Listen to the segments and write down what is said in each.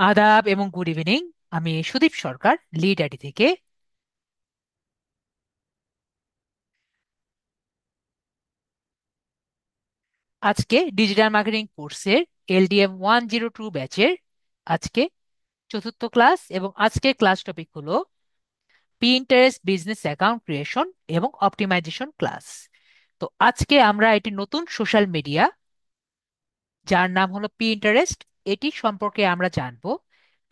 আদাব এবং good evening. আমি সুদীপ সরকার, লিড আইডি থেকে। আজকে ডিজিটাল মার্কেটিং কোর্সের LDM 102 ব্যাচের আজকে চতুর্থ ক্লাস, এবং আজকের ক্লাস টপিক হলো পিন্টারেস্ট বিজনেস অ্যাকাউন্ট ক্রিয়েশন এবং অপটিমাইজেশন ক্লাস। তো আজকে আমরা একটি নতুন সোশ্যাল মিডিয়া যার নাম হলো পিন্টারেস্ট, এটি সম্পর্কে আমরা জানবো।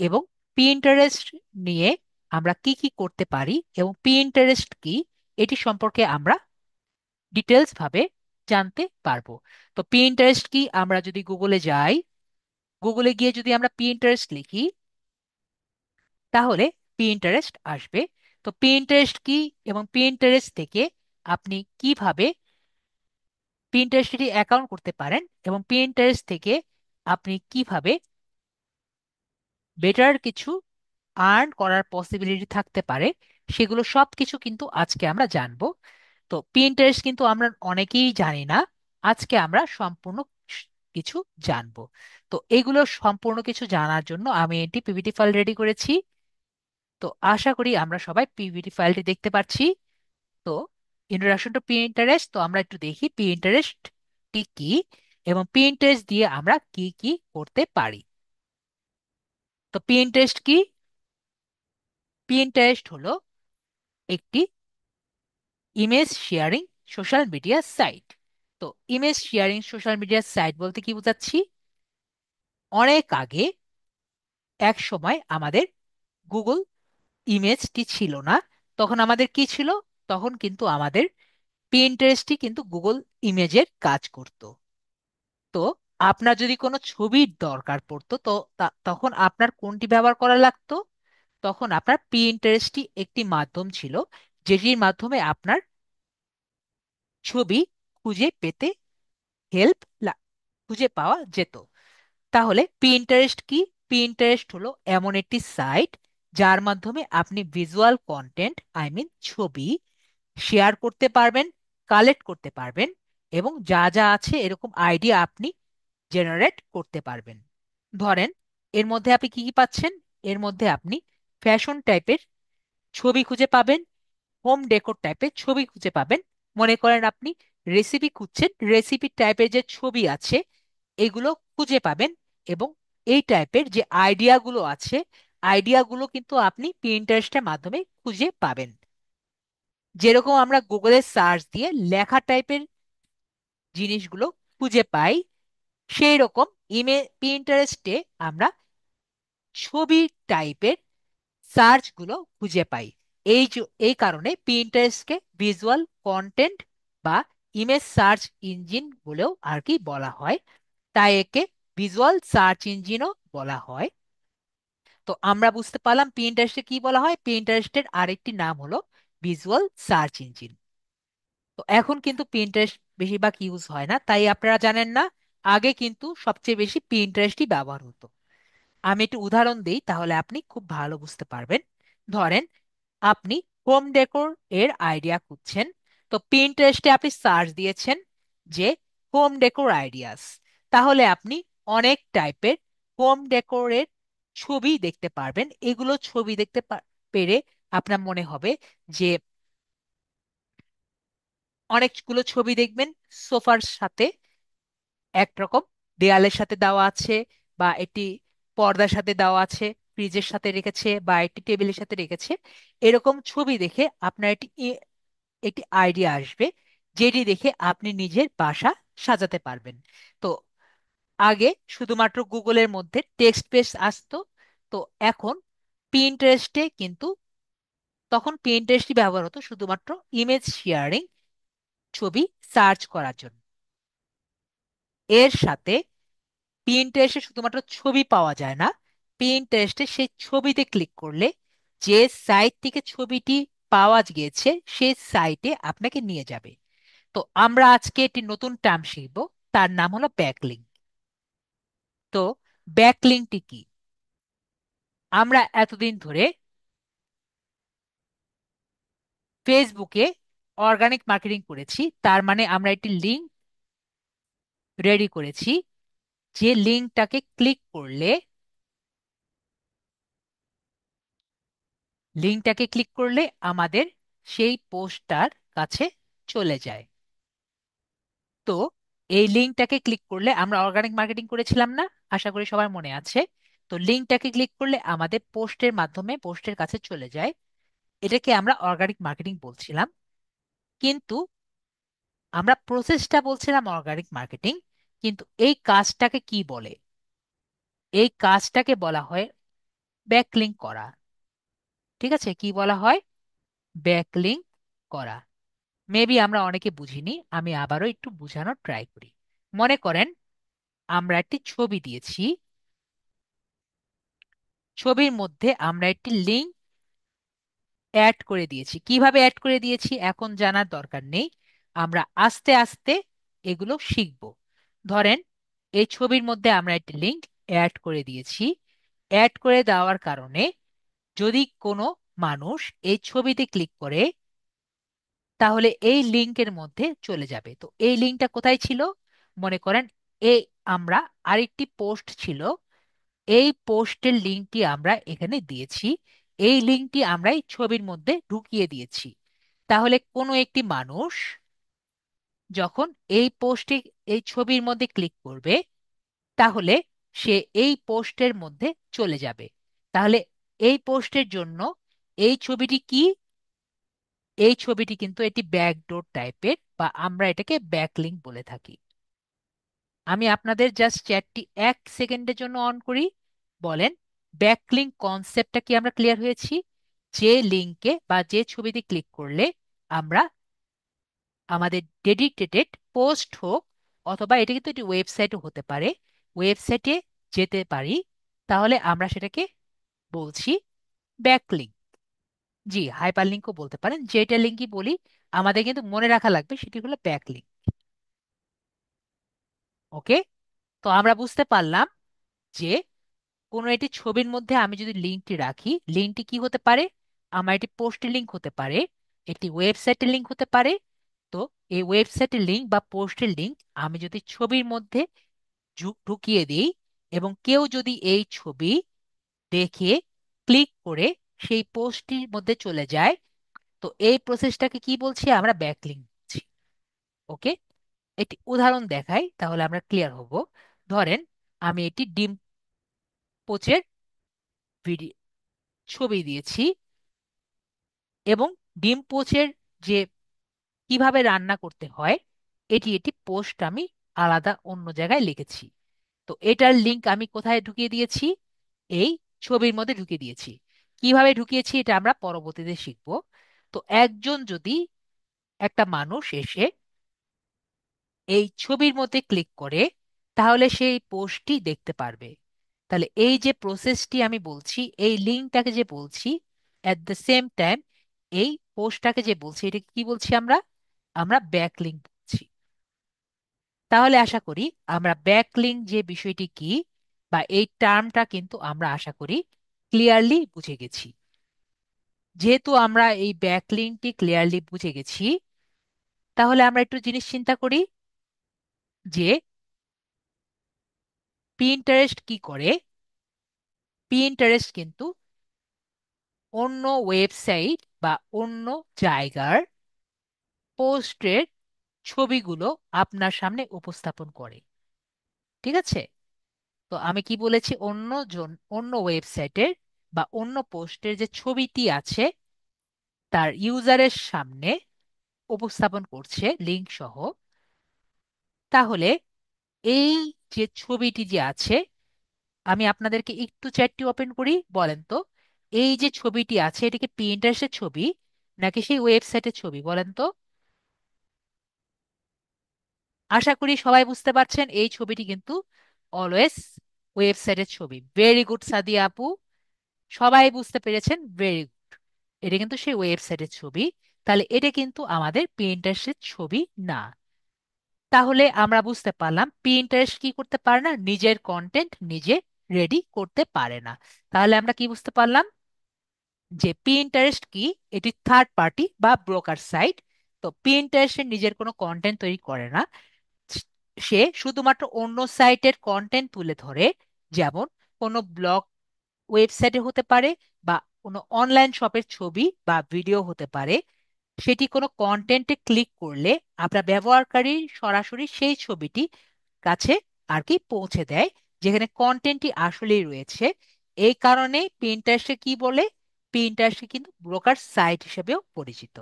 এবং পিন্টারেস্ট নিয়ে আমরা কি কি করতে পারি এবং পিন্টারেস্ট কি, এটি সম্পর্কে আমরা ডিটেলস ভাবে জানতে পারবো। তো পিন্টারেস্ট কি, আমরা যদি গুগলে যাই, গুগলে গিয়ে যদি আমরা পিন্টারেস্ট লিখি, তাহলে পিন্টারেস্ট আসবে। তো পিন্টারেস্ট কি এবং পিন্টারেস্ট থেকে আপনি কিভাবে পিন্টারেস্টে অ্যাকাউন্ট করতে পারেন এবং পিন্টারেস্ট থেকে আপনি কিভাবে বেটার কিছু আর্ন করার পসিবিলিটি থাকতে পারে, সেগুলো সব কিছু কিন্তু আজকে আমরা জানবো। তো পিন্টারেস্ট কিন্তু আমরা অনেকেই জানি না, আজকে আমরা সম্পূর্ণ কিছু জানবো। তো এগুলো সম্পূর্ণ কিছু জানার জন্য আমি একটি পিপিটি ফাইল রেডি করেছি। তো আশা করি আমরা সবাই পিপিটি ফাইলটি দেখতে পাচ্ছি। তো ইন্ট্রোডাকশন টু পিন্টারেস্ট, তো আমরা একটু দেখি পিন্টারেস্ট কি কি এবং পিন্টারেস্ট দিয়ে আমরা কি কি করতে পারি। তো পিন্টারেস্ট কি? পিন্টারেস্ট হলো একটি image sharing social media site. তো image sharing social media site বলতে কি বোঝাচ্ছি, অনেক আগে এক সময় আমাদের গুগল ইমেজটি ছিল না, তখন আমাদের কি ছিল? তখন কিন্তু আমাদের পিন্টারেস্টই কিন্তু গুগল ইমেজের কাজ করত। তো আপনার যদি কোনো ছবির দরকার পড়তো, তো তখন আপনার কোনটি ব্যবহার করা লাগতো? তখন আপনার পিন্টারেস্টই একটি মাধ্যম ছিল, যেটির মাধ্যমে আপনার ছবি খুঁজে পেতে হেল্প খুঁজে পাওয়া যেত। তাহলে পিন্টারেস্ট কি? পিন্টারেস্ট হলো এমন একটি সাইট যার মাধ্যমে আপনি ভিজুয়াল কন্টেন্ট, আই মিন ছবি, শেয়ার করতে পারবেন, কালেক্ট করতে পারবেন, এবং যা যা আছে এরকম আইডিয়া আপনি জেনারেট করতে পারবেন। ধরেন, এর মধ্যে আপনি কি কি পাচ্ছেন? এর মধ্যে আপনি ফ্যাশন টাইপের ছবি খুঁজে পাবেন, হোম ডেকোর টাইপের ছবি খুঁজে পাবেন। মনে করেন আপনি রেসিপি খুঁজছেন, রেসিপি টাইপের যে ছবি আছে এগুলো খুঁজে পাবেন। এবং এই টাইপের যে আইডিয়াগুলো আছে, আইডিয়াগুলো কিন্তু আপনি পিন্টারেস্টের মাধ্যমে খুঁজে পাবেন। যেরকম আমরা গুগলে সার্চ দিয়ে লেখা টাইপের জিনিসগুলো খুঁজে পাই, সেই রকম পিন্টারেস্টে আমরা ছবি টাইপের সার্চগুলো খুঁজে পাই। এই কারণে পিন্টারেস্টকে ভিজুয়াল কন্টেন্ট বা ইমেজ সার্চ ইঞ্জিন বলেও আর কি বলা হয়, তাই একে ভিজুয়াল সার্চ ইঞ্জিনও বলা হয়। তো আমরা বুঝতে পারলাম পিন্টারেস্টে কি বলা হয়। পিন্টারেস্টের আরেকটি নাম হলো ভিজুয়াল সার্চ ইঞ্জিন। তো এখন কিন্তু পিন্টারেস্ট বেশিরভাগ ইউজ হয় না, তাই আপনারা জানেন না, আগে কিন্তু সবচেয়ে বেশি পিন্টারেস্টই ব্যবহার হতো। আমি একটু উদাহরণ দিই, তাহলে আপনি খুব ভালো বুঝতে পারবেন। ধরেন, আপনি হোম ডেকোর এর আইডিয়া খুঁজছেন। তো পিন্টারেস্টে আপনি সার্চ দিয়েছেন যে হোম ডেকোর আইডিয়াস, তাহলে আপনি অনেক টাইপের হোম ডেকোরের ছবি দেখতে পারবেন। এগুলো ছবি দেখতে পেরে আপনার মনে হবে যে অনেকগুলো ছবি দেখবেন সোফার সাথে একরকম, দেয়ালের সাথে দেওয়া আছে, বা একটি পর্দার সাথে দেওয়া আছে, ফ্রিজের সাথে রেখেছে, বা একটি টেবিলের সাথে রেখেছে। এরকম ছবি দেখে আপনার একটি একটি আইডিয়া আসবে, যেটি দেখে আপনি নিজের বাসা সাজাতে পারবেন। তো আগে শুধুমাত্র গুগলের মধ্যে টেক্সট বেস আসতো। তো এখন পিন্টারেস্টে কিন্তু, তখন পিন্টারেস্টই ব্যবহার হতো শুধুমাত্র ইমেজ শেয়ারিং, ছবি সার্চ করার জন্য। এর সাথে পিন্টারেস্টে শুধুমাত্র ছবি পাওয়া যায় না, পিন্টারেস্টে সেই ছবিতে ক্লিক করলে যে সাইট থেকে ছবিটি পাওয়া গিয়েছে সেই সাইটে আপনাকে নিয়ে যাবে। তো আমরা আজকে একটি নতুন টার্ম শিখব, তার নাম হলো ব্যাকলিঙ্ক। তো ব্যাকলিঙ্কটি কি? আমরা এতদিন ধরে ফেসবুকে অর্গানিক মার্কেটিং করেছি, তার মানে আমরা একটি লিঙ্ক রেডি করেছি, যে লিঙ্কটাকে ক্লিক করলে লিঙ্কটাকে ক্লিক করলে আমাদের সেই পোস্টটার কাছে চলে যায়। তো এই লিঙ্কটাকে ক্লিক করলে আমরা অর্গানিক মার্কেটিং করেছিলাম না? আশা করি সবার মনে আছে। তো লিঙ্কটাকে ক্লিক করলে আমাদের পোস্টের মাধ্যমে পোস্টের কাছে চলে যায়। এটাকে আমরা অর্গানিক মার্কেটিং বলছিলাম। কিন্তু আমরা প্রসেসটা বলছিলাম অর্গানিক মার্কেটিং, কিন্তু এই কাজটাকে কি বলে? এই কাজটাকে বলা হয় ব্যাকলিঙ্ক করা। ঠিক আছে, কি বলা হয়? ব্যাকলিঙ্ক করা। মেবি আমরা অনেকে বুঝিনি, আমি আবারও একটু বোঝানোর ট্রাই করি। মনে করেন আমরা একটি ছবি দিয়েছি, ছবির মধ্যে আমরা একটি লিঙ্ক অ্যাড করে দিয়েছি। কিভাবে অ্যাড করে দিয়েছি এখন জানার দরকার নেই, আমরা আস্তে আস্তে এগুলো শিখব। ধরেন এই ছবির মধ্যে আমরা একটি লিঙ্ক অ্যাড করে দিয়েছি। অ্যাড করে দেওয়ার কারণে যদি কোনো মানুষ এই ছবিতে ক্লিক করে, তাহলে এই লিঙ্কের মধ্যে চলে যাবে। তো এই লিঙ্কটা কোথায় ছিল? মনে করেন এই আমরা আরেকটি পোস্ট ছিল, এই পোস্টের লিঙ্কটি আমরা এখানে দিয়েছি। এই লিঙ্কটি আমরা এই ছবির মধ্যে ঢুকিয়ে দিয়েছি। তাহলে কোনো একটি মানুষ যখন এই পোস্টে, এই ছবির মধ্যে ক্লিক করবে, তাহলে সে এই পোস্টের মধ্যে চলে যাবে। তাহলে এই পোস্টের জন্য এই ছবিটি কি? এই ছবিটি কিন্তু এটি ব্যাকডোর টাইপের, বা আমরা এটাকে ব্যাকলিঙ্ক বলে থাকি। আমি আপনাদের জাস্ট চ্যাটটি 1 সেকেন্ডের জন্য অন করি। বলেন, ব্যাকলিঙ্ক কনসেপ্টটা কি আমরা ক্লিয়ার হয়েছি? যে লিঙ্কে বা যে ছবিতে ক্লিক করলে আমরা আমাদের ডেডিকেটেড পোস্ট হোক, অথবা এটা কিন্তু একটি ওয়েবসাইটও হতে পারে, ওয়েবসাইটে যেতে পারি, তাহলে আমরা সেটাকে বলছি ব্যাকলিঙ্ক। জি, হাইপারলিঙ্কও বলতে পারেন, যেটা লিঙ্কই বলি আমাদের কিন্তু মনে রাখা লাগবে সেটি হলো ব্যাকলিঙ্ক। ওকে, তো আমরা বুঝতে পারলাম যে কোনো একটি ছবির মধ্যে আমি যদি লিঙ্কটি রাখি, লিঙ্কটি কি হতে পারে? আমার একটি পোস্টের লিঙ্ক হতে পারে, একটি ওয়েবসাইটের লিঙ্ক হতে পারে। তো এই ওয়েবসাইটের লিঙ্ক বা পোস্টের লিঙ্ক আমি যদি ছবির মধ্যে ঢুকিয়ে দিই, এবং কেউ যদি এই ছবি দেখে ক্লিক করে সেই পোস্টটির মধ্যে চলে যায়, তো এই প্রসেসটাকে কি বলছি? আমরা ব্যাকলিঙ্ক বলছি। ওকে, একটি উদাহরণ দেখাই তাহলে আমরা ক্লিয়ার হব। ধরেন আমি এটি ডিম পোচের ভিডিও ছবি দিয়েছি, এবং ডিম পোচের যে কিভাবে রান্না করতে হয় এটি এটি পোস্ট আমি আলাদা অন্য জায়গায় লিখেছি। তো এটার লিংক আমি কোথায় ঢুকিয়ে দিয়েছি? এই ছবির মধ্যে ঢুকিয়ে দিয়েছি। কিভাবে ঢুকিয়েছি এটা আমরা পরবর্তীতে শিখব। তো একজন যদি, একটা মানুষ এসে এই ছবির মধ্যে ক্লিক করে, তাহলে সেই পোস্টটি দেখতে পারবে। তাহলে এই যে প্রসেসটি আমি বলছি, এই লিঙ্কটাকে যে বলছি, অ্যাট দ্য সেম টাইম এই পোস্টটাকে যে বলছি, এটা কি বলছি আমরা? আমরা ব্যাকলিঙ্ক বলছি। তাহলে আশা করি আমরা ব্যাকলিঙ্ক যে বিষয়টি কি, বা এই টার্মটা কিন্তু আমরা আশা করি ক্লিয়ারলি বুঝে গেছি। যেহেতু আমরা এই ব্যাকলিঙ্কটি ক্লিয়ারলি বুঝে গেছি, তাহলে আমরা একটু জিনিস চিন্তা করি যে পিন্টারেস্ট কি করে। পিন্টারেস্ট কিন্তু অন্য ওয়েবসাইট বা অন্য জায়গার পোস্টের ছবিগুলো আপনার সামনে উপস্থাপন করে। ঠিক আছে, তো আমি কি বলেছি? অন্য ওয়েবসাইটের বা অন্য পোস্টের যে ছবিটি আছে তার ইউজারের সামনে উপস্থাপন করছে লিংক সহ। তাহলে এই যে ছবিটি যে আছে, আমি আপনাদেরকে একটু চ্যাটটি ওপেন করি, বলেন তো এই যে ছবিটি আছে এটা কি পিন্টারেস্টের ছবি নাকি সেই ওয়েবসাইটের ছবি? বলেন তো। আশা করি সবাই বুঝতে পারছেন এই ছবিটি কিন্তু অলওয়েজ ওয়েবসাইটের ছবি। ভেরি গুড সাদিয়া আপু, সবাই বুঝতে পেরেছেন, ভেরি গুড। এটা কিন্তু সেই ওয়েবসাইটের ছবি, তাহলে এটা কিন্তু আমাদের পিন্টারেস্টের ছবি না। তাহলে আমরা বুঝতে পারলাম পিন্টারেস্ট কি করতে পারে না? নিজের কন্টেন্ট নিজে রেডি করতে পারে না। তাহলে আমরা কি বুঝতে পারলাম? যে পিন্টারেস্ট কি? এটি থার্ড পার্টি বা ব্রোকার সাইট। তো পিন্টারেস্টের নিজের কোনো কন্টেন্ট তৈরি করে না, সে শুধুমাত্র অন্য সাইটের কন্টেন্ট তুলে ধরে। যেমন কোনো ব্লগ ওয়েবসাইটে হতে পারে, বা কোনো অনলাইন শপের ছবি বা ভিডিও হতে পারে, সেটি কোনো কন্টেন্টে ক্লিক করলে আপনার ব্যবহারকারী সরাসরি সেই ছবিটি কাছে আর কি পৌঁছে দেয়, যেখানে কন্টেন্টটি আসলেই রয়েছে। এই কারণে পিন্টারেস্টে কি বলে, পিন্টারেস্টে কিন্তু ব্রোকার সাইট হিসেবেও পরিচিত।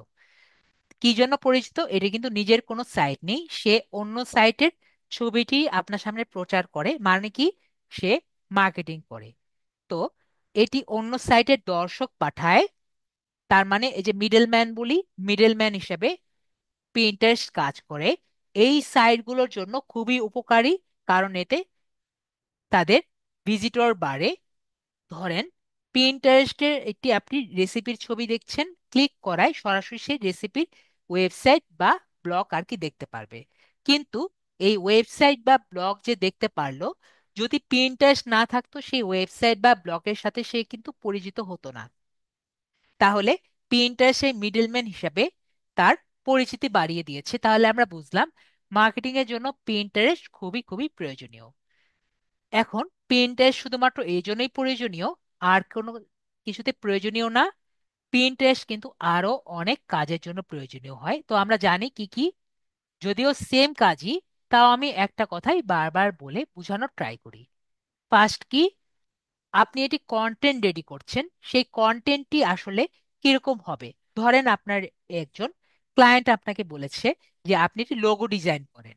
কি জন্য পরিচিত? এটা কিন্তু নিজের কোনো সাইট নেই, সে অন্য সাইটের ছবিটি আপনার সামনে প্রচার করে, মানে কি, সে মার্কেটিং করে। তো এটি অন্য সাইটের দর্শক পাঠায়, তার মানে এই যে মিডলম্যান বলি, মিডলম্যান হিসেবে পিন্টারেস্ট কাজ করে। এই সাইটগুলোর জন্য খুবই উপকারী, কারণ এতে তাদের ভিজিটর বাড়ে। ধরেন পিন্টারেস্টের একটি আপনি রেসিপির ছবি দেখছেন, ক্লিক করায় সরাসরি সেই রেসিপির ওয়েবসাইট বা ব্লগ আর কি দেখতে পারবে। কিন্তু এই ওয়েবসাইট বা ব্লগ যে দেখতে পারলো, যদি পিন্টারেস্ট না থাকতো সেই ওয়েবসাইট বা ব্লগের সাথে সে কিন্তু পরিচিত হতো না। তাহলে পিন্টারেস্ট সেই মিডলম্যান হিসাবে তার পরিচিতি বাড়িয়ে দিয়েছে। তাহলে আমরা বুঝলাম মার্কেটিং এর জন্য পিন্টারেস্ট খুবই খুবই প্রয়োজনীয়। এখন পিন্টারেস্ট শুধুমাত্র এই জন্যই প্রয়োজনীয়, আর কোনো কিছুতে প্রয়োজনীয় না। পিন্টারেস্ট কিন্তু আরো অনেক কাজের জন্য প্রয়োজনীয় হয়। তো আমরা জানি কি কি, যদিও সেম কাজই, তাও আমি একটা কথাই বারবার বলে বোঝানোর ট্রাই করি। ফার্স্ট কি, আপনি এটি কন্টেন্ট রেডি করছেন, সেই কন্টেন্টটি আসলে কিরকম হবে। ধরেন আপনার একজন ক্লায়েন্ট আপনাকে বলেছে যে আপনি একটি লোগো ডিজাইন করেন।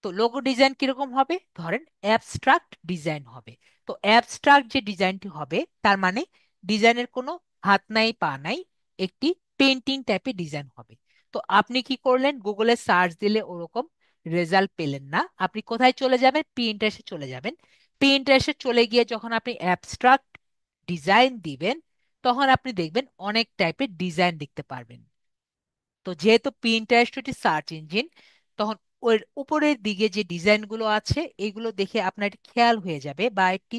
তো লোগো ডিজাইন কিরকম হবে? ধরেন অ্যাবস্ট্রাক্ট ডিজাইন হবে। তো অ্যাবস্ট্রাক্ট যে ডিজাইনটি হবে, তার মানে ডিজাইনের কোনো হাত নাই পা নাই, একটি পেন্টিং টাইপের ডিজাইন হবে। তো আপনি কি করলেন, গুগলে সার্চ দিলে ওরকম রেজাল্ট পেলেন না, আপনি কোথায় চলে যাবেন? পিন্টারেস্টে চলে যাবেন। পিন্টারেস্টে চলে গিয়ে যখন আপনি অ্যাবস্ট্রাক্ট ডিজাইন দিবেন, তখন আপনি দেখবেন অনেক টাইপের ডিজাইন দেখতে পারবেন। তো যেহেতু পিন্টারেস্ট একটি সার্চ ইঞ্জিন, তখন ওর উপরের দিকে যে ডিজাইনগুলো আছে এগুলো দেখে আপনার একটি খেয়াল হয়ে যাবে বা একটি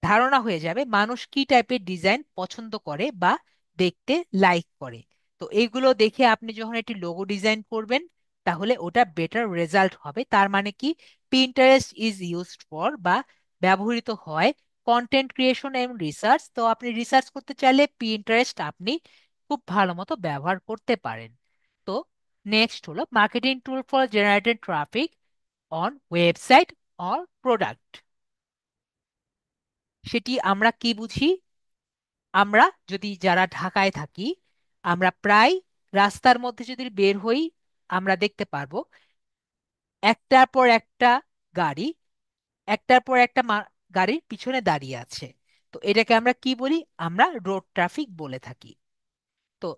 ধারণা হয়ে যাবে মানুষ কি টাইপের ডিজাইন পছন্দ করে বা দেখতে লাইক করে। তো এইগুলো দেখে আপনি যখন একটি লোগো ডিজাইন করবেন, তাহলে ওটা বেটার রেজাল্ট হবে। তার মানে কি, পিন্টারেস্ট ইজ ইউজড ফর বা ব্যবহৃত হয় কন্টেন্ট ক্রিয়েশন এবং রিসার্চ। তো আপনি রিসার্চ করতে চাইলে পিন্টারেস্ট আপনি খুব ভালো মতো ব্যবহার করতে পারেন। তো নেক্সট হলো marketing tool for generated traffic on website or product. সেটি আমরা কি বুঝি? আমরা যদি যারা ঢাকায় থাকি, আমরা প্রায় রাস্তার মধ্যে যদি বের হই, আমরা দেখতে পারবো একটার পর একটা গাড়ি, একটার পর একটা গাড়ির পিছনে দাঁড়িয়ে আছে। তো এটাকে আমরা কি বলি? আমরা রোড ট্রাফিক বলে থাকি। তো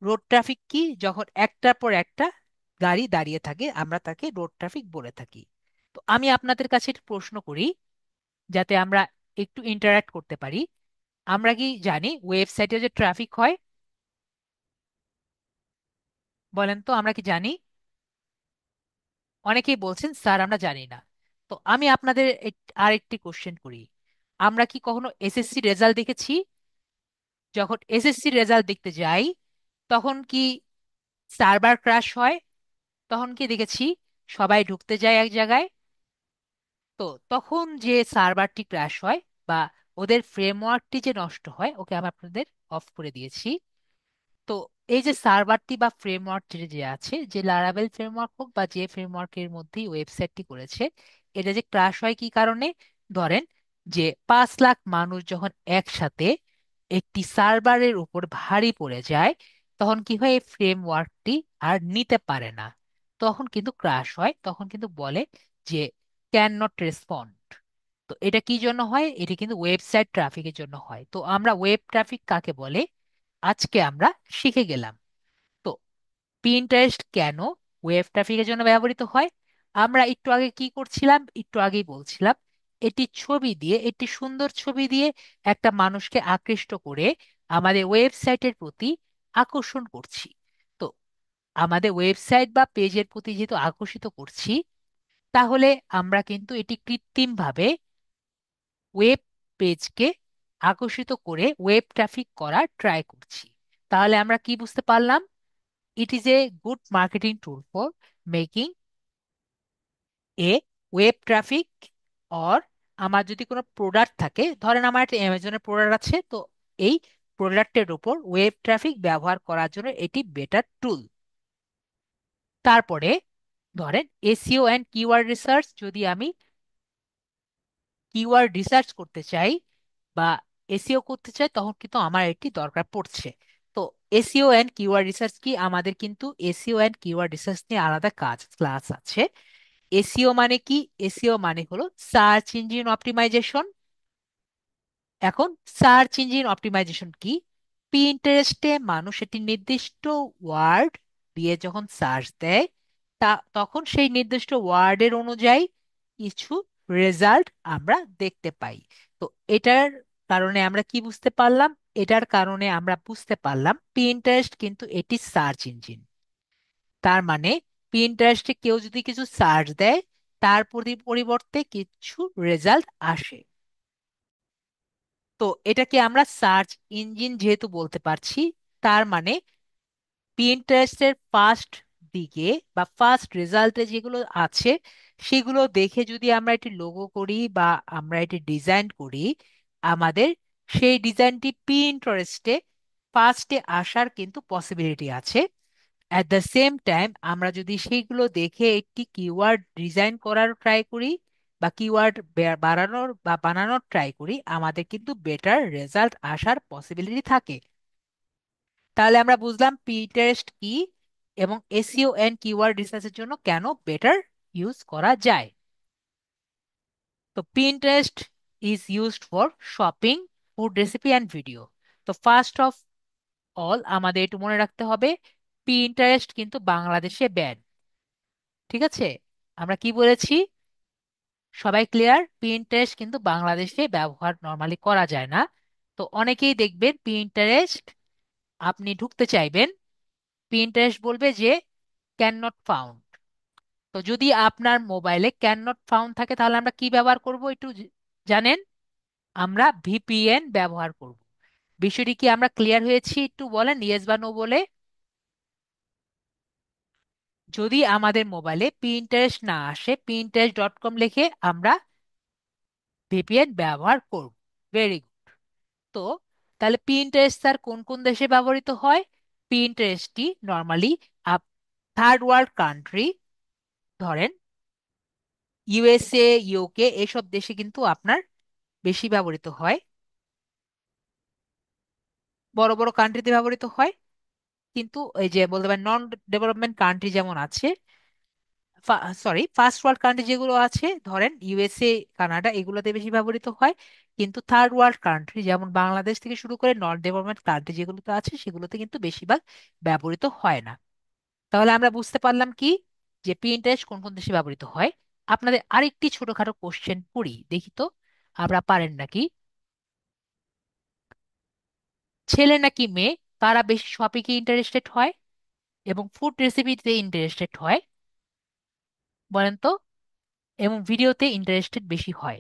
রোড ট্রাফিক কি? যখন একটার পর একটা গাড়ি দাঁড়িয়ে থাকে, আমরা তাকে রোড ট্রাফিক বলে থাকি। তো আমি আপনাদের কাছে একটা প্রশ্ন করি, যাতে আমরা একটু ইন্টারাক্ট করতে পারি। আমরা কি জানি ওয়েবসাইটে যে ট্রাফিক হয়? বলেন তো, আমরা কি জানি? অনেকেই বলছেন স্যার আমরা জানি না। তো আমি আপনাদের আরেকটি কোশ্চেন করি, আমরা কি কখনো এসএসসি রেজাল্ট দেখেছি? যখন এসএসসি রেজাল্ট দেখতে যাই, তখন কি সার্ভার ক্র্যাশ হয়? তখন কি দেখেছি সবাই ঢুকতে যায় এক জায়গায়? তো তখন যে সার্ভারটি ক্র্যাশ হয় বা ওদের ফ্রেমওয়ার্কটি যে নষ্ট হয়, ওকে আমি আপনাদের অফ করে দিয়েছি। তো এই যে সার্ভারটি বা ফ্রেমওয়ার্ক যে আছে, যে লারাভেল ফ্রেমওয়ার্ক হোক বা যে ফ্রেমওয়ার্কের মধ্যেই ওয়েবসাইটটি করেছে, এটা যে ক্রাশ হয় কি কারণে? ধরেন যে 5 লাখ মানুষ যখন একসাথে একটি সার্ভারের উপর ভারী পড়ে যায়, তখন কি হয়, এই ফ্রেমওয়ার্কটি আর নিতে পারে না, তখন কিন্তু ক্রাশ হয়, তখন কিন্তু বলে যে ক্যান নট রেসপন্ড। তো এটা কি জন্য হয়? এটা কিন্তু ওয়েবসাইট ট্রাফিকের জন্য হয়। তো আমরা ওয়েব ট্রাফিক কাকে বলে আজকে আমরা শিখে গেলাম। তো পিন্টারেস্ট কেন ওয়েব ট্রাফিকের জন্য ব্যবহৃত হয়? আমরা একটু আগে কি করছিলাম, একটু আগেই বলছিলাম, এটি ছবি দিয়ে, একটি সুন্দর ছবি দিয়ে একটা মানুষকে আকৃষ্ট করে আমাদের ওয়েবসাইটের প্রতি আকর্ষণ করছি। তো আমাদের ওয়েবসাইট বা পেজের প্রতি যেহেতু আকর্ষিত করছি, তাহলে আমরা কিন্তু এটি কৃত্রিমভাবে ওয়েব পেজকে আকর্ষিত করে ওয়েব ট্রাফিক করার ট্রাই করছি। তাহলে আমরা কি বুঝতে পারলাম? It is a good marketing tool for making A web traffic. Or আমার যদি কোনো প্রোডাক্ট থাকে, ধরেন আমার একটা অ্যামাজনের প্রোডাক্ট আছে, তো এই প্রোডাক্টের উপর ওয়েব ট্রাফিক ব্যবহার করার জন্য এটি বেটার টুল। তারপরে ধরেন এসইও অ্যান্ড কিওয়ার্ড রিসার্চ, যদি আমি কিওয়ার্ড রিসার্চ করতে চাই বা এসইও করতে চাই, তখন কিন্তু আমার এটি দরকার পড়ছে। তো এসইও অ্যান্ড কিওয়ার্ড রিসার্চ কি, আমাদের কিন্তু এসইও অ্যান্ড কিওয়ার্ড রিসার্চ নিয়ে আলাদা ক্লাস আছে। এসইও মানে কি? এসইও মানে হলো সার্চ ইঞ্জিন অপটিমাইজেশন। এখন সার্চ ইঞ্জিন অপটিমাইজেশন কি? পিন্টারেস্টে মানুষ একটি নির্দিষ্ট ওয়ার্ড দিয়ে যখন সার্চ দেয়, তখন সেই নির্দিষ্ট ওয়ার্ডের অনুযায়ী কিছু রেজাল্ট আমরা দেখতে পাই। তো এটার কারণে আমরা কি বুঝতে পারলাম? এটার কারণে আমরা বুঝতে পারলাম পিন্টারেস্ট কিন্তু এটি সার্চ ইঞ্জিন। তার মানে পিন্টারেস্টে কেউ যদি কিছু সার্চ দেয়, তার পরিবর্তে কিছু রেজাল্ট আসে। তো এটাকে আমরা সার্চ ইঞ্জিন যেহেতু বলতে পারছি, তার মানে পিন্টারেস্টের ফার্স্ট দিকে বা ফার্স্ট রেজাল্টে যেগুলো আছে, সেগুলো দেখে যদি আমরা এটি লোগো করি বা আমরা এটি ডিজাইন করি, আমাদের সেই ডিজাইনটি পিন্টারেস্টে ফার্স্টে আসার কিন্তু পসিবিলিটি আছে। অ্যাট দ্য সেম টাইম আমরা যদি সেইগুলো দেখে একটি কিওয়ার্ড ডিজাইন করার ট্রাই করি বা কিওয়ার্ড বাড়ানোর বা বানানোর ট্রাই করি, আমাদের কিন্তু বেটার রেজাল্ট আসার পসিবিলিটি থাকে। তাহলে আমরা বুঝলাম পিন্টারেস্ট কি এবং এসইও এন্ড কিওয়ার্ড রিসার্চের জন্য কেন বেটার ইউজ করা যায়। তো Pinterest is used for shopping, food recipe and video. তো ফার্স্ট অফ অল আমাদের একটু মনে রাখতে হবে, পিন্টারেস্ট কিন্তু বাংলাদেশে ব্যান। ঠিক আছে? আমরা কি বলেছি? সবাই ক্লিয়ার? পিন্টারেস্ট কিন্তু বাংলাদেশে ব্যবহার নর্মালি করা যায় না। তো অনেকেই দেখবেন পিন্টারেস্ট আপনি ঢুকতে চাইবেন, পিন্টারেস্ট বলবে যে ক্যান নট ফাউন্ড। তো যদি আপনার মোবাইলে ক্যান নট ফাউন্ড থাকে, তাহলে আমরা কি ব্যবহার করব একটু জানেন? আমরা ভিপিএন ব্যবহার করব। বিষয়টি কি আমরা ক্লিয়ার হয়েছি? একটু বলেন ইয়েস বা নো বলে। যদি আমাদের মোবাইলে পিন্টারেস্ট না আসে, pinterest.com লিখে আমরা ভিপিএন ব্যবহার করব। Very good. তো তাহলে পিন্টারেস্ট স্যার কোন কোন দেশে ব্যবহৃত হয়? পিন্টারেস্টটি নর্মালি থার্ড ওয়ার্ল্ড কান্ট্রি, ধরেন ইউএসএ, ইউকে, এসব দেশে কিন্তু আপনার বেশি ব্যবহৃত হয়, বড় বড় কান্ট্রিতে ব্যবহৃত হয়। কিন্তু এই যে বলতে পারেন নন ডেভেলপমেন্ট কান্ট্রি যেমন আছে, সরি ফার্স্ট ওয়ার্ল্ড কান্ট্রি যেগুলো আছে, ধরেন ইউএসএ, কানাডা, এগুলোতে বেশি ব্যবহৃত হয়। কিন্তু থার্ড ওয়ার্ল্ড কান্ট্রি যেমন বাংলাদেশ থেকে শুরু করে নন ডেভেলপমেন্ট কান্ট্রি যেগুলোতে আছে, সেগুলোতে কিন্তু বেশিরভাগ ব্যবহৃত হয় না। তাহলে আমরা বুঝতে পারলাম কি, যে পিন্টারেস্ট কোন কোন দেশে ব্যবহৃত হয়। আপনাদের আরেকটি ছোটখাটো কোশ্চেন করি, দেখি তো আমরা পারেন নাকি। ছেলে নাকি মেয়ে, কারা বেশি শপিংয়ে ইন্টারেস্টেড হয় এবং ফুড রেসিপিতে ইন্টারেস্টেড হয়? বলেন তো। এবং ভিডিওতে ইন্টারেস্টেড বেশি হয়।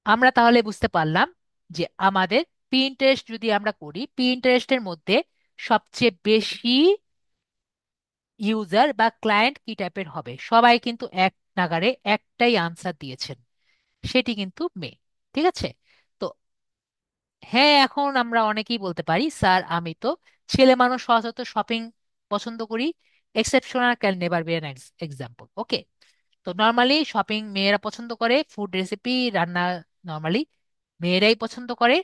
আমরা তাহলে বুঝতে পারলাম যে আমাদের পিন্টারেস্ট যদি আমরা করি, পিন্টারেস্টের মধ্যে সবচেয়ে বেশি ইউজার বা ক্লায়েন্ট কি টাইপের হবে? সবাই কিন্তু এক নাগাড়ে একটাই আনসার দিয়েছেন, সেটি কিন্তু মেয়ে। ঠিক আছে? তো হ্যাঁ, এখন আমরা অনেকেই বলতে পারি স্যার আমি তো ছেলে মানুষ, সচরাচর শপিং পছন্দ করি। Exceptional can never be an example. Okay. তো নর্মালি শপিং মেয়েরা পছন্দ করে, ফুড রেসিপি রান্না নর্মালি মেয়েরাই পছন্দ করে।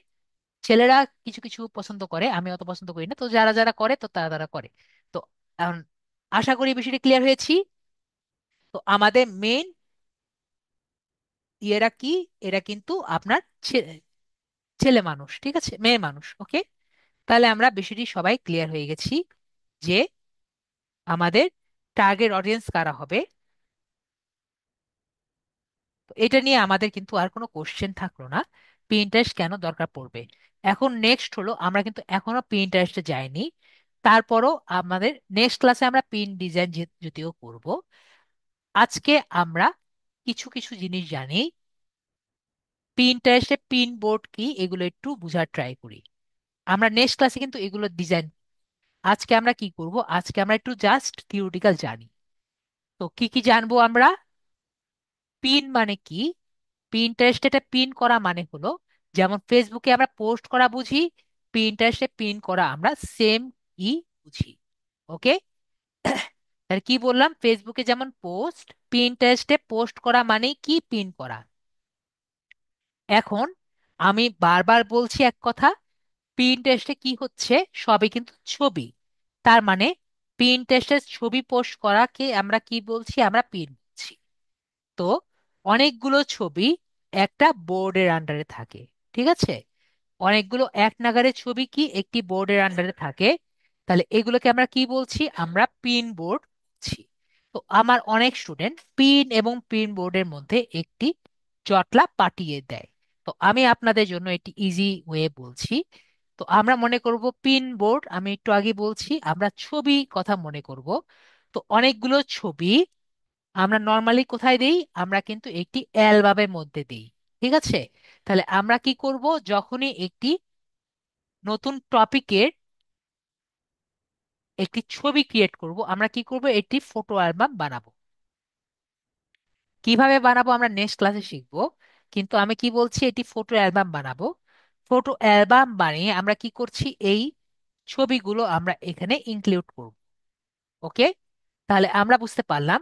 ছেলেরা কিছু কিছু পছন্দ করে, আমি অত পছন্দ করি না। তো যারা যারা করে তো তারা তারা করে। তো এখন আশা করি বিষয়টি ক্লিয়ার হয়েছি। তো আমাদের মেইন ইয়েরা কি? এরা কিন্তু আপনার ছেলে মানুষ, ঠিক আছে, মেয়ে মানুষ। ওকে। তাহলে আমরা বিষয়টি সবাই ক্লিয়ার হয়ে গেছি যে আমাদের টার্গেট অডিয়েন্স কারা হবে। তো এটা নিয়ে আমাদের কিন্তু আর কোনো কোশ্চেন থাকলো না, প্রিন্টারেস্ট কেন দরকার পড়বে। এখন নেক্সট হলো, আমরা কিন্তু এখনো প্রিন্টারেস্টে যাইনি। তারপরও আমাদের নেক্সট ক্লাসে আমরা পিন ডিজাইন যদিও করব। আজকে আমরা কিছু কিছু জিনিস জানি, প্রিন্টারেস্টে পিন বোর্ড কি এগুলো একটু বোঝার ট্রাই করি। আমরা নেক্সট ক্লাসে কিন্তু এগুলো ডিজাইন, আজকে আমরা কি করব, আজকে আমরা একটু জাস্ট থিওরিটিক্যাল জানি। তো কি কি জানবো আমরা? পিন মানে কি? পিন্টারেস্ট এটা পিন করা মানে হলো যেমন ফেসবুকে আমরা পোস্ট করা বুঝি, পিন্টারেস্টে পিন করা আমরা সেম ই বুঝি। ওকে, তাহলে কি বললাম, ফেসবুকে যেমন পোস্ট, পিন্টারেস্টে পোস্ট করা মানে কি, পিন করা। এখন আমি বারবার বলছি এক কথা, পিন্টারেস্টে কি হচ্ছে, সবই কিন্তু ছবি। তার মানে পিন্টারেস্টের ছবি পোস্ট করাকে আমরা কি বলছি, আমরা পিন বলছি। তো অনেকগুলো ছবি একটা বোর্ডের আন্ডারে থাকে, ঠিক আছে? অনেকগুলো এক নাগাড়ে ছবি কি একটি বোর্ডের আন্ডারে থাকে, তাহলে এগুলোকে আমরা কি বলছি, আমরা পিন বোর্ড বলছি। তো আমার অনেক স্টুডেন্ট পিন এবং পিন বোর্ডের মধ্যে একটি জটলা পাঠিয়ে দেয়। তো আমি আপনাদের জন্য একটি ইজি ওয়ে বলছি। তো আমরা মনে করব পিন বোর্ড, আমি একটু আগে বলছি আমরা ছবি কথা মনে করব। তো অনেকগুলো ছবি আমরা নর্মালি কোথায় দেই, আমরা কিন্তু একটি অ্যালবামের মধ্যে দিই, ঠিক আছে? তাহলে আমরা কি করব, যখনই একটি নতুন টপিকের একটি ছবি ক্রিয়েট করব, আমরা কি করব, একটি ফটো অ্যালবাম বানাবো। কিভাবে বানাবো আমরা নেক্সট ক্লাসে শিখবো, কিন্তু আমি কি বলছি, এটি ফটো অ্যালবাম বানাবো। ফটো অ্যালবাম বানিয়ে আমরা কি করছি, এই ছবিগুলো আমরা এখানে ইনক্লুড করব। ওকে, তাহলে আমরা বুঝতে পারলাম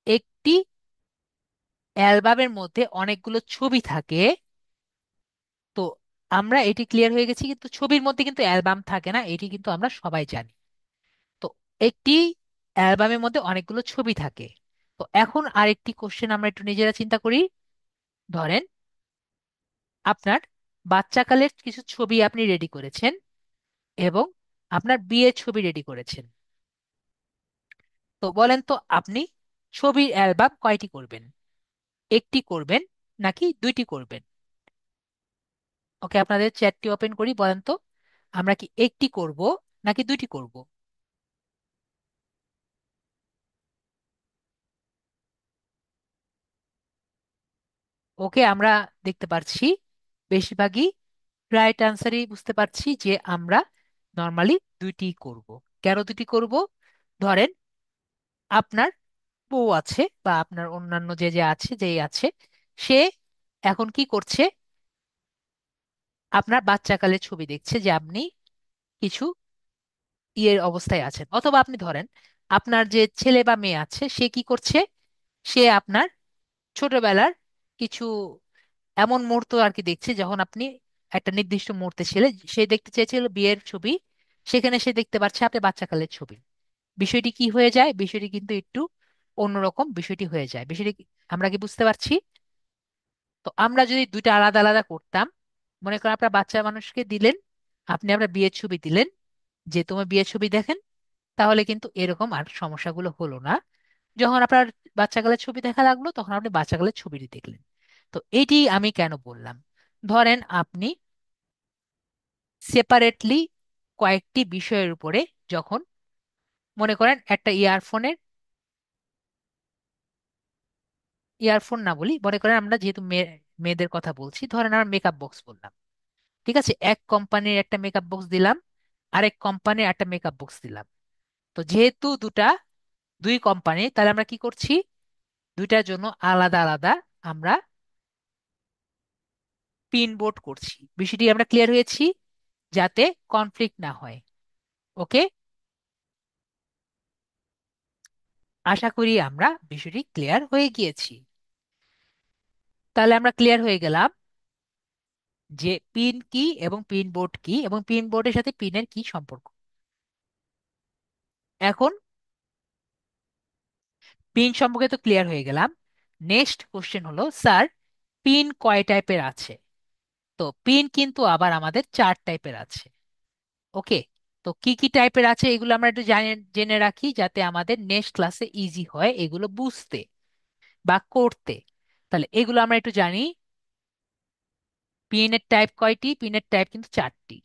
একটি অ্যালবামের মধ্যে অনেকগুলো ছবি থাকে। তো আমরা এটি ক্লিয়ার হয়ে গেছি, কিন্তু ছবির মধ্যে কিন্তু অ্যালবাম থাকে না, এটি কিন্তু আমরা সবাই জানি। তো একটি অ্যালবামের মধ্যে অনেকগুলো ছবি থাকে। তো এখন আরেকটি কোশ্চেন আমরা একটু নিজেরা চিন্তা করি। ধরেন আপনার বাচ্চাকালের কিছু ছবি আপনি রেডি করেছেন এবং আপনার বিয়ের ছবি রেডি করেছেন। তো বলেন তো আপনি ছবির অ্যালবাম কয়টি করবেন, একটি করবেন নাকি দুইটি করবেন? ওকে, আপনাদের চ্যাটটি ওপেন করি, বলেন তো আমরা কি একটি করব নাকি দুইটি করব? ওকে, আমরা দেখতে পাচ্ছি বেশিরভাগই রাইট আনসারই বুঝতে পারছি যে আমরা নর্মালি দুইটি করব। কেন দুইটি করব? ধরেন আপনার বউ আছে বা আপনার অন্যান্য যে যে আছে, যেই আছে, সে এখন কি করছে, আপনার বাচ্চাকালের ছবি দেখছে যে আপনি কিছু ইয়ের অবস্থায় আছেন। অথবা আপনি ধরেন আপনার যে ছেলে বা মেয়ে আছে, সে কি করছে, সে আপনার ছোটবেলার কিছু এমন মুহূর্ত আর কি দেখছে, যখন আপনি একটা নির্দিষ্ট মুহূর্তে ছিলে, সে দেখতে চেয়েছিল বিয়ের ছবি, সেখানে সে দেখতে পাচ্ছে আপনি বাচ্চাকালের ছবি। বিষয়টি কি হয়ে যায়, বিষয়টি কিন্তু একটু অন্যরকম বিষয়টি হয়ে যায়। বিষয়টি আমরা কি বুঝতে পারছি? তো আমরা যদি দুইটা আলাদা আলাদা করতাম, মনে করেন আপনার বাচ্চা মানুষকে দিলেন, আপনি আপনার বিয়ের ছবি দিলেন, যে তোমার বিয়ের ছবি দেখেন, তাহলে কিন্তু এরকম আর সমস্যাগুলো হলো না। যখন আপনার বাচ্চাকালের ছবি দেখা লাগলো, তখন আপনি বাচ্চাকালের ছবিটি দেখলেন। তো এটি আমি কেন বললাম, ধরেন আপনি সেপারেটলি কয়েকটি বিষয়ের উপরে, যখন মনে করেন একটা ইয়ারফোন না বলি, মনে করেন আমরা যেহেতু মেয়েদের কথা বলছি, ধরেন আমরা মেকআপ বক্স বললাম, ঠিক আছে? এক কোম্পানির একটা মেকআপ বক্স দিলাম, আরেক কোম্পানির একটা মেকআপ বক্স দিলাম। তো যেহেতু দুই কোম্পানি, তাহলে আমরা কি করছি, দুইটার জন্য আলাদা আলাদা আমরা পিন বোর্ড করছি। বিষয়টি আমরা ক্লিয়ার হয়েছি, যাতে কনফ্লিক্ট না হয়। ওকে, আশা করি আমরা বিষয়টি ক্লিয়ার হয়ে গিয়েছি। তাহলে আমরা ক্লিয়ার হয়ে গেলাম যে পিন কি এবং পিন বোর্ড কি এবং পিন বোর্ডের সাথে পিনের কি সম্পর্ক। এখন পিন সম্পর্কে তো ক্লিয়ার হয়ে গেলাম। নেক্সট কোশ্চেন হলো, স্যার পিন কয় টাইপের আছে? তো পিন কিন্তু আবার আমাদের চার টাইপের আছে। ওকে, তো কি কি টাইপের আছে এগুলো আমরা একটু জেনে রাখি, যাতে আমাদের নেক্সট ক্লাসে ইজি হয় এগুলো বুঝতে বা করতে। তাহলে এগুলো আমরা একটু জানি। পিনের টাইপ কয়টি? পিনের টাইপ কিন্তু চারটি।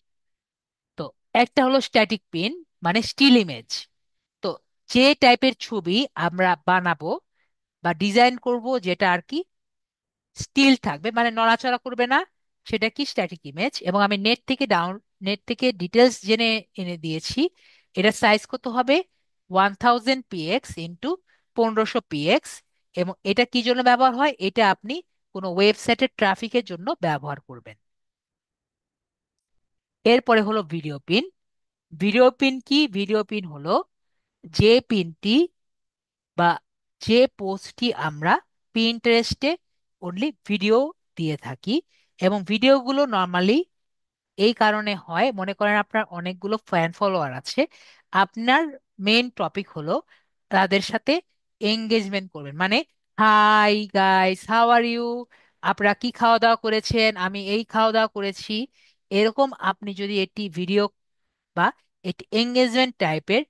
তো একটা হলো স্ট্যাটিক পিন, মানে স্টিল ইমেজ। তো যে টাইপের ছবি আমরা বানাবো বা ডিজাইন করব, যেটা আর কি স্টিল থাকবে, মানে নড়াচড়া করবে না, সেটা কি স্ট্যাটিক ইমেজ। এবং আমি নেট থেকে ডিটেলস জেনে এনে দিয়েছি। এটা সাইজ কত হবে, 1000 px ইন্টু 1500 px। এবং এটা কি জন্য ব্যবহার হয়, এটা আপনি কোনো ওয়েবসাইটের ট্রাফিকের জন্য ব্যবহার করবেন। এরপরে হলো ভিডিও পিন। ভিডিও পিন কি? ভিডিও পিন হলো যে পিনটি বা যে পোস্টটি আমরা পিন্টারেস্টে অনলি ভিডিও দিয়ে থাকি, এবং ভিডিওগুলো নর্মালি এই কারণে হয়, মনে করেন আপনার অনেকগুলো ফ্যান ফলোয়ার আছে, আপনার মেইন টপিক হলো তাদের সাথে এঙ্গেজমেন্ট করবেন, মানে hi guys, how are you, আপনারা কি খাওয়া দাওয়া করেছেন, আমি এই খাওয়া দাওয়া করেছি, এরকম আপনি যদি একটি ভিডিও বা একটি এঙ্গেজমেন্ট টাইপের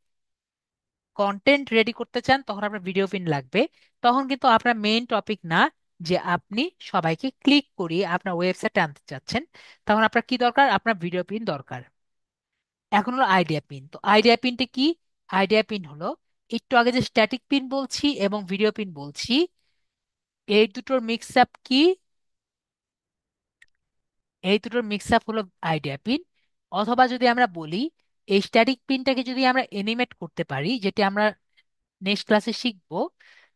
কন্টেন্ট রেডি করতে চান, তখন আপনার ভিডিও পিন লাগবে। তখন কিন্তু আপনার মেইন টপিক না যে আপনি সবাইকে ক্লিক করিয়ে আপনার ওয়েবসাইটে আনতে চাচ্ছেন, তখন আপনার কি দরকার? আপনার ভিডিও পিন দরকার। এখন হলো আইডিয়া পিন। তো আইডিয়া পিনটা কি? আইডিয়া পিন হলো, একটু আগে যে স্ট্যাটিক পিন বলছি এবং ভিডিও পিন বলছি, এই দুটোর মিক্স আপ কি? এই দুটোর মিক্স আপ হলো আইডিয়া পিন। অথবা যদি আমরা বলি, এই স্ট্যাটিক পিনটাকে যদি আমরা এনিমেট করতে পারি, যেটা আমরা নেক্সট ক্লাসে শিখবো,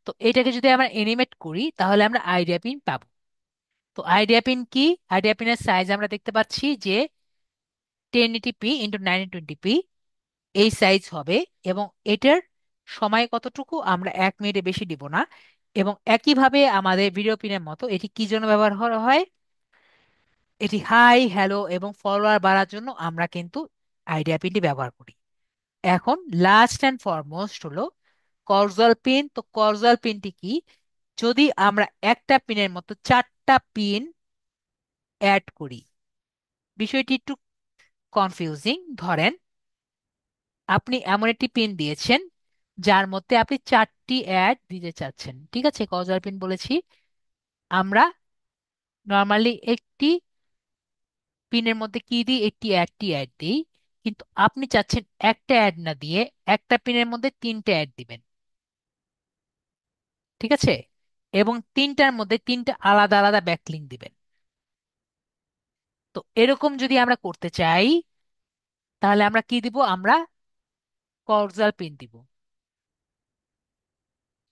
তো এটাকে যদি আমরা এনিমেট করি তাহলে আমরা আইডিয়া পিন পাবো। তো আইডিয়া পিন কি? আইডিয়া পিনের সাইজ আমরা দেখতে পাচ্ছি যে 1080p ইন্টু 920p এই সাইজ হবে, এবং এটার সময় কতটুকু? আমরা 1 মিনিটে বেশি দিব না। এবং একইভাবে আমাদের ভিডিও পিনের মতো এটি কি জন্য ব্যবহার করা হয়? এটি হাই হ্যালো এবং ফলোয়ার বাড়ার জন্য আমরা কিন্তু আইডিয়া পিনটি ব্যবহার করি। এখন লাস্ট অ্যান্ড ফরমোস্ট হলো কর্জাল পিন। তো কর্জাল পিনটি কি? যদি আমরা একটা পিনের মতো 4টা পিন অ্যাড করি, বিষয়টি একটু কনফিউজিং। ধরেন আপনি এমন একটি পিন দিয়েছেন যার মধ্যে আপনি 4টি অ্যাড দিতে চাচ্ছেন, ঠিক আছে, কজার পিন বলেছি। আমরা নর্মালি একটি পিনের মধ্যে কি দিই? একটি অ্যাড দিই। কিন্তু আপনি চাচ্ছেন একটা অ্যাড না দিয়ে একটা পিনের মধ্যে 3টে অ্যাড দিবেন, ঠিক আছে, এবং তিনটার মধ্যে 3টে আলাদা আলাদা ব্যাকলিঙ্ক দিবেন। তো এরকম যদি আমরা করতে চাই, তাহলে আমরা কি দিব? আমরা কর্জাল পিন দিব।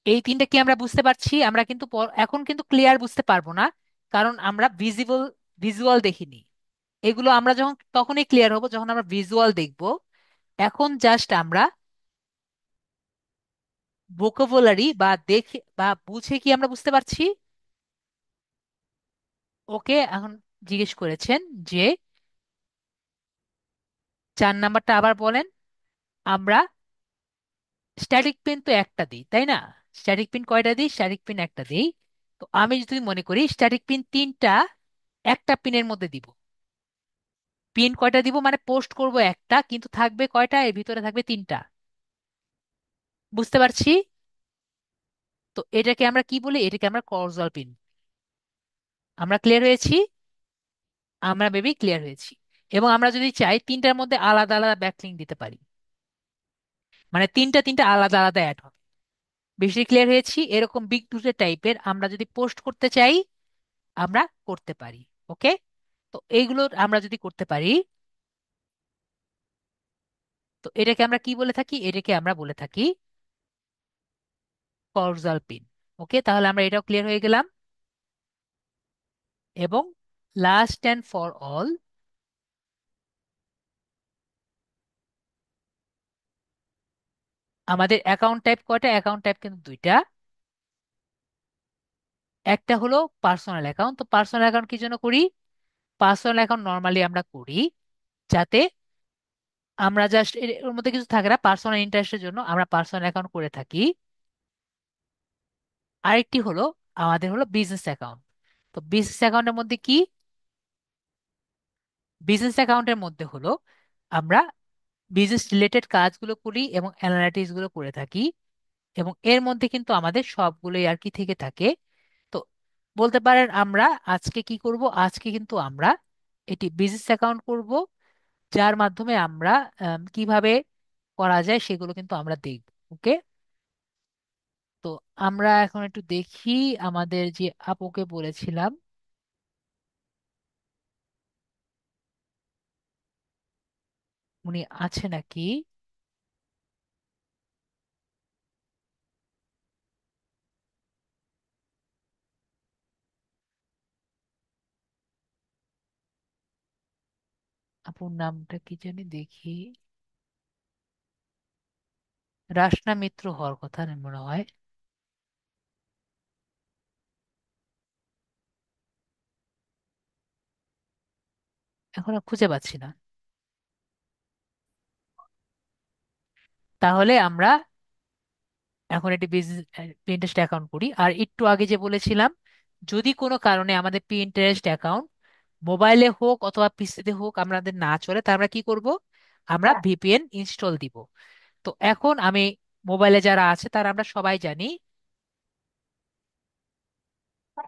এই তিনটা কি আমরা বুঝতে পারছি? আমরা কিন্তু এখন কিন্তু ক্লিয়ার বুঝতে পারবো না, কারণ আমরা ভিজুয়াল দেখিনি। এগুলো আমরা যখন তখনই ক্লিয়ার হবো যখন আমরা ভিজুয়াল দেখব। এখন জাস্ট আমরা ভোকাবুলারি বা দেখে বা বুঝে কি আমরা বুঝতে পারছি? ওকে, এখন জিজ্ঞেস করেছেন যে 4 নাম্বারটা আবার বলেন। আমরা স্ট্যাটিক পিন তো একটা দিই, তাই না? স্ট্যাটিক পিন কয়টা দিই? স্ট্যাটিক পিন একটা দিই। তো আমি যদি মনে করি স্ট্যাটিক পিন 3টা একটা পিনের মধ্যে দিব, পিন কয়টা দিব? মানে পোস্ট করব একটা, কিন্তু থাকবে কয়টা? এর ভিতরে থাকবে 3টা। বুঝতে পারছি? তো এটাকে আমরা কি বলি? এটাকে আমরা কর্জাল পিন। আমরা ক্লিয়ার হয়েছি? আমরা বেবি ক্লিয়ার হয়েছি। এবং আমরা যদি চাই 3টার মধ্যে আলাদা আলাদা ব্যাকলিঙ্ক দিতে পারি, মানে 3টা আলাদা আলাদা অ্যাড হবে। বেশি ক্লিয়ার হয়েছি? এরকম বিগ টুটে টাইপের আমরা যদি পোস্ট করতে চাই, আমরা করতে পারি। ওকে, তো এইগুলো আমরা যদি করতে পারি, তো এটাকে আমরা কি বলে থাকি? এটাকে আমরা বলে থাকি কর্জাল পিন। ওকে, তাহলে আমরা এটাও ক্লিয়ার হয়ে গেলাম। এবং লাস্ট অ্যান্ড ফর অল, আমাদের অ্যাকাউন্ট টাইপ কয়টা? অ্যাকাউন্ট টাইপ কিন্তু 2টা। একটা হলো পার্সোনাল অ্যাকাউন্ট। তো পার্সোনাল অ্যাকাউন্ট কি জন্য করি? পার্সোনাল অ্যাকাউন্ট নর্মালি আমরা করি যাতে আমরা জাস্ট ওর মধ্যে কিছু থাকে না, পার্সোনাল ইন্টারেস্টের জন্য আমরা পার্সোনাল অ্যাকাউন্ট করে থাকি। আরেকটি হলো আমাদের হলো বিজনেস অ্যাকাউন্ট। তো বিজনেস অ্যাকাউন্টের মধ্যে কি? বিজনেস অ্যাকাউন্টের মধ্যে হলো আমরা বিজনেস রিলেটেড কাজগুলো করি এবং অ্যানালিটিক্স গুলো করে থাকি, এবং এর মধ্যে কিন্তু আমাদের সবগুলোই আর কি থেকে থাকে। তো বলতে পারেন আমরা আজকে কি করব? আজকে কিন্তু আমরা এটি বিজনেস অ্যাকাউন্ট করব, যার মাধ্যমে আমরা কিভাবে করা যায় সেগুলো কিন্তু আমরা দেখব। ওকে, তো আমরা এখন একটু দেখি আমাদের যে আপুকে বলেছিলাম, উনি আছে নাকি। আপুর নামটা কি জানি দেখি। রাসনা মিত্র হওয়ার কথা মনে হয়। এখন আর খুঁজে পাচ্ছি না। তাহলে আমরা এখন একটি বিজনেস পিন্টারেস্ট অ্যাকাউন্ট করি। আর একটু আগে যে বলেছিলাম, যদি কোনো কারণে আমাদের পিন্টারেস্ট অ্যাকাউন্ট মোবাইলে হোক অথবা পিসিতে হোক আমাদের না চলে, তা আমরা কি করব? আমরা ভিপিএন ইনস্টল দিব। তো এখন আমি, মোবাইলে যারা আছে তারা আমরা সবাই জানি,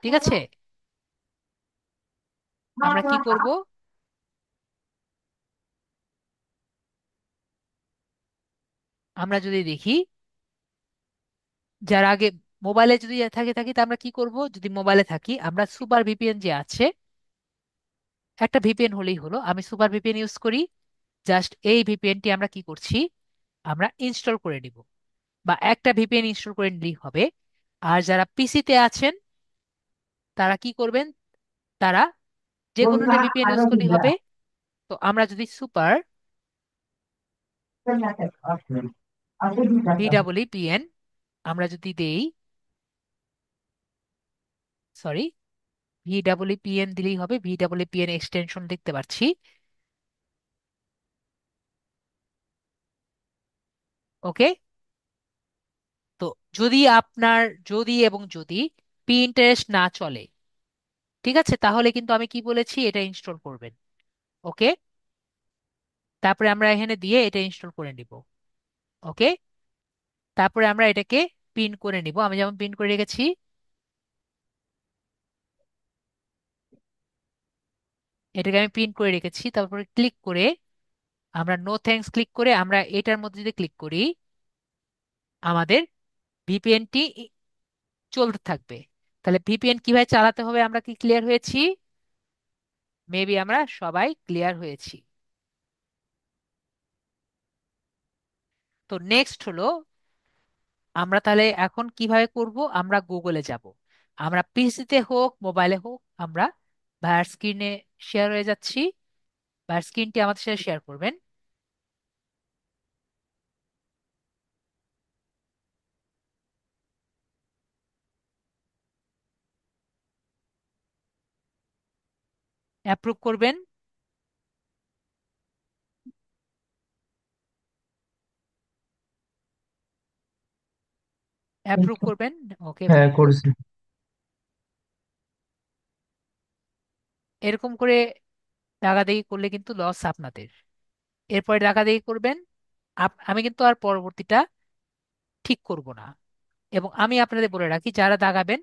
ঠিক আছে, আমরা কি করব? আমরা যদি দেখি, যার আগে মোবাইলে যদি থাকে থাকি তা আমরা কি করব? যদি মোবাইলে থাকি, আমরা সুপার ভিপিএন যে আছে, একটা ভিপিএন হলেই হলো, আমি সুপার ভিপিএন ইউজ করি। জাস্ট এই ভিপিএনটি আমরা কি করছি? আমরা ইনস্টল করে নিব, বা একটা ভিপিএন ইনস্টল করে নিলেই হবে। আর যারা পিসিতে আছেন তারা কি করবেন? তারা যে কোনো একটা ভিপিএন ইউজ করলেই হবে। তো আমরা যদি সুপার ভিডাব্লিউপিএন আমরা যদি দেই, সরি, ভিডাব্লিউপিএন দিলেই হবে, ভিডাব্লিউপিএন এক্সটেনশন দেখতে পাচ্ছি। ওকে। তো যদি আপনার, যদি এবং যদি পিন্টারেস্ট না চলে, ঠিক আছে, তাহলে কিন্তু আমি কি বলেছি, এটা ইনস্টল করবেন। ওকে। তারপরে আমরা এখানে দিয়ে এটা ইনস্টল করে নিব। ওকে। তারপরে আমরা এটাকে পিন করে নিব, আমি যেমন পিন করে রেখেছি। এটাকে আমি পিন করে রেখেছি। তারপরে ক্লিক করে, আমরা নো থ্যাঙ্কস ক্লিক করে আমরা এটার মধ্যে যদি ক্লিক করি, আমাদের ভিপিএনটি চলতে থাকবে। তাহলে ভিপিএন কিভাবে চালাতে হবে আমরা কি ক্লিয়ার হয়েছি? মেবি আমরা সবাই ক্লিয়ার হয়েছি। তো নেক্সট হলো, আমরা তাহলে এখন কিভাবে করব? আমরা গুগলে যাব। আমরা পিসিতে হোক মোবাইলে হোক, আমরা ভায়ার স্ক্রিনে শেয়ার হয়ে যাচ্ছি। ভায়ার স্ক্রিনটি আমাদের সাথে শেয়ার করবেন। অ্যাপ্রুভ করবেন। অ্যাপ্রুভ করবেন। ওকে, হ্যাঁ, ভেরি গুড। করেছি। এরকম করে দাগাদাগি করলে কিন্তু লস আপনাদের। এরপরে দাগাদাগি করবেন। আমি কিন্তু আর পরবর্তীটা ঠিক করব না। এবং আমি আপনাদের বলে রাখি, যারা দাগাবেন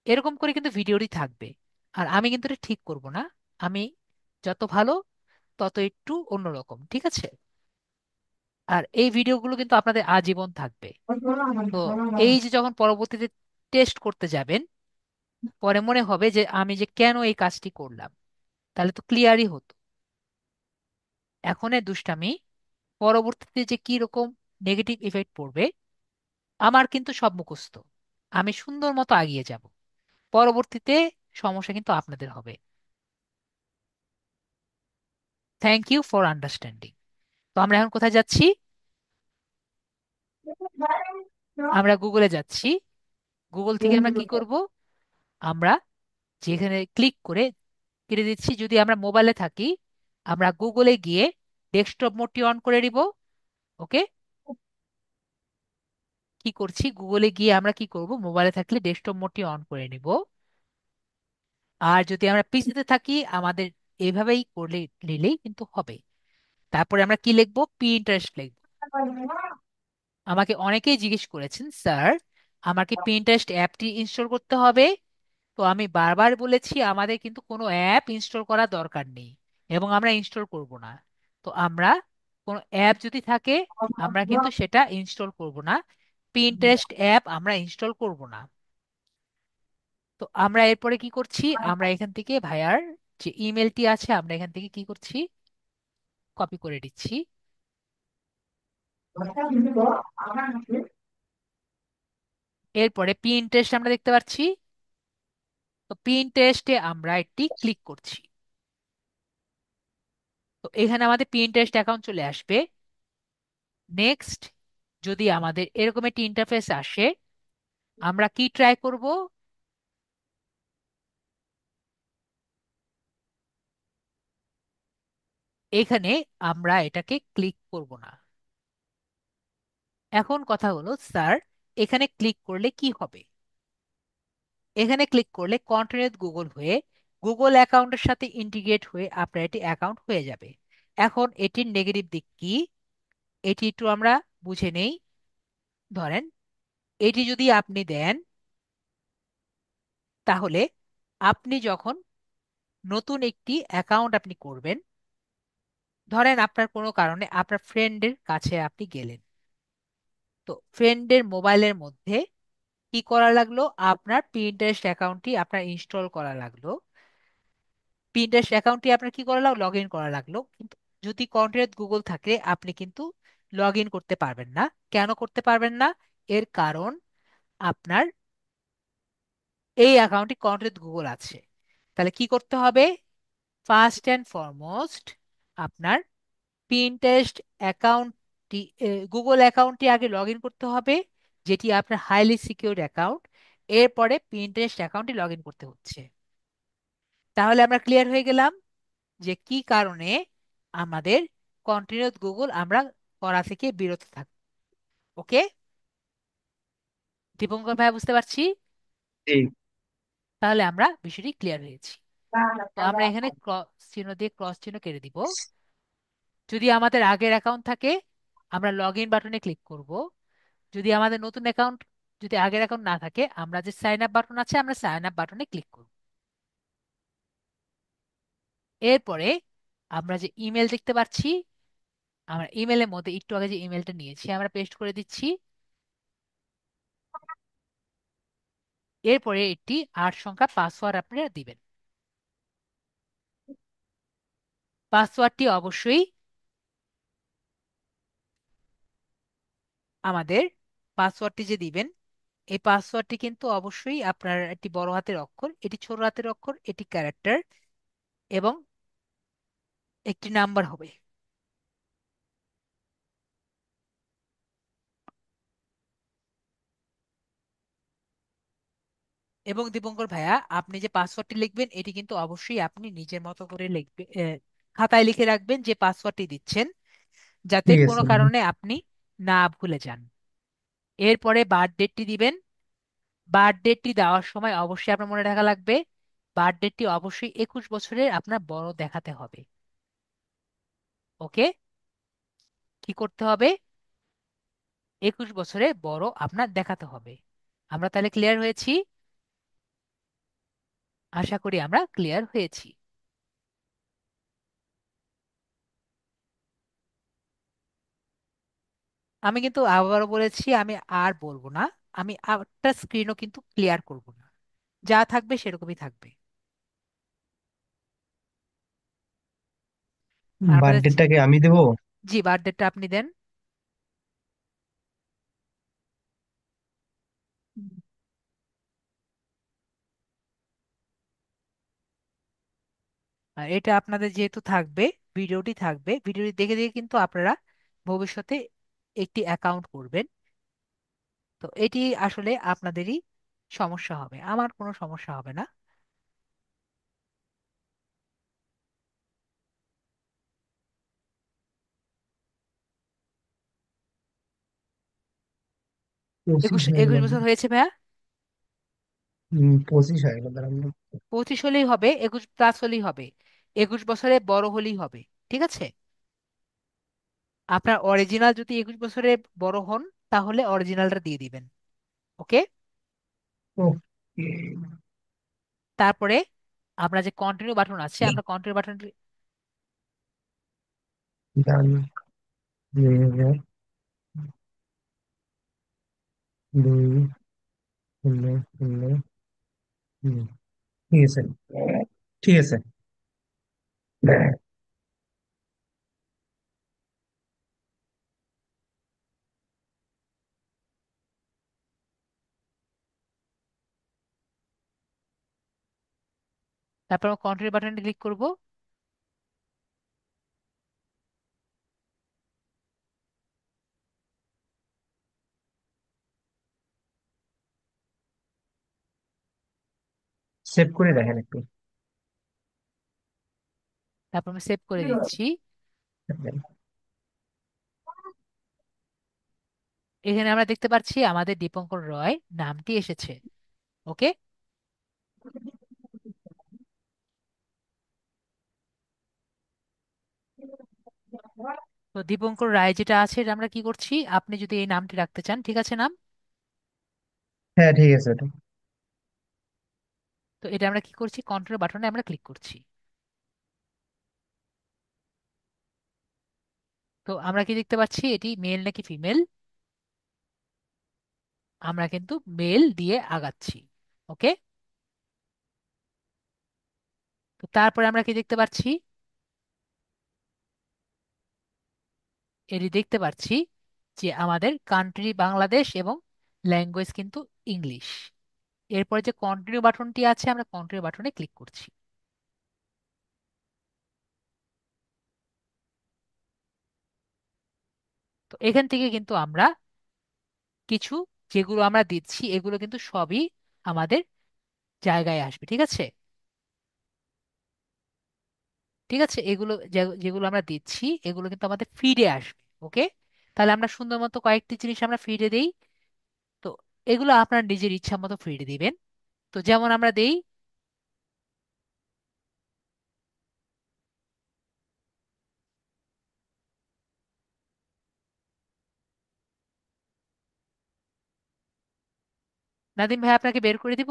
এরকম করে কিন্তু ভিডিওটি থাকবে। আর আমি কিন্তু এটা ঠিক করব না। আমি যত ভালো তত একটু অন্যরকম, ঠিক আছে? আর এই ভিডিওগুলো কিন্তু আপনাদের আজীবন থাকবে। তো এই যে যখন পরবর্তীতে টেস্ট করতে যাবেন, পরে মনে হবে যে আমি যে কেন এই কাজটি করলাম, তাহলে তো ক্লিয়ারই হতো। এখন এর দুষ্টামি পরবর্তীতে যে কি রকম নেগেটিভ ইফেক্ট পড়বে, আমার কিন্তু সব মুখস্থ। আমি সুন্দর মতো এগিয়ে যাব। পরবর্তীতে সমস্যা কিন্তু আপনাদের হবে। Thank you for understanding. তো আমরা এখন কোথায় যাচ্ছি? আমরা গুগলে যাচ্ছি। গুগল থেকে আমরা কি করব? আমরা যেখানে ক্লিক করে কেটে দিচ্ছি, যদি আমরা মোবাইলে থাকি আমরা গুগলে গিয়ে ডেস্কটপ মোডটি অন করে দিব। ওকে। কি করছি? গুগলে গিয়ে আমরা কি করব? মোবাইলে থাকলে ডেস্কটপ মোডটি অন করে নিব। আর যদি আমরা পিসিতে থাকি আমাদের এভাবেই করলে নিলেই কিন্তু হবে। তারপরে আমরা কি লিখবো? পিন্টারেস্ট লিখবো। আমাকে অনেকেই জিজ্ঞেস করেছেন, স্যার আমাকে পিন্টারেস্ট অ্যাপটি ইনস্টল করতে হবে? তো আমি বারবার বলেছি আমাদের কিন্তু কোনো অ্যাপ ইনস্টল করার দরকার নেই, এবং আমরা ইনস্টল করব না। তো আমরা কোনো অ্যাপ যদি থাকে আমরা কিন্তু সেটা ইনস্টল করব না। পিন্টারেস্ট অ্যাপ আমরা ইনস্টল করব না। তো আমরা এরপরে কি করছি? আমরা এখান থেকে ভাইয়ার যে ইমেলটি আছে আমরা এখান থেকে কি করছি? কপি করে দিচ্ছি। এরপরে পিন্টারেস্ট আমরা দেখতে পাচ্ছি। তো পিন্টারেস্টে আমরা একটি ক্লিক করছি। তো এখানে আমাদের পিন্টারেস্ট অ্যাকাউন্ট চলে আসবে। নেক্সট, যদি আমাদের এরকম একটি ইন্টারফেস আসে, আমরা কি ট্রাই করব? এখানে আমরা এটাকে ক্লিক করব না। এখন কথা হলো, স্যার, এখানে ক্লিক করলে কি হবে? এখানে ক্লিক করলে কন্টিনিউ গুগল হয়ে গুগল অ্যাকাউন্টের সাথে ইন্টিগ্রেট হয়ে আপনার এটি অ্যাকাউন্ট হয়ে যাবে। এখন এটির নেগেটিভ দিক কি, এটি একটু আমরা বুঝে নেই। ধরেন, এটি যদি আপনি দেন, তাহলে আপনি যখন নতুন একটি অ্যাকাউন্ট আপনি করবেন, ধরেন আপনার কোনো কারণে আপনার ফ্রেন্ডের কাছে আপনি গেলেন, তো ফ্রেন্ডের মোবাইলের মধ্যে কি করা লাগলো, আপনার পিন্টারেস্ট অ্যাকাউন্টটি আপনার ইনস্টল করা লাগলো। পিন্টারেস্ট অ্যাকাউন্টটি আপনার কি করা লাগলো, লগ ইন করা লাগলো। কিন্তু যদি কন্টিনিউ গুগল থাকে আপনি কিন্তু লগ ইন করতে পারবেন না। কেন করতে পারবেন না? এর কারণ আপনার এই অ্যাকাউন্টটি কন্টিনিউ গুগল আছে। তাহলে কি করতে হবে? ফার্স্ট অ্যান্ড ফরমোস্ট আপনার পিন্টারেস্ট অ্যাকাউন্টটি, গুগল অ্যাকাউন্টটি আগে লগ ইন করতে হবে, যেটি আপনার হাইলি সিকিউর অ্যাকাউন্ট। এরপরে পিন্টারেস্ট অ্যাকাউন্টটি লগ ইন করতে হচ্ছে। তাহলে আমরা ক্লিয়ার হয়ে গেলাম যে কি কারণে আমাদের কন্টিনিউ গুগল আমরা করা থেকে বিরত থাকবো। ওকে, দীপঙ্কর ভাই, বুঝতে পারছি। জি। তাহলে আমরা বিষয়টি ক্লিয়ার হয়েছি। তো আমরা এখানে ক্রস চিহ্ন দিয়ে ক্রস চিহ্ন কেটে দিব। যদি আমাদের আগের অ্যাকাউন্ট থাকে আমরা লগ ইন বাটনে ক্লিক করব। যদি আমাদের নতুন অ্যাকাউন্ট, যদি আগের অ্যাকাউন্ট না থাকে, আমরা যে সাইন আপ বাটন আছে আমরা সাইন আপ বাটনে ক্লিক করব। এরপরে আমরা যে ইমেল দেখতে পাচ্ছি, আমরা ইমেলের মধ্যে একটু আগে যে ইমেলটা নিয়েছি আমরা পেস্ট করে দিচ্ছি। এরপরে একটি ৮ সংখ্যা পাসওয়ার্ড আপনারা দিবেন। পাসওয়ার্ডটি অবশ্যই আমাদের, পাসওয়ার্ডটি যে দিবেন, এই পাসওয়ার্ডটি কিন্তু অবশ্যই আপনার একটি বড় হাতের অক্ষর, এটি ছোট হাতের অক্ষর, এটি ক্যারেক্টার, এবং একটি নাম্বার হবে। এবং দীপঙ্কর ভাইয়া, আপনি যে পাসওয়ার্ডটি লিখবেন এটি কিন্তু অবশ্যই আপনি নিজের মতো করে লিখবেন, খাতায় লিখে রাখবেন যে পাসওয়ার্ডটি দিচ্ছেন, যাতে ঠিক কোনো আছে। কারণে আপনি না ভুলে যান। এরপরে বার্থ ডেটটি দিবেন। বার্থ ডেটটি দেওয়ার সময় অবশ্যই আপনার মনে রাখা লাগবে, বার্থ ডেটটি অবশ্যই 21 বছরের আপনার বড় দেখাতে হবে। ওকে, কি করতে হবে? 21 বছরে বড় আপনার দেখাতে হবে। আমরা তাহলে ক্লিয়ার হয়েছি? আশা করি আমরা ক্লিয়ার হয়েছি। আমি কিন্তু আবারও বলেছি, আমি আর বলবো না। আমি একটা স্ক্রিনও কিন্তু ক্লিয়ার করব না, যা থাকবে সেরকমই থাকবে। আপনাদের বার্থডেটা কি আমি দেবো? জি, বার্থডেটা আপনি দেন। আর এটা আপনাদের যেহেতু থাকবে, ভিডিওটি থাকবে, ভিডিওটি দেখে দেখে কিন্তু আপনারা ভবিষ্যতে একটি অ্যাকাউন্ট করবেন। তো এটি আসলে আপনাদেরই সমস্যা হবে, আমার কোনো সমস্যা হবে না। 25 একুশ হয়ে গেল। 21 বছর হয়েছে ভাইয়া? 25 হয়ে গেল, দাঁড়ান। 25 হলেই হবে, 21+ হলেই হবে, 21 বছরে বড় হলেই হবে। ঠিক আছে, আপনার অরিজিনাল যদি 21 বছরে বড় হন, তাহলে অরিজিনালটা দিয়ে দিবেন। ওকে, ওকে। তারপরে আমরা যে কন্টিনিউ বাটন আছে আমরা কন্টিনিউ বাটন, ডান। 2002 00 হুম, ঠিক আছে। ঠিক আছে। তারপর কন্টিনিউ বাটনে ক্লিক করব। সেভ করে দেখেন একটু। তারপর আমি সেভ করে দিচ্ছি। এখানে আমরা দেখতে পাচ্ছি আমাদের দীপঙ্কর রয় নামটি এসেছে। ওকে। তো দীপঙ্কর রায় যেটা আছে এটা আমরা কি করছি, আপনি যদি এই নামটি রাখতে চান, ঠিক আছে নাম। হ্যাঁ ঠিক আছে ওটা। তো এটা আমরা কি করছি, কন্ট্রোল বাটনে আমরা ক্লিক করছি। তো আমরা কি দেখতে পাচ্ছি, এটি মেল নাকি ফিমেল, আমরা কিন্তু মেল দিয়ে আগাচ্ছি। ওকে। তো তারপরে আমরা কি দেখতে পাচ্ছি, এটি দেখতে পাচ্ছি যে আমাদের কান্ট্রি বাংলাদেশ এবং ল্যাঙ্গুয়েজ কিন্তু ইংলিশ। এরপরে যে কন্টিনিউ বাটনটি আছে আমরা কন্টিনিউ বাটনে ক্লিক করছি। তো এখান থেকে কিন্তু আমরা কিছু, যেগুলো আমরা দিচ্ছি এগুলো কিন্তু সবই আমাদের জায়গায় আসবে, ঠিক আছে। ঠিক আছে, এগুলো যেগুলো আমরা দিচ্ছি এগুলো কিন্তু আমাদের ফিডে আসবে। ওকে। তাহলে আমরা সুন্দর মতো কয়েকটি জিনিস আমরা ফিডে দেই। তো এগুলো আপনার নিজের ইচ্ছা মতো ফিডে দিবেন। তো যেমন আমরা দেই, নাদিম ভাই আপনাকে বের করে দিব,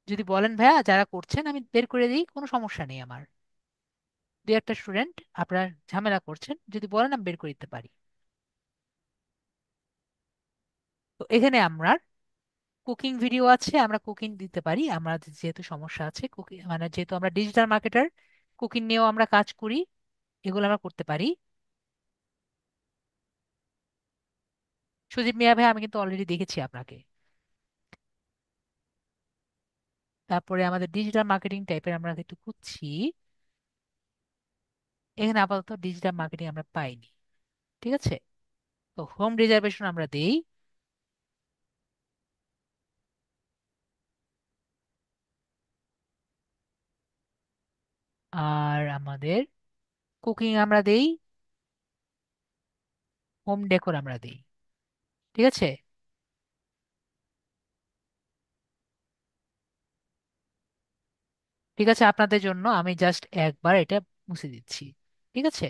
যদি বলেন ভাইয়া যারা করছেন আমি বের করে দিই, কোনো সমস্যা নেই আমার। দুই একটা স্টুডেন্ট আপনার ঝামেলা করছেন, যদি বলেন আমি বের করে দিতে পারি। তো এখানে আমরা কুকিং ভিডিও আছে, আমরা কুকিং দিতে পারি। আমরা যেহেতু সমস্যা আছে কুকিং, মানে যেহেতু আমরা ডিজিটাল মার্কেটার, কুকিং নিয়েও আমরা কাজ করি, এগুলো আমরা করতে পারি। সুদীপ মিয়া ভাই আমি কিন্তু অলরেডি দেখেছি আপনাকে। তারপরে আমাদের ডিজিটাল মার্কেটিং টাইপের আমরা একটু খুঁজছি। এখানে আপাতত ডিজিটাল মার্কেটিং আমরা পাইনি। ঠিক আছে। তো হোম রিজার্ভেশন আমরা দেই। আর আমাদের কুকিং আমরা দেই, হোম ডেকোর আমরা দেই। ঠিক আছে। ঠিক আছে, আপনাদের জন্য আমি জাস্ট একবার এটা মুছে দিচ্ছি। ঠিক আছে।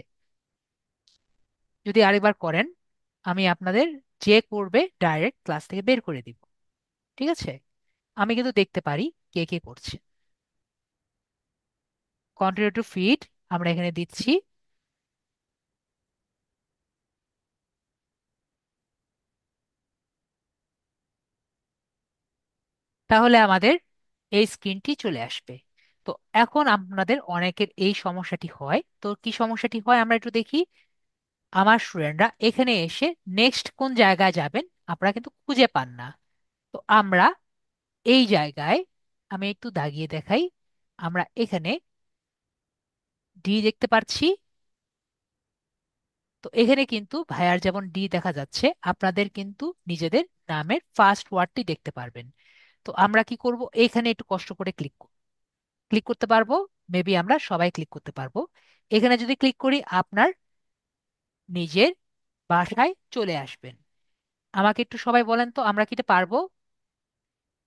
যদি আরেকবার করেন আমি আপনাদের, যে করবে ডাইরেক্ট ক্লাস থেকে বের করে দিব। ঠিক আছে। আমি কিন্তু দেখতে পারি কে কে করছে। কন্টিনিউ টু ফিড আমরা এখানে দিচ্ছি। তাহলে আমাদের এই স্ক্রিনটি চলে আসবে। তো এখন আপনাদের অনেকের এই সমস্যাটি হয়, তো কি সমস্যাটি হয় আমরা একটু দেখি। আমার স্টুডেন্টরা এখানে এসে নেক্সট কোন জায়গায় যাবেন আপনারা কিন্তু খুঁজে পান না। তো আমরা এই জায়গায়, আমি একটু দাগিয়ে দেখাই, আমরা এখানে ডি দেখতে পাচ্ছি। তো এখানে কিন্তু ভাইয়ার যেমন ডি দেখা যাচ্ছে, আপনাদের কিন্তু নিজেদের নামের ফার্স্ট ওয়ার্ডটি দেখতে পারবেন। তো আমরা কি করব, এখানে একটু কষ্ট করে ক্লিক করতে পারবো। মেবি আমরা সবাই ক্লিক করতে পারবো। এখানে যদি ক্লিক করি আপনার নিজের বাসায় চলে আসবেন। আমাকে একটু সবাই বলেন তো আমরা কি এটা পারবো?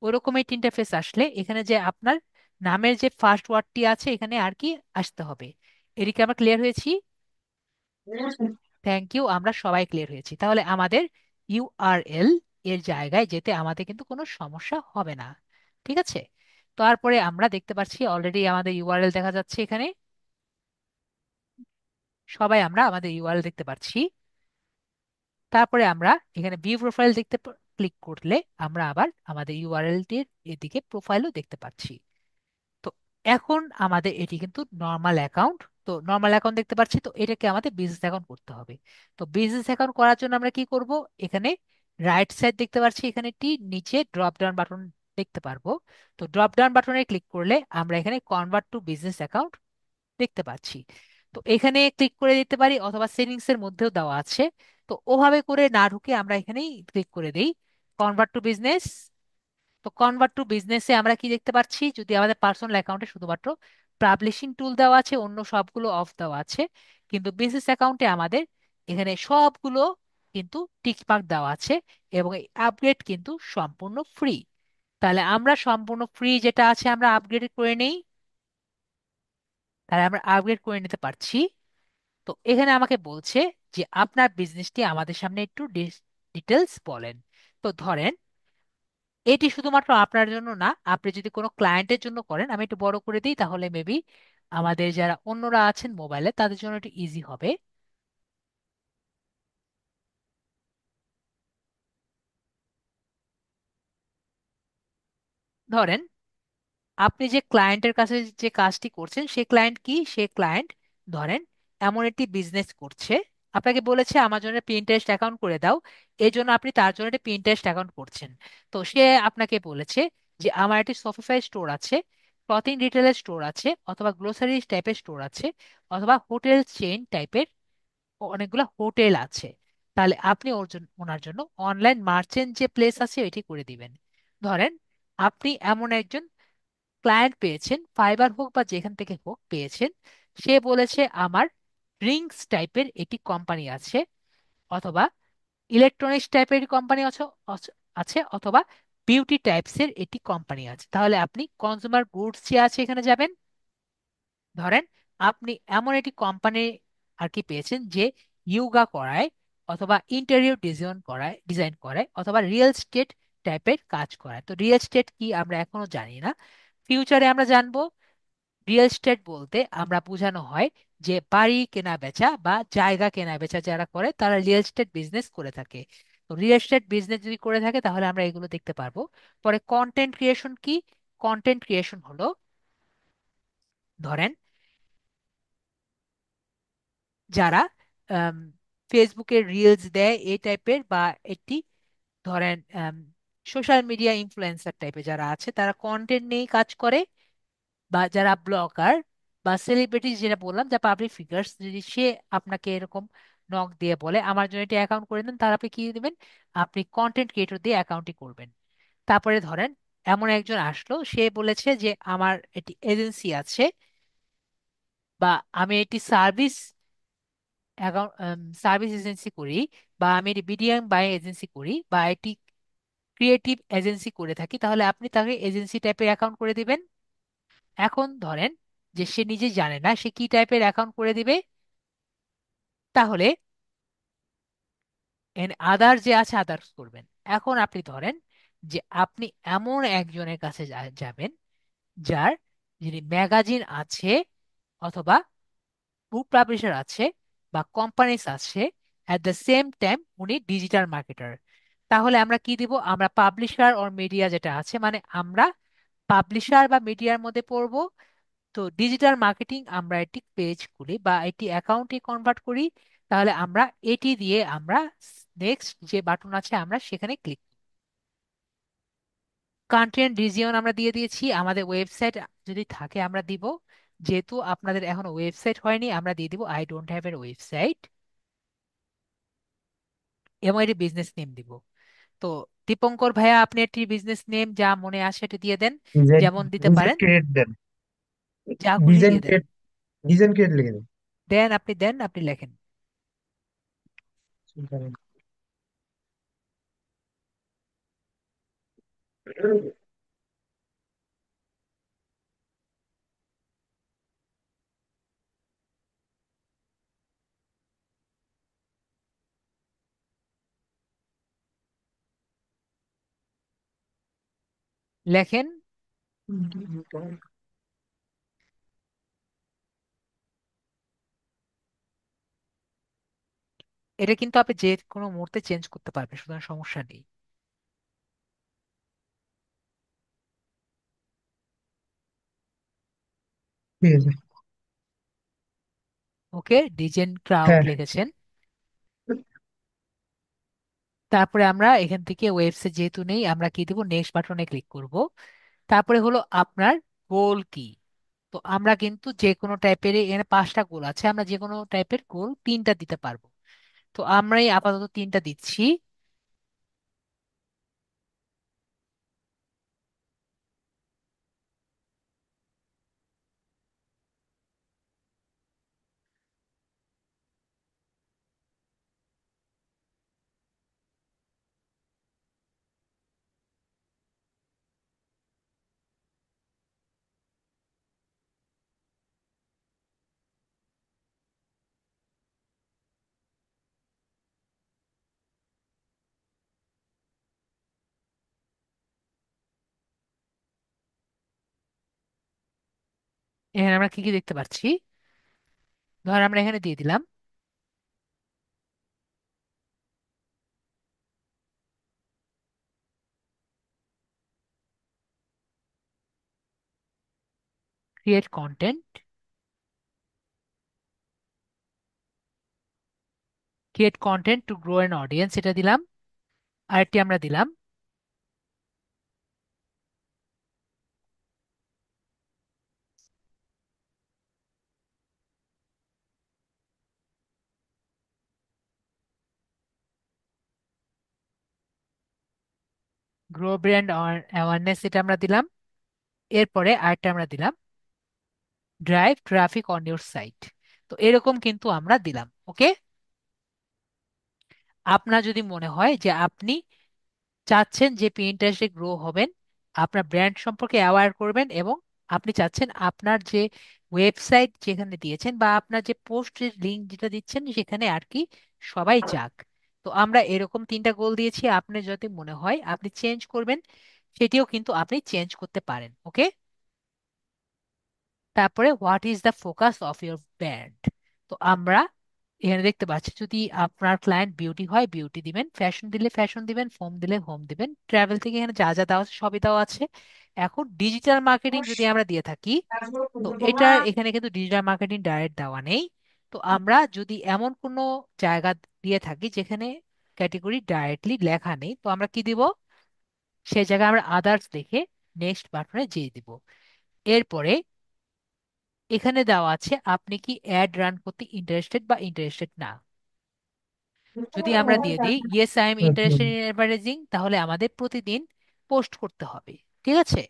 ওরকম এই ইন্টারফেস আসলে এখানে যে আপনার নামের যে ফার্স্ট ওয়ার্ডটি আছে এখানে আর কি আসতে হবে। এদিকে আমরা ক্লিয়ার হয়েছি। থ্যাংক ইউ, আমরা সবাই ক্লিয়ার হয়েছি। তাহলে আমাদের ইউআরএল এর জায়গায় যেতে আমাদের কিন্তু কোনো সমস্যা হবে না। ঠিক আছে। তারপরে আমরা দেখতে পাচ্ছি অলরেডি আমাদের ইউআরএল দেখা যাচ্ছে এখানে। সবাই আমরা আমাদের ইউআরএল দেখতে পাচ্ছি। তারপরে আমরা এখানে ভিউ প্রোফাইল দেখতে ক্লিক করলে আমরা আবার আমাদের ইউআরএলটির এদিকে প্রোফাইলও দেখতে পাচ্ছি। তো এখন আমাদের এটি কিন্তু নর্মাল অ্যাকাউন্ট। তো নর্মাল অ্যাকাউন্ট দেখতে পাচ্ছি, তো এটাকে আমাদের বিজনেস অ্যাকাউন্ট করতে হবে। তো বিজনেস অ্যাকাউন্ট করার জন্য আমরা কি করব, এখানে রাইট সাইড দেখতে পাচ্ছি, এখানে একটি নিচে ড্রপ ডাউন বাটন দেখতে পারবো। তো ড্রপ ডাউন বাটনে ক্লিক করলে আমরা এখানে কনভার্ট টু বিজনেস অ্যাকাউন্ট দেখতে পাচ্ছি। তো এখানে ক্লিক করে দিতে পারি অথবা সেটিংস এর মধ্যেও দেওয়া আছে। তো ওভাবে করে না ঢুকে আমরা এখানেই ক্লিক করে দিই কনভার্ট টু বিজনেস। তো কনভার্ট টু বিজনেসে আমরা কি দেখতে পাচ্ছি, যদি আমাদের পার্সোনাল অ্যাকাউন্টে শুধুমাত্র পাবলিশিং টুল দেওয়া আছে, অন্য সবগুলো অফ দেওয়া আছে, কিন্তু বিজনেস অ্যাকাউন্টে আমাদের এখানে সবগুলো কিন্তু টিকমার্ক দেওয়া আছে, এবং এই আপগ্রেড কিন্তু সম্পূর্ণ ফ্রি। তাহলে আমরা সম্পূর্ণ ফ্রি যেটা আছে আমরা আপগ্রেড করে নেই। তাহলে আমরা আপগ্রেড করে নিতে পারছি। তো এখানে আমাকে বলছে যে আপনার বিজনেসটি আমাদের সামনে একটু ডিটেলস বলেন। তো ধরেন এটি শুধুমাত্র আপনার জন্য না, আপনি যদি কোনো ক্লায়েন্টের জন্য করেন, আমি একটু বড় করে দিই তাহলে মেবি আমাদের যারা অন্যরা আছেন মোবাইলে তাদের জন্য একটু ইজি হবে। ধরেন আপনি যে ক্লায়েন্টের কাছে যে কাজটি করছেন সে ক্লায়েন্ট কি, সে ক্লায়েন্ট ধরেন এমন একটি বিজনেস করছে, আপনাকে বলেছে আমার জন্য পিন্টারেস্ট অ্যাকাউন্ট করে দাও, এই জন্য আপনি তার জন্য একটা পিন্টারেস্ট অ্যাকাউন্ট করছেন। তো সে আপনাকে বলেছে যে আমার একটি শপিফাই স্টোর আছে, ক্লথিং রিটেলের স্টোর আছে, অথবা গ্রোসারি টাইপের স্টোর আছে, অথবা হোটেল চেইন টাইপের অনেকগুলো হোটেল আছে। তাহলে আপনি ওর জন্য ওনার জন্য অনলাইন মার্চেন্ট যে প্লেস আছে এটি করে দিবেন। ধরেন আপনি এমন একজন ক্লায়েন্ট পেয়েছেন, ফাইবার হোক বা যেখান থেকে হোক পেয়েছেন, সে বলেছে আমার ড্রিঙ্কস টাইপের এটি কোম্পানি আছে, অথবা ইলেকট্রনিক্স টাইপের কোম্পানি আছে, আছে, অথবা বিউটি টাইপসের এটি কোম্পানি আছে। তাহলে আপনি কনজিউমার গুডস যে আছে এখানে যাবেন। ধরেন আপনি এমন একটি কোম্পানি আর কি পেয়েছেন যে ইয়োগা করায়, অথবা ইন্টেরিয়র ডিজাইন করায়, অথবা রিয়েল স্টেট টাইপের কাজ করায়। তো রিয়েল স্টেট কি আমরা এখনো জানি না, ফিউচারে আমরা জানবো। রিয়েল এস্টেট বলতে আমরা বোঝানো হয় যে বাড়ি কেনা বেচা বা জায়গা কেনা বেচা যারা করে তারা রিয়েল এস্টেট বিজনেস করে থাকে। তো রিয়েল এস্টেট বিজনেস যদি করে থাকে তাহলে আমরা এগুলো দেখতে পারবো। পরে কন্টেন্ট ক্রিয়েশন কি, কন্টেন্ট ক্রিয়েশন হলো ধরেন যারা ফেসবুকে রিলস দেয় এই টাইপের, বা একটি ধরেন সোশ্যাল মিডিয়া ইনফ্লুয়েন্সার টাইপের যারা আছে তারা কন্টেন্ট নিয়ে কাজ করে, বা যারা ব্লগার বা সেলিব্রিটি যেটা বললাম যা পাবলিক ফিগার্স, যদি সে আপনাকে এরকম নক দিয়ে বলে আমার জন্য এটা অ্যাকাউন্ট করে দেন, তার আপনি কি দিবেন, আপনি কন্টেন্ট ক্রিয়েটর দিয়ে অ্যাকাউন্টই করবেন। তারপরে ধরেন এমন একজন আসলো, সে বলেছে যে আমার একটি এজেন্সি আছে, বা আমি একটি অ্যাকাউন্ট সার্ভিস এজেন্সি করি, বা আমি একটি বিডিএম বাই এজেন্সি করি, বা একটি ক্রিয়েটিভ এজেন্সি করে থাকি, তাহলে আপনি তাকে এজেন্সি টাইপের অ্যাকাউন্ট করে দিবেন। এখন ধরেন যে সে নিজে জানে না সে কি টাইপের অ্যাকাউন্ট করে দিবে, তাহলে এন আদার যে আছে আদার্স করবেন। এখন আপনি ধরেন যে আপনি এমন একজনের কাছে যাবেন যার যিনি ম্যাগাজিন আছে, অথবা বুক পাবলিশার আছে, বা কোম্পানিস আছে, অ্যাট দ্য সেম টাইম উনি ডিজিটাল মার্কেটার। তাহলে আমরা কি দিব, আমরা পাবলিশার অর মিডিয়া যেটা আছে, মানে আমরা পাবলিশার বা মিডিয়ার মধ্যে পড়বো। তো ডিজিটাল মার্কেটিং আমরা একটি পেজ খুলি বা একটি অ্যাকাউন্টে কনভার্ট করি, তাহলে আমরা এটি দিয়ে আমরা নেক্সট যে বাটন আছে আমরা সেখানে ক্লিক। কান্ট্রি অ্যান্ড রিজিয়ন আমরা দিয়ে দিয়েছি, আমাদের ওয়েবসাইট যদি থাকে আমরা দিব। যেহেতু আপনাদের এখনো ওয়েবসাইট হয়নি আমরা দিয়ে দিব আই ডোন্ট হ্যাভ এর ওয়েবসাইট, এবং এটি বিজনেস নেম দিব। তো দীপঙ্কর ভাইয়া আপনি একটি বিজনেস নেম যা মনে আসে সেটা দিয়ে দেন। ডিজাইন যেমন দিতে ডিজাইন পারেন, ক্রিয়েট দেন। যা খুশি ডিজাইন দিয়ে দেন। ক্রিয়েট ডিজাইন ক্রিয়েট লিখে দেন। দেন আপনি লেখেন। লেখেন। এটা কিন্তু আপনি যে কোনো মুহূর্তে চেঞ্জ করতে পারবেন, সুতরাং সমস্যা নেই। ঠিক আছে। ওকে, ডিজেন ক্রাউড হ্যাঁ। লিখেছেন। তারপরে আমরা এখান থেকে ওয়েবসাইট যেহেতু নেই আমরা কি দেবো, নেক্সট বাটনে ক্লিক করব। তারপরে হলো আপনার গোল কি। তো আমরা কিন্তু যে কোনো টাইপের, এখানে 5টা গোল আছে, আমরা যে কোনো টাইপের গোল 3টা দিতে পারবো। তো আমরাই আপাতত 3টা দিচ্ছি। এখানে আমরা কি কি দেখতে পাচ্ছি? ধর আমরা এখানে দিয়ে দিলাম create content, create content to grow an audience, এটা দিলাম। আরেকটি আমরা দিলাম গ্রো ব্র্যান্ড অ্যাওয়ারনেস, এটা আমরা দিলাম। এরপরে আরেকটা আমরা দিলাম drive traffic on your site. তো এরকম কিন্তু আমরা দিলাম। ওকে, আপনার যদি মনে হয় যে আপনি চাচ্ছেন যে পিন্টারেস্টে গ্রো হবেন, আপনার ব্র্যান্ড সম্পর্কে অ্যাওয়্যার করবেন, এবং আপনি চাচ্ছেন আপনার যে ওয়েবসাইট যেখানে দিয়েছেন বা আপনার যে পোস্টের লিঙ্ক যেটা দিচ্ছেন সেখানে আর কি সবাই যাক, তো আমরা এরকম তিনটা গোল দিয়েছি। আপনি যদি মনে হয় আপনি চেঞ্জ করবেন, সেটিও কিন্তু আপনি চেঞ্জ করতে পারেন। ওকে, তারপরে what is the focus of your brand. তো আমরা এখানে দেখতে পাচ্ছি যদি আপনার ক্লায়েন্ট বিউটি হয় বিউটি দিবেন, ফ্যাশন দিলে ফ্যাশন দিবেন, হোম দিলে হোম দিবেন, ট্রাভেল থেকে এখানে যা যা দেওয়া আছে সবই দেওয়া আছে। এখন ডিজিটাল মার্কেটিং যদি আমরা দিয়ে থাকি, তো এটার এখানে কিন্তু ডিজিটাল মার্কেটিং ডাইরেক্ট দেওয়া নেই। তো আমরা যদি এমন কোনো জায়গা দিয়ে থাকি যেখানে ক্যাটেগরি ডাইরেক্টলি লেখা নেই, তো আমরা কি দিব? সেই জায়গায় আমরা আদার্স দেখে নেক্সট বাটনে যেয়ে দিব। এরপরে এখানে দেওয়া আছে আপনি কি অ্যাড রান করতে ইন্টারেস্টেড বা ইন্টারেস্টেড না। যদি আমরা দিয়ে দিই yes I am hmm. Interested in advertising, তাহলে আমাদের প্রতিদিন পোস্ট করতে হবে। ঠিক আছে,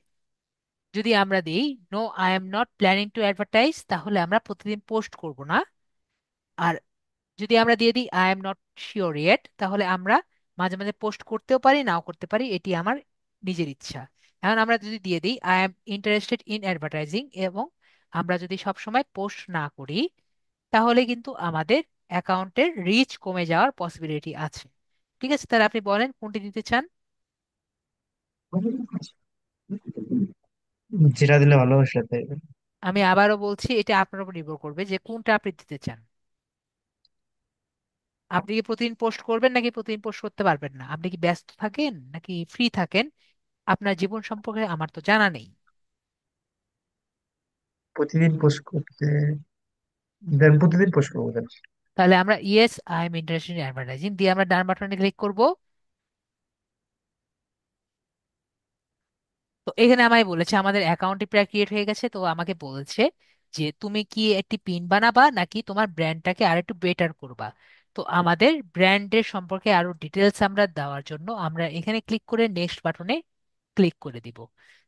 যদি আমরা দিই no I am not planning to advertise, তাহলে আমরা প্রতিদিন পোস্ট করব না। আর যদি আমরা দিয়ে দিই I am not sure yet, তাহলে আমরা মাঝে মাঝে পোস্ট করতেও পারি নাও করতে পারি, এটি আমার নিজের ইচ্ছা। এখন আমরা যদি দিয়ে দিই I am interested in advertising, এবং আমরা যদি সব সময় পোস্ট না করি, তাহলে কিন্তু আমাদের অ্যাকাউন্টের রিচ কমে যাওয়ার পসিবিলিটি আছে। ঠিক আছে, তাহলে আপনি বলেন কোনটি দিতে চান। যেটা দিলে ভালো হবে সেটাই। আমি আবারও বলছি, এটা আপনার উপর নির্ভর করবে যে কোনটা আপনি দিতে চান। আপনি কি প্রতিদিন পোস্ট করবেন নাকি প্রতিদিন পোস্ট করতে পারবেন না? আপনি কি ব্যস্ত থাকেন নাকি ফ্রি থাকেন? আপনার জীবন সম্পর্কে আমার তো জানা নেই। প্রতিদিন পোস্ট করতে দেন, প্রতিদিন পোস্ট করবো দেন। তাহলে আমরা yes I am interested in advertising দিয়ে আমরা ডান বাটনে ক্লিক করব। তো এখানে আমায় বলেছে আমাদের অ্যাকাউন্টটি প্রায় ক্রিয়েট হয়ে গেছে, তো আমাকে বলছে যে তুমি কি একটি পিন বানাবা নাকি তোমার ব্র্যান্ডটাকে আর একটু বেটার করবা। তো আমাদের ব্র্যান্ডের সম্পর্কে আরো ডিটেলস আমরা দেওয়ার জন্য আমরা এখানে ক্লিক করে নেক্সট বাটনে ক্লিক করে দিব।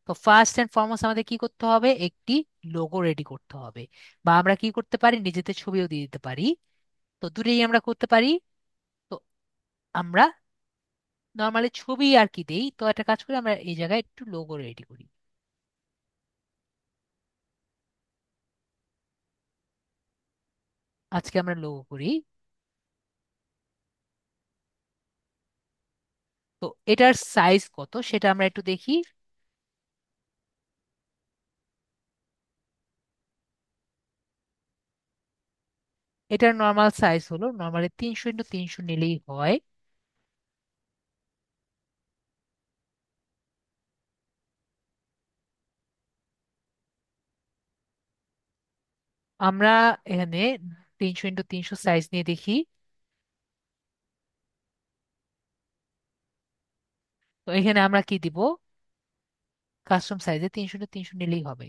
তো ফার্স্ট এন্ড ফরমোস্ট আমাদের কি করতে হবে? একটি লোগো রেডি করতে হবে, বা আমরা কি করতে পারি নিজেদের ছবিও দিয়ে দিতে পারি। তো দুটোই আমরা করতে পারি। তো আমরা নর্মালি ছবি আর কি দেই, তো একটা কাজ করি আমরা এই জায়গায় একটু লোগো রেডি করি। আজকে আমরা লোগো করি। তো এটার সাইজ কত সেটা আমরা একটু দেখি। এটার নর্মাল সাইজ হলো নর্মালি 300 × 300 নিলেই হয়। আমরা এখানে 300 × 300 সাইজ নিয়ে দেখি। তো এখানে আমরা কি দিব? কাস্টম সাইজে 300 × 300 নিলেই হবে।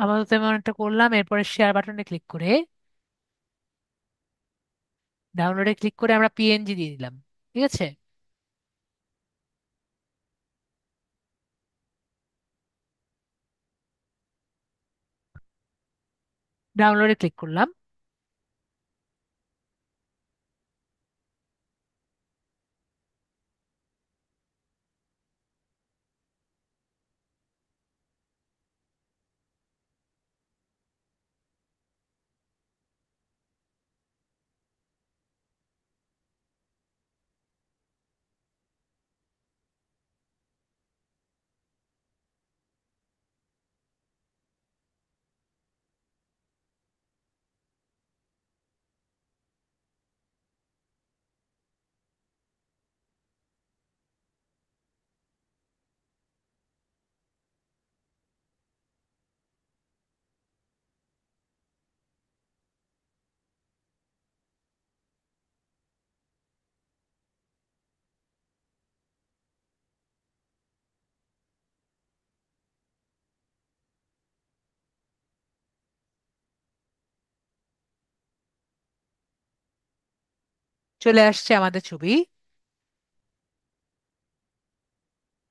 আপাতত এমন একটা করলাম, এরপরে শেয়ার বাটনে ক্লিক করে ডাউনলোডে ক্লিক করে আমরা পিএনজি দিয়ে দিলাম। ঠিক আছে, ডাউনলোডে ক্লিক করলাম। চলে আসছে আমাদের ছবি।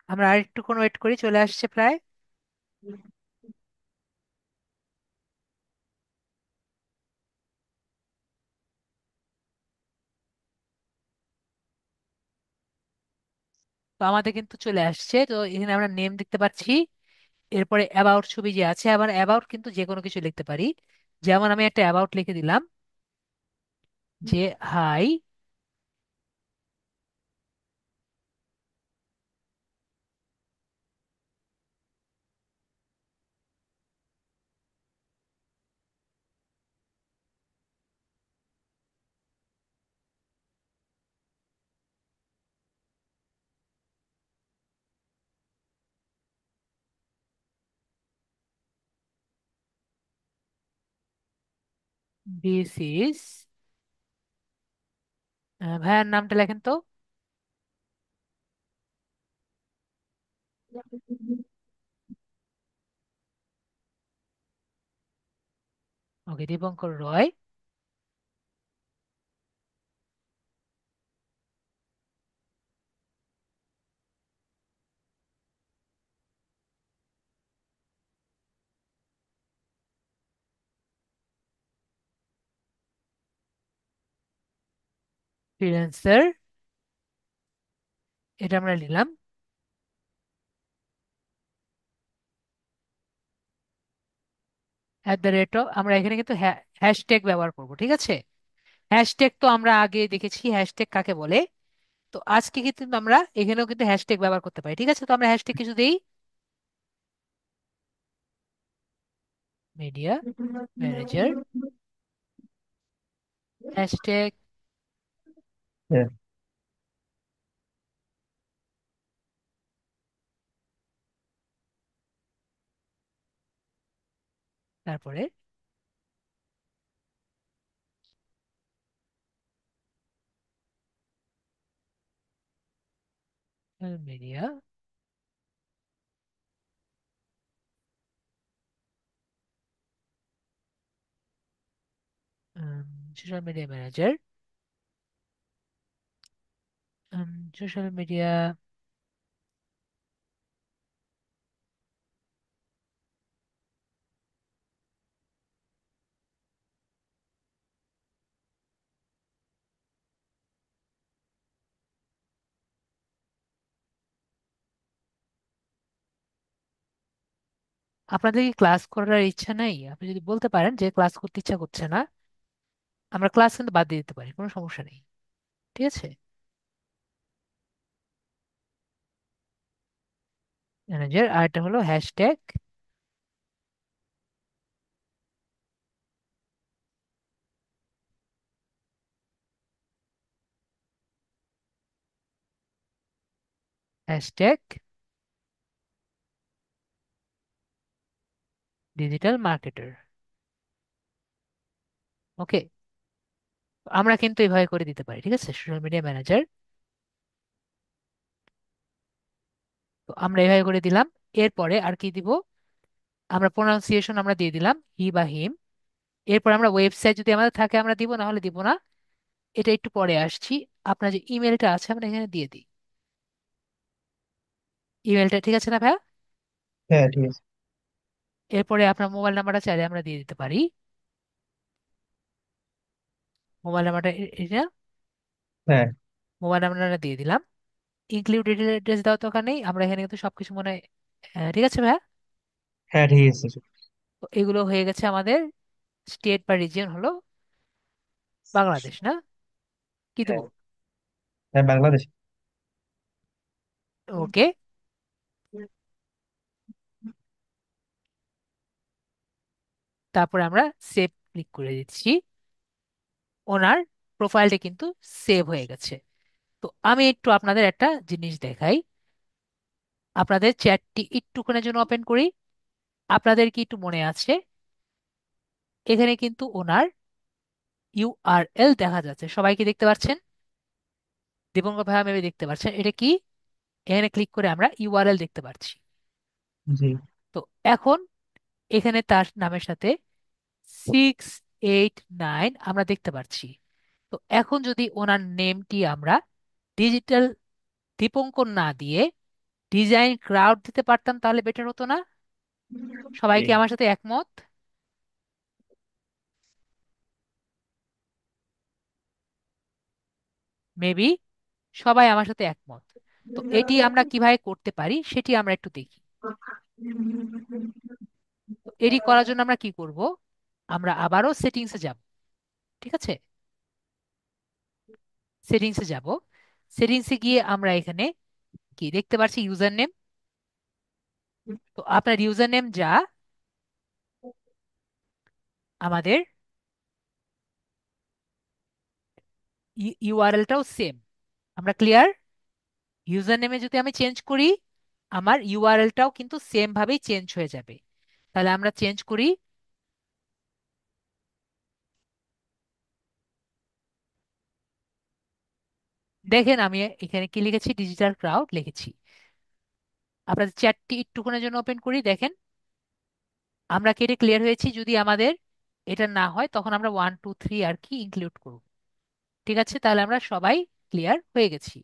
আমরা আর একটুক্ষণ ওয়েট করি, চলে আসছে প্রায়। তো আমাদের কিন্তু চলে আসছে। তো এখানে আমরা নেম দেখতে পাচ্ছি। এরপরে অ্যাবাউট ছবি যে আছে, আবার অ্যাবাউট কিন্তু যে কোনো কিছু লিখতে পারি। যেমন আমি একটা অ্যাবাউট লিখে দিলাম যে হাই দিস ইজ, ভাইয়ার নামটা লেখেন তো। ওকে, দীপঙ্কর রয়, ফ্রিল্যান্সার, এটা আমরা নিলাম। @, আমরা এখানে কিন্তু হ্যাশট্যাগ ব্যবহার করব। ঠিক আছে, হ্যাশট্যাগ তো আমরা আগে দেখেছি হ্যাশট্যাগ কাকে বলে। তো আজকে কিন্তু আমরা এখানেও কিন্তু হ্যাশট্যাগ ব্যবহার করতে পারি। ঠিক আছে, তো আমরা হ্যাশট্যাগ কিছু দিই। মিডিয়া ম্যানেজার, হ্যাশট্যাগ, হ্যাঁ। তারপরে media, social media manager, social media. আপনাদের কি ক্লাস করার ইচ্ছা নাই? আপনি যদি বলতে পারেন যে ক্লাস করতে ইচ্ছা করছে না, আমরা ক্লাস কিন্তু বাদ দিয়ে দিতে পারি, কোনো সমস্যা নেই। ঠিক আছে, ম্যানেজার, আর এটা হলো hashtag. Hashtag digital marketer. Okay, আমরা কিন্তু এভাবে করে দিতে পারি। ঠিক আছে, সোশ্যাল মিডিয়া ম্যানেজার, তো আমরা এভাবে করে দিলাম। এরপরে আর কি দিব? আমরা প্রোনাউন্সিয়েশন আমরা দিয়ে দিলাম হি বা হিম। এরপর আমরা ওয়েবসাইট যদি আমাদের থাকে আমরা দিব, না হলে দিব না। এটা একটু পরে আসছি। আপনার যে ইমেলটা আছে আমরা এখানে দিয়ে দিই। ইমেলটা ঠিক আছে না ভাইয়া? হ্যাঁ, ঠিক আছে। এরপরে আপনার মোবাইল নাম্বারটা চাইলে আমরা দিয়ে দিতে পারি। মোবাইল নাম্বারটা এটা হ্যাঁ, মোবাইল নাম্বারটা দিয়ে দিলাম। ইনক্লুড ডিটেল অ্যাড্রেস দেওয়ার দরকার নেই, আমরা এখানে কিন্তু সবকিছু মনে হয় ঠিক আছে ভাইয়া। হ্যাঁ, ঠিক আছে। তো এগুলো হয়ে গেছে আমাদের। স্টেট বা রিজিয়ন হলো বাংলাদেশ, না? কি হ্যাঁ, দেবো? হ্যাঁ, বাংলাদেশ। ওকে। তারপরে আমরা সেভ ক্লিক করে দিচ্ছি। ওনার প্রোফাইলটা কিন্তু সেভ হয়ে গেছে। তো আমি একটু আপনাদের একটা জিনিস দেখাই। আপনাদের চ্যাটটি একটুখানির জন্য ওপেন করি। আপনাদের কি একটু মনে আছে, এখানে কিন্তু ওনার ইউআরএল দেখা যাচ্ছে, সবাই কি দেখতে পাচ্ছেন? দীপঙ্কর ভাই মেবি দেখতে পাচ্ছেন এটা কি? এখানে ক্লিক করে আমরা ইউআরএল দেখতে পাচ্ছি। জি। তো এখন এখানে তার নামের সাথে 689 আমরা দেখতে পাচ্ছি। তো এখন যদি ওনার নেমটি আমরা ডিজিটাল দীপঙ্কর না দিয়ে ডিজাইন ক্রাউড দিতে পারতাম তাহলে বেটার হতো না? সবাই জি। কি আমার সাথে একমত? মেবি সবাই আমার সাথে একমত। তো এটি আমরা কিভাবে করতে পারি সেটি আমরা একটু দেখি। তো এটি করার জন্য আমরা কি করব? আমরা আবারও সেটিংসে যাব। ঠিক আছে, সেটিংসে যাব। সেটিংসে গিয়ে আমরা এখানে কি দেখতে পাচ্ছি, ইউজার নেম। তো আপনার ইউজার নেম যা, আমাদের ইউআরএলটাও সেম। আমরা ক্লিয়ার? ইউজার নেমে যদি আমি চেঞ্জ করি, আমার ইউআরএলটাও কিন্তু সেম ভাবেই চেঞ্জ হয়ে যাবে। তাহলে আমরা চেঞ্জ করি। দেখেন আমি এখানে কি লিখেছি, ডিজিটাল ক্রাউড লিখেছি। আপনাদের চ্যাটটি একটুক্ষণের জন্য ওপেন করি, দেখেন আমরা কি এটা ক্লিয়ার হয়েছি? যদি আমাদের এটা না হয় তখন আমরা 1 2 3 আর কি ইনক্লুড করব। ঠিক আছে, তাহলে আমরা সবাই ক্লিয়ার হয়ে গেছি।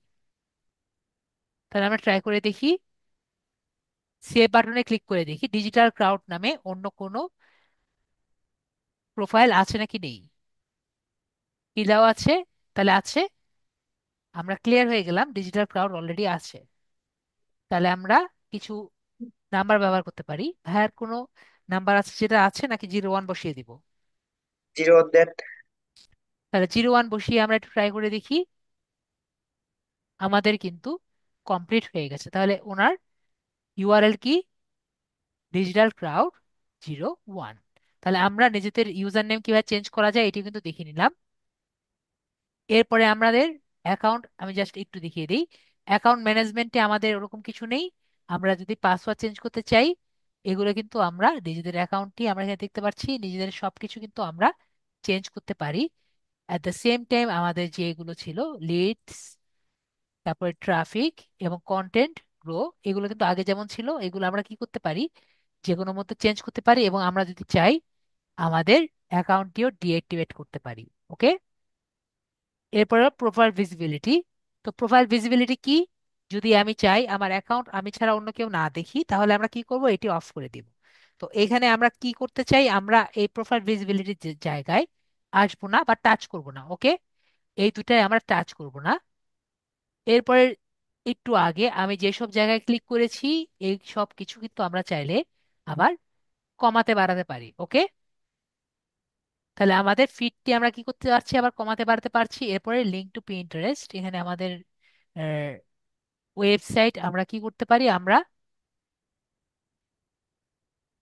তাহলে আমরা ট্রাই করে দেখি। সেভ বাটনে ক্লিক করে দেখি ডিজিটাল ক্রাউড নামে অন্য কোনো প্রোফাইল আছে নাকি নেই। কি দেওয়া আছে? তাহলে আছে। আমরা ক্লিয়ার হয়ে গেলাম, ডিজিটাল ক্রাউড অলরেডি আছে। তাহলে আমরা কিছু নাম্বার ব্যবহার করতে পারি। ভাইয়ার কোনো নাম্বার আছে যেটা আছে, নাকি 01 বসিয়ে দিব? 0 দ্যাট। তাহলে 01 বসিয়ে আমরা একটু ট্রাই করে দেখি। আমাদের কিন্তু কমপ্লিট হয়ে গেছে। তাহলে ওনার ইউআরএল কি? Digital crowd 01। তাহলে আমরা নিজেদের ইউজার নেম কিভাবে চেঞ্জ করা যায় এটি কিন্তু দেখে নিলাম। এরপরে আমাদের অ্যাকাউন্ট আমি জাস্ট একটু দেখিয়ে দিই। অ্যাকাউন্ট ম্যানেজমেন্টে আমাদের ওরকম কিছু নেই। আমরা যদি পাসওয়ার্ড চেঞ্জ করতে চাই, এগুলো কিন্তু আমরা নিজেদের অ্যাকাউন্টটি আমরা এখানে দেখতে পাচ্ছি, নিজেদের সবকিছু কিন্তু আমরা চেঞ্জ করতে পারি। অ্যাট দ্য সেম টাইম আমাদের যে এগুলো ছিল, লিডস, তারপরে ট্রাফিক এবং কন্টেন্ট গ্রো, এগুলো কিন্তু আগে যেমন ছিল এগুলো আমরা কি করতে পারি, যে কোনো মতো চেঞ্জ করতে পারি, এবং আমরা যদি চাই আমাদের অ্যাকাউন্টটিও ডিঅ্যাক্টিভেট করতে পারি। ওকে। এরপরে প্রোফাইল ভিজিবিলিটি। তো প্রোফাইল ভিজিবিলিটি কি? যদি আমি চাই আমার অ্যাকাউন্ট আমি ছাড়া অন্য কেউ না দেখি তাহলে আমরা কি করব, এটি অফ করে দিব। তো এখানে আমরা কি করতে চাই, আমরা এই প্রোফাইল ভিজিবিলিটির জায়গায় আসবো না বা টাচ করব না। ওকে, এই দুটাই আমরা টাচ করব না। এরপরে একটু আগে আমি যেসব জায়গায় ক্লিক করেছি এই সব কিছু কিন্তু আমরা চাইলে আবার কমাতে বাড়াতে পারি। ওকে, তাহলে আমাদের ফিডটি আমরা কি করতে পারছি, আবার কমাতে বাড়াতে পারছি। এরপরে লিঙ্ক টু পিন্টারেস্ট, এখানে আমাদের ওয়েবসাইট আমরা কি করতে পারি, আমরা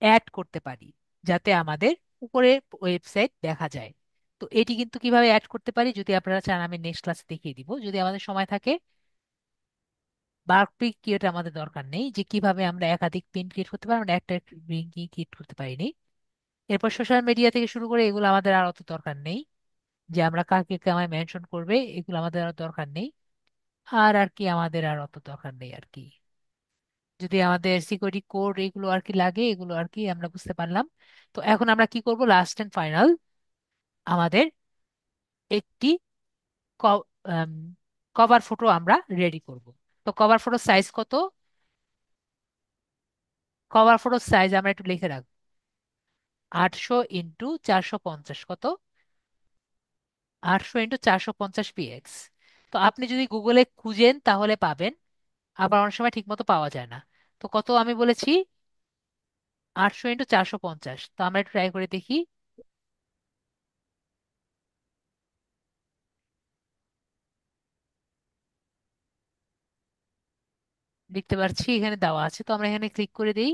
অ্যাড করতে পারি যাতে আমাদের উপরে ওয়েবসাইট দেখা যায়। তো এটি কিন্তু কিভাবে অ্যাড করতে পারি যদি আপনারা চান আমি নেক্সট ক্লাসে দেখিয়ে দিব যদি আমাদের সময় থাকে। বাল্ক পিন ক্রিয়েট আমাদের দরকার নেই, যে কিভাবে আমরা একাধিক পিন ক্রিয়েট করতে পারি, আমরা একটা পিন ক্রিয়েট করতে পারিনি। এরপর সোশ্যাল মিডিয়া থেকে শুরু করে এগুলো আমাদের আর অত দরকার নেই, যে আমরা কাকে কামায় মেনশন করবে এগুলো আমাদের আর দরকার নেই। আর আর কি আমাদের আর অত দরকার নেই আর কি। যদি আমাদের সিকিউরিটি কোড এগুলো আর কি লাগে, এগুলো আর কি আমরা বুঝতে পারলাম। তো এখন আমরা কি করব, লাস্ট এন্ড ফাইনাল, আমাদের একটি কভার ফটো আমরা রেডি করব। তো কভার ফটো সাইজ কত? কভার ফটো সাইজ আমরা একটু লিখে রাখবো, 800 × 450। কত? 800 × 450 px। তো আপনি যদি গুগলে খুঁজেন তাহলে পাবেন, আবার অনেক সময় ঠিক মতো পাওয়া যায় না। তো কত আমি বলেছি? 800 × 450। তো আমরা একটু ট্রাই করে দেখি। দেখতে পাচ্ছি এখানে দেওয়া আছে, তো আমরা এখানে ক্লিক করে দিই।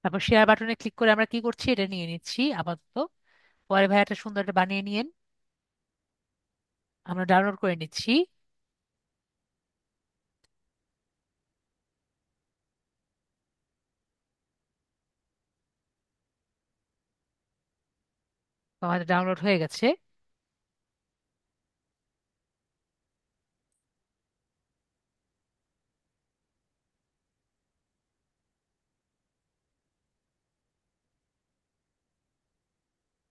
তারপর শেয়ার বাটনে ক্লিক করে আমরা কি করছি, এটা নিয়ে নিচ্ছি আপাতত। পরে ভাই একটা সুন্দর একটা বানিয়ে নিয়েন, আমরা ডাউনলোড করে নিচ্ছি। তো আমাদের ডাউনলোড হয়ে গেছে।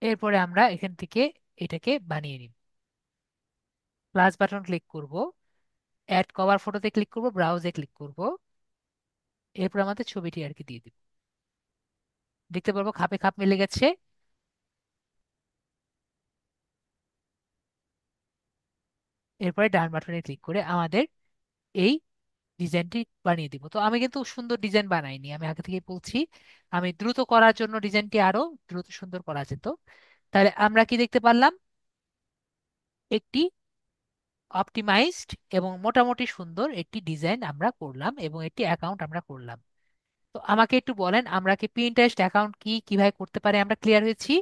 এরপরে আমরা এখান থেকে এটাকে বানিয়ে নিব। প্লাস বাটন ক্লিক করব, অ্যাড কভার ফটোতে ক্লিক করব, ব্রাউজে ক্লিক করব। এরপর আমাদের ছবিটি আর কি দিয়ে দিব। দেখতে পারবো খাপে খাপ মিলে গেছে। এরপরে ডান বাটনে ক্লিক করে আমাদের এই ডিজাইনটি বানিয়ে দিব। তো আমি কিন্তু সুন্দর ডিজাইন বানাইনি, আমি আগে থেকে বলছি, আমি দ্রুত করার জন্য ডিজাইনটি আরো দ্রুত সুন্দর করা যেত। তাহলে আমরা কি দেখতে পারলাম, একটি অপটিমাইজড এবং মোটামুটি সুন্দর একটি ডিজাইন আমরা করলাম এবং একটি অ্যাকাউন্ট আমরা করলাম। তো আমাকে একটু বলেন, আমরা কি পিন্টারেস্ট অ্যাকাউন্ট কি কিভাবে করতে পারি আমরা ক্লিয়ার হয়েছি?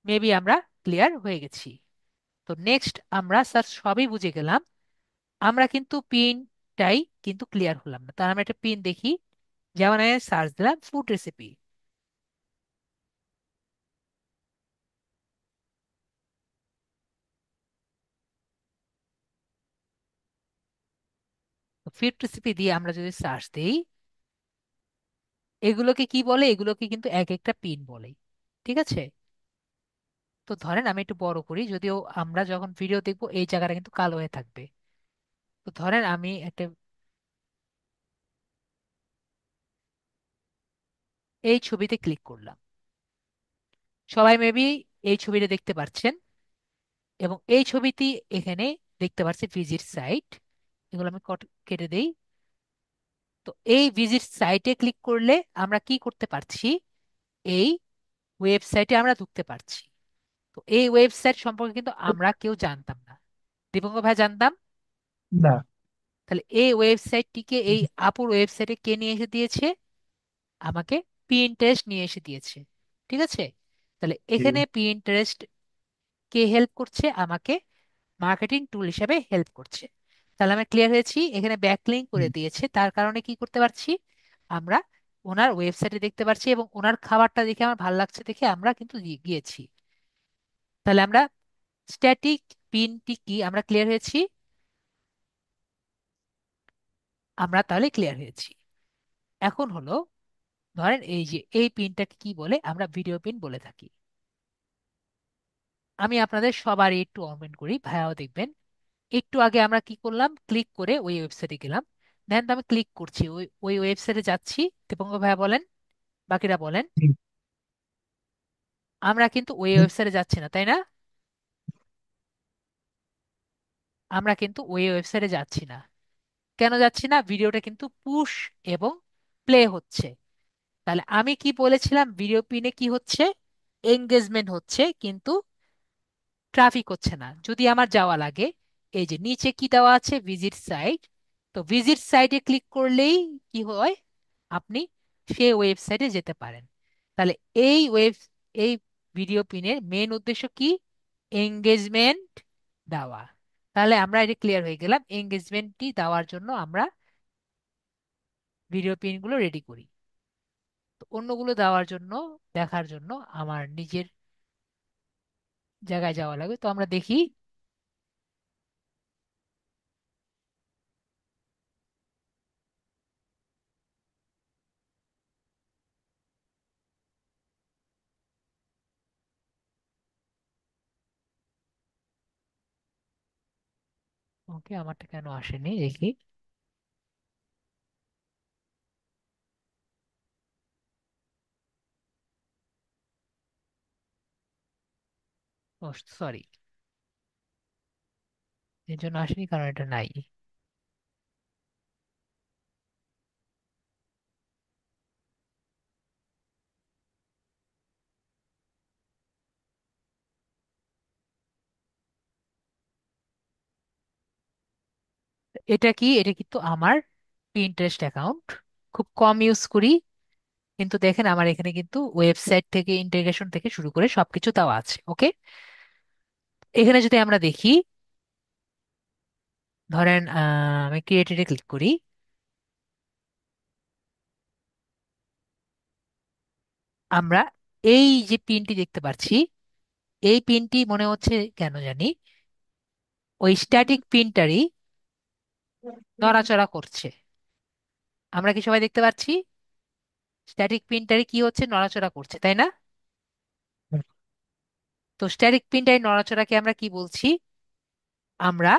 মেবি আমরা ক্লিয়ার হয়ে গেছি। তো নেক্সট আমরা স্যার সবই বুঝে গেলাম, আমরা কিন্তু পিনটাই কিন্তু ক্লিয়ার হলাম না। তার আমরা একটা পিন দেখি, যেমন আমি সার্চ দিলাম ফুড রেসিপি। তো ফুড রেসিপি দিয়ে আমরা যদি সার্চ দিই, এগুলোকে কি বলে, এগুলোকে কিন্তু এক একটা পিন বলে। ঠিক আছে। তো ধরেন আমি একটু বড় করি, যদিও আমরা যখন ভিডিও দেখবো এই জায়গাটা কিন্তু কালো হয়ে থাকবে। তো ধরেন আমি একটা এই ছবিতে ক্লিক করলাম। সবাই মেবি এই ছবিটা দেখতে পাচ্ছেন, এবং এই ছবিটি এখানে দেখতে পাচ্ছি ভিজিট সাইট। এগুলো আমি কেটে দেই। তো এই ভিজিট সাইটে ক্লিক করলে আমরা কি করতে পারছি, এই ওয়েবসাইটে আমরা ঢুকতে পারছি। তো এই ওয়েবসাইট সম্পর্কে কিন্তু আমরা কেউ জানতাম না। দীপঙ্কর ভাই জানতাম। না। তাহলে এই ওয়েবসাইটটিকে, এই আপুর ওয়েবসাইটে কে নিয়ে এসে দিয়েছে? আমাকে পিন্টারেস্ট নিয়ে এসে দিয়েছে। ঠিক আছে। তাহলে জি। এখানে পিন্টারেস্ট কে হেল্প করছে? আমাকে মার্কেটিং টুল হিসেবে হেল্প করছে। তাহলে আমি ক্লিয়ার হয়েছি। এখানে ব্যাকলিঙ্ক করে হুম, দিয়েছে, তার কারণে কি করতে পারছি, আমরা ওনার ওয়েবসাইটে দেখতে পাচ্ছি, এবং ওনার খাবারটা দেখে আমার ভালো লাগছে দেখে আমরা কিন্তু গিয়েছি। তাহলে আমরা স্ট্যাটিক পিনটি কি আমরা ক্লিয়ার হয়েছি। আমরা তাহলে ক্লিয়ার হয়েছি। এখন হলো, ধরেন এই যে এই পিনটাকে কি বলে? আমরা ভিডিও পিন বলে থাকি। আমি আপনাদের সবারই একটু কমেন্ট করি, ভাইয়াও দেখবেন। একটু আগে আমরা কি করলাম, ক্লিক করে ওই ওয়েবসাইটে গেলাম। দেন তো আমি ক্লিক করছি, ওই ওই ওয়েবসাইটে যাচ্ছি। দীপঙ্কর ভাইয়া বলেন, বাকিরা বলেন। জি। আমরা কিন্তু ওই হুম, ওয়েবসাইটে যাচ্ছি না, তাই না? আমরা কিন্তু ওই ওয়েবসাইটে যাচ্ছি না। কেন যাচ্ছি না? ভিডিওটা কিন্তু পুশ এবং প্লে হচ্ছে। তাহলে আমি কি বলেছিলাম, ভিডিও পিনে কি হচ্ছে? এঙ্গেজমেন্ট হচ্ছে, কিন্তু ট্রাফিক হচ্ছে না। যদি আমার যাওয়া লাগে, এই যে নিচে কি দেওয়া আছে, ভিজিট সাইট। তো ভিজিট সাইটে ক্লিক করলেই কি হয়, আপনি সেই ওয়েবসাইটে যেতে পারেন। তাহলে এই এই ভিডিও পিনের মেন উদ্দেশ্য কি? এঙ্গেজমেন্ট দেওয়া। তাহলে আমরা এটা ক্লিয়ার হয়ে গেলাম, এঙ্গেজমেন্টটি দেওয়ার জন্য আমরা ভিডিও পিনগুলো রেডি করি। তো অন্যগুলো দেওয়ার জন্য, দেখার জন্য আমার নিজের জায়গায় যাওয়া লাগবে। তো আমরা দেখি। ওকে, আমারটা কেন আসেনি দেখি। ও সরি, এর জন্য আসেনি কারণ এটা নাই। এটা কি? এটা কিন্তু আমার পিন্টারেস্ট অ্যাকাউন্ট, খুব কম ইউজ করি। কিন্তু দেখেন আমার এখানে কিন্তু ওয়েবসাইট থেকে, ইন্টিগ্রেশন থেকে শুরু করে সবকিছু দেওয়া আছে। ওকে। এখানে যদি আমরা দেখি, ধরেন আমি ক্রিয়েটেডে ক্লিক করি। আমরা এই যে পিনটি দেখতে পাচ্ছি, এই পিনটি মনে হচ্ছে কেন জানি ওই স্ট্যাটিক পিনটারই নড়াচড়া করছে। আমরা কি সবাই দেখতে পাচ্ছি স্ট্যাটিক পিনটারই কি হচ্ছে, নড়াচড়া করছে, তাই না? তো স্ট্যাটিক পিনটারই নড়াচড়াকে আমরা কি বলছি? আমরা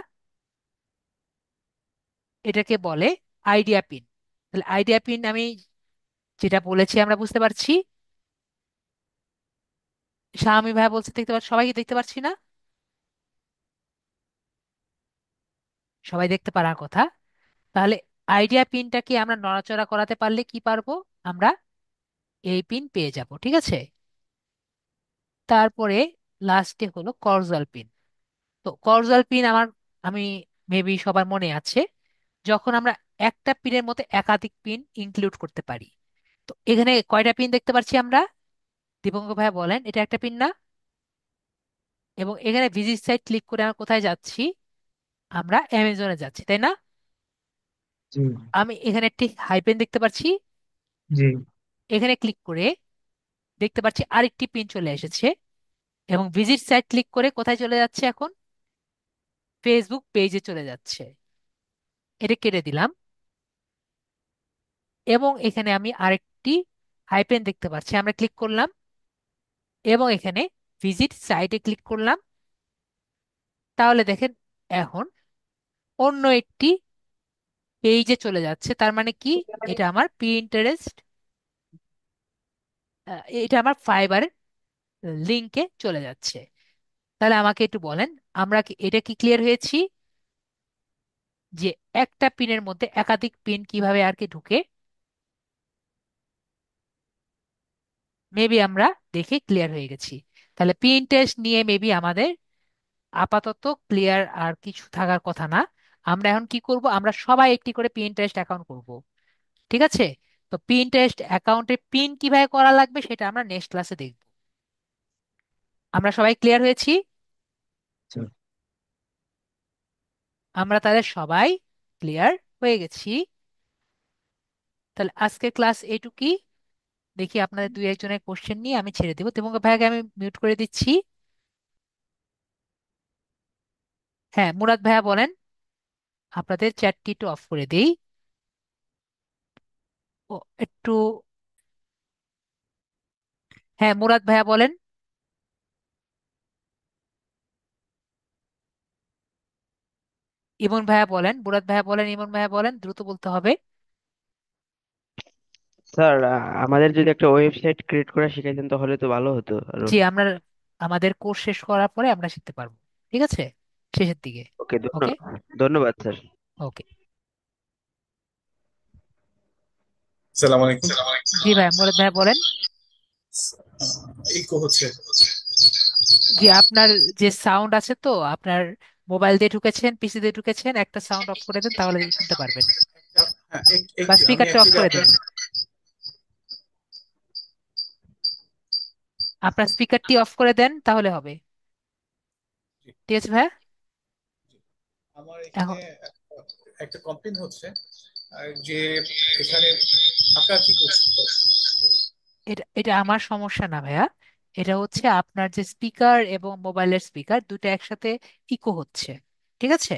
এটাকে বলে আইডিয়া পিন। তাহলে আইডিয়া পিন আমি যেটা বলেছি আমরা বুঝতে পারছি। স্বামী ভাই বলছে দেখতে পাচ্ছি, সবাইকে দেখতে পাচ্ছি না? সবাই দেখতে পারার কথা। তাহলে আইডিয়া পিনটাকে আমরা নড়াচড়া করাতে পারলে কি পারবো? আমরা এই পিন পেয়ে যাব। ঠিক আছে। তারপরে লাস্টে হলো কর্জাল পিন। তো কর্জাল পিন আমার, আমি মেবি সবার মনে আছে, যখন আমরা একটা পিনের মধ্যে একাধিক পিন ইনক্লুড করতে পারি। তো এখানে কয়টা পিন দেখতে পাচ্ছি আমরা? দীপঙ্কর ভাই বলেন, এটা একটা পিন না? এবং এখানে ভিজিট সাইট ক্লিক করে আমরা কোথায় যাচ্ছি? আমরা অ্যামাজনে যাচ্ছি, তাই না? জি। আমি এখানে একটি হাইপেন দেখতে পাচ্ছি। জি। এখানে ক্লিক করে দেখতে পাচ্ছি আরেকটি পিন চলে এসেছে, এবং ভিজিট সাইট ক্লিক করে কোথায় চলে যাচ্ছে এখন? ফেসবুক পেজে চলে যাচ্ছে। এটা কেটে দিলাম। এবং এখানে আমি আরেকটি হাইপেন দেখতে পাচ্ছি, আমরা ক্লিক করলাম, এবং এখানে ভিজিট সাইটে ক্লিক করলাম। তাহলে দেখেন এখন অন্য একটি পেজে চলে যাচ্ছে। তার মানে কি? এটা আমার পিন্টারেস্ট, এটা আমার ফাইবার লিঙ্কে চলে যাচ্ছে। তাহলে আমাকে একটু বলেন, আমরা কি এটা কি ক্লিয়ার হয়েছি যে একটা পিনের মধ্যে একাধিক পিন কিভাবে আর কি ঢুকে? মেবি আমরা দেখে ক্লিয়ার হয়ে গেছি। তাহলে পিন টেস্ট নিয়ে মেবি আমাদের আপাতত ক্লিয়ার আর কিছু থাকার কথা না। আমরা এখন কি করব, আমরা সবাই একটি করে পিন টেস্ট অ্যাকাউন্ট করব। ঠিক আছে? তো পিন টেস্ট অ্যাকাউন্টে পিন কিভাবে করা লাগবে সেটা আমরা নেক্সট ক্লাসে দেখব। আমরা সবাই ক্লিয়ার হয়েছি? আচ্ছা। আমরা তাহলে সবাই ক্লিয়ার হয়ে গেছি। তাহলে আজকের ক্লাস এইটুকুই। দেখি আপনাদের দুই একজনের কোশ্চেন নিয়ে আমি ছেড়ে দেবো। তোমাকে ভাইয়াকে আমি মিউট করে দিচ্ছি। হ্যাঁ, মুরাদ ভাইয়া বলেন। আপনাদের চ্যাটটি একটু অফ করে দেই। ও একটু, হ্যাঁ মুরাদ ভাইয়া বলেন। ইমন ভাইয়া বলেন, মুরাদ ভাইয়া বলেন, ইমন ভাইয়া বলেন, দ্রুত বলতে হবে। স্যার, আমাদের যদি একটা ওয়েবসাইট ক্রিয়েট করা শিখাইতেন তাহলে তো ভালো হতো আরো। জি, আমরা আমাদের কোর্স শেষ করার পরে আমরা শিখতে পারবো। ঠিক আছে, শেষের দিকে। ওকে, ওকে। ধন্যবাদ। ধন্যবাদ স্যার। ওকে। আসসালামু আলাইকুম। জি ভাই, মুরাদ ভাইয়া বলেন। ইকো হচ্ছে। জি, আপনার যে সাউন্ড আছে তো, আপনার মোবাইল দিয়ে ঢুকেছেন, পিসি দিয়ে ঢুকেছেন, একটা সাউন্ড অফ করে দেন তাহলে শুনতে পারবেন। হ্যাঁ, বা একটু আমি স্পিকারটা অফ অ্যাকচুয়ালি করে আপনার দেন। আপনার স্পিকারটি অফ করে দেন তাহলে হবে। ঠিক আছে ভাইয়া। আমার এখানে এখন একটা কমপ্লেন হচ্ছে যে এখানে আঁকা কি করছে। এটা এটা আমার সমস্যা না ভাইয়া। এটা হচ্ছে আপনার যে স্পিকার এবং মোবাইলের স্পিকার দুটো একসাথে ইকো হচ্ছে। ঠিক আছে।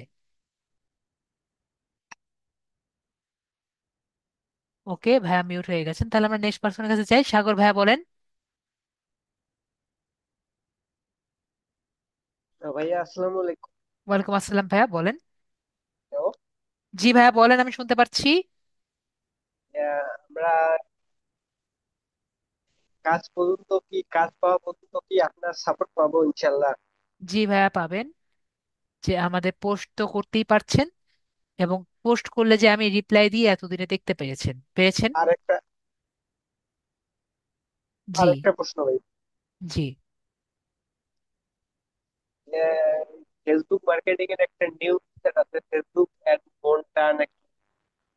ওকে ভাইয়া, মিউট হয়ে গেছেন। তাহলে আমরা নেক্সট পার্সনের কাছে যাই। সাগর ভাইয়া বলেন। ভাইয়া আসসালামু আলাইকুম। ওয়ালাইকুম আসসালাম ভাইয়া বলেন। হ্যালো। জি ভাইয়া বলেন, আমি শুনতে পাচ্ছি। আমরা কাজ পাওয়া পর্যন্ত কি আপনার সাপোর্ট পাবো ইনশাল্লাহ? জি ভাইয়া পাবেন। যে আমাদের পোস্ট তো করতেই পারছেন, এবং পোস্ট করলে যে আমি রিপ্লাই দিয়ে এতদিনে দেখতে পেয়েছেন পেয়েছেন। আর একটা জি। আর একটা প্রশ্ন ভাই। জি। ফেসবুক মার্কেটিং এর একটা নিউ ফিচার আছে, ফেসবুক অ্যাড কোনটা নাকি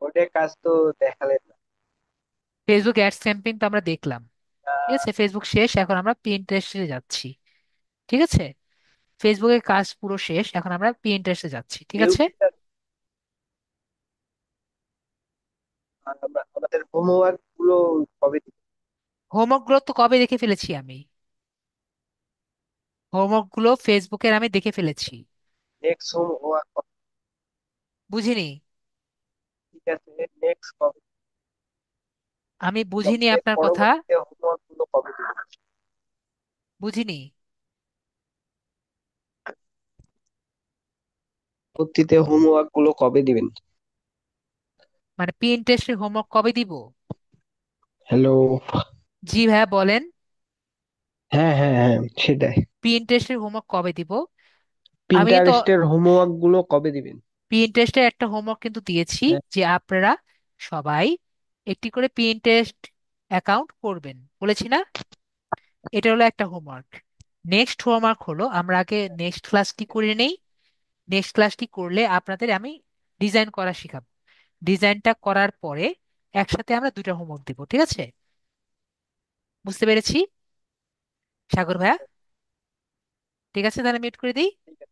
ওটার কাজ তো দেখালেন না। ফেসবুক অ্যাডস ক্যাম্পেইন তো আমরা দেখলাম। ঠিক আহ, আছে, ফেসবুক শেষ, এখন আমরা পিন্টারেস্টে যাচ্ছি। ঠিক আছে, ফেসবুকের কাজ পুরো শেষ, এখন আমরা পিন্টারেস্টে যাচ্ছি। ঠিক নিউ আছে। ফিচার আমাদের হোমওয়ার্ক গুলো কবে দিবে? হোমওয়ার্ক গুলো তো কবে দেখে ফেলেছি আমি। হোমওয়ার্ক গুলো ফেসবুকের আমি দেখে ফেলেছি। নেক্সট হোমওয়ার্ক বুঝিনি। ঠিক আছে, নেক্সট কবে? আমি বুঝিনি সবচেয়ে আপনার কথা। পরবর্তীতে হোমওয়ার্ক গুলো কবে দিবে? বুঝিনি। পরবর্তীতে হোমওয়ার্ক গুলো কবে দিবেন? মানে পিন্টারেস্টের হোমওয়ার্ক কবে দিব? হ্যালো। জি ভাইয়া বলেন। হ্যাঁ হ্যাঁ হ্যাঁ, সেটাই। পিন্টারেস্টের হোমওয়ার্ক কবে দিব? আমি তো পিন্টারেস্টের হোমওয়ার্ক গুলো কবে দিবেন? পিন্টারেস্টের একটা হোমওয়ার্ক কিন্তু দিয়েছি, হ্যাঁ। যে আপনারা সবাই একটি করে পিন্টারেস্ট অ্যাকাউন্ট করবেন বলেছি না? এটা হলো একটা হোমওয়ার্ক। নেক্সট হোমওয়ার্ক হলো, আমরা আগে নেক্সট ক্লাসটি করে নেই। নেক্সট ক্লাসটি করলে আপনাদের আমি ডিজাইন করা শিখাবো। ডিজাইনটা করার পরে একসাথে আমরা দুইটা হোমওয়ার্ক দিব। ঠিক আছে? বুঝতে পেরেছি সাগর ভাইয়া? ঠিক আছে, তাহলে মিউট করে দিই। ঠিক আছে।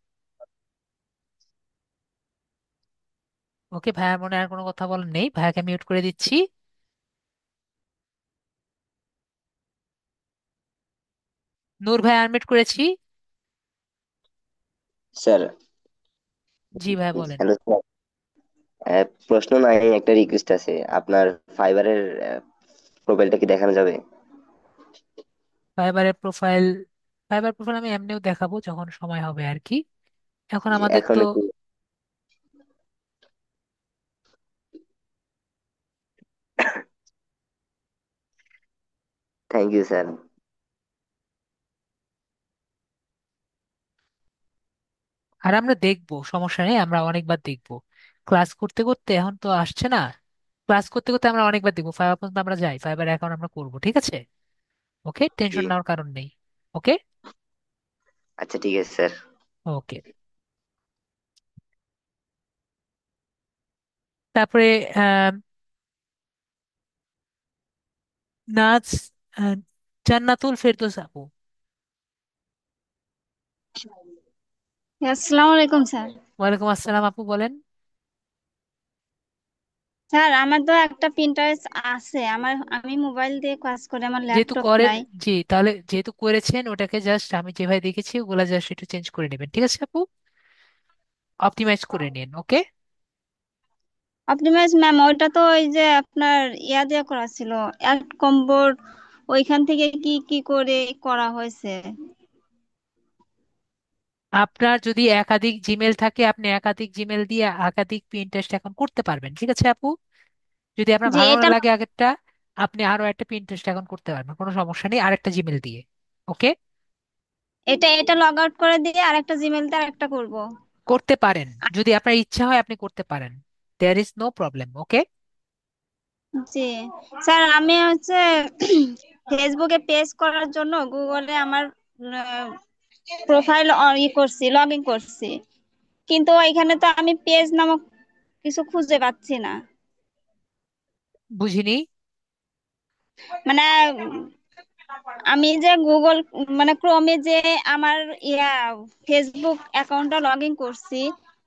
ওকে, ভাইয়ার মনে আর কোনো কথা বলার নেই, ভাইয়াকে মিউট করে দিচ্ছি। নূর ভাই আনমিউট করেছি। স্যার। জি ভাই বলেন। Hello sir. প্রশ্ন নাই, একটা রিকোয়েস্ট আছে। আপনার ফাইবারের প্রোফাইলটা কি দেখানো যাবে? ফাইবারের প্রোফাইল, ফাইবার প্রোফাইল আমি এমনিও দেখাবো যখন সময় হবে আর কি। এখন জি, আমাদের এখন তো একটু। Thank you sir. আর আমরা দেখবো, সমস্যা নেই, আমরা অনেকবার দেখবো। ক্লাস করতে করতে এখন তো আসছে না, ক্লাস করতে করতে আমরা অনেকবার দেখবো, ফাইবার পর্যন্ত আমরা যাই, ফাইবার এখন আমরা করবো, ঠিক আছে? ওকে, জি। টেনশন নেওয়ার কারণ নেই। ওকে। আচ্ছা ঠিক আছে স্যার। ওকে। তারপরে আহ নাচ, আহ, জান্নাতুল ফেরদৌস আপু। আসসালামু আলাইকুম স্যার। ওয়ালাইকুম আসসালাম আপু, বলেন। স্যার আমার তো একটা প্রিন্টারেস্ট আছে, আমি মোবাইল দিয়ে কাজ করি, আমার যেহেতু ল্যাপটপ করেন, নাই। জি, তাহলে যেহেতু করেছেন ওটাকে জাস্ট আমি যেভাবে দেখেছি ওগুলা জাস্ট একটু চেঞ্জ করে নেবেন, ঠিক আছে আপু? অপটিমাইজ করে নিন, ওকে। অপটিমাইজ ম্যাম, ওইটা তো ওই যে আপনার ইয়া দিয়ে করা ছিল, অ্যাড কম্বোর, ওইখান থেকে কি কি করে করা হয়েছে। আপনার যদি একাধিক জিমেল থাকে, আপনি একাধিক জিমেল দিয়ে একাধিক প্রিন্টারেস্ট এখন করতে পারবেন, ঠিক আছে আপু? যদি আপনার যে ভালো না এটা লাগে আগেরটা, আপনি আরো একটা প্রিন্টারেস্ট এখন করতে পারবেন, কোনো সমস্যা নেই, আরেকটা জিমেল দিয়ে। ওকে। এটা এটা লগ আউট করে দিয়ে আরেকটা জিমেল দিয়ে আরেকটা করব। করতে পারেন, যদি আপনার ইচ্ছা হয় আপনি করতে পারেন, there is no problem. Okay. Ji sir, আমি হচ্ছে ফেসবুকে পেজ করার জন্য গুগলে আমার প্রোফাইল ই করছি, লগ ইন করছি, কিন্তু এখানে তো আমি পেজ নামক কিছু খুঁজে পাচ্ছি না। বুঝিনি। মানে আমি যে গুগল, মানে ক্রোমে যে আমার ইয়া ফেসবুক অ্যাকাউন্টটা লগ ইন করছি,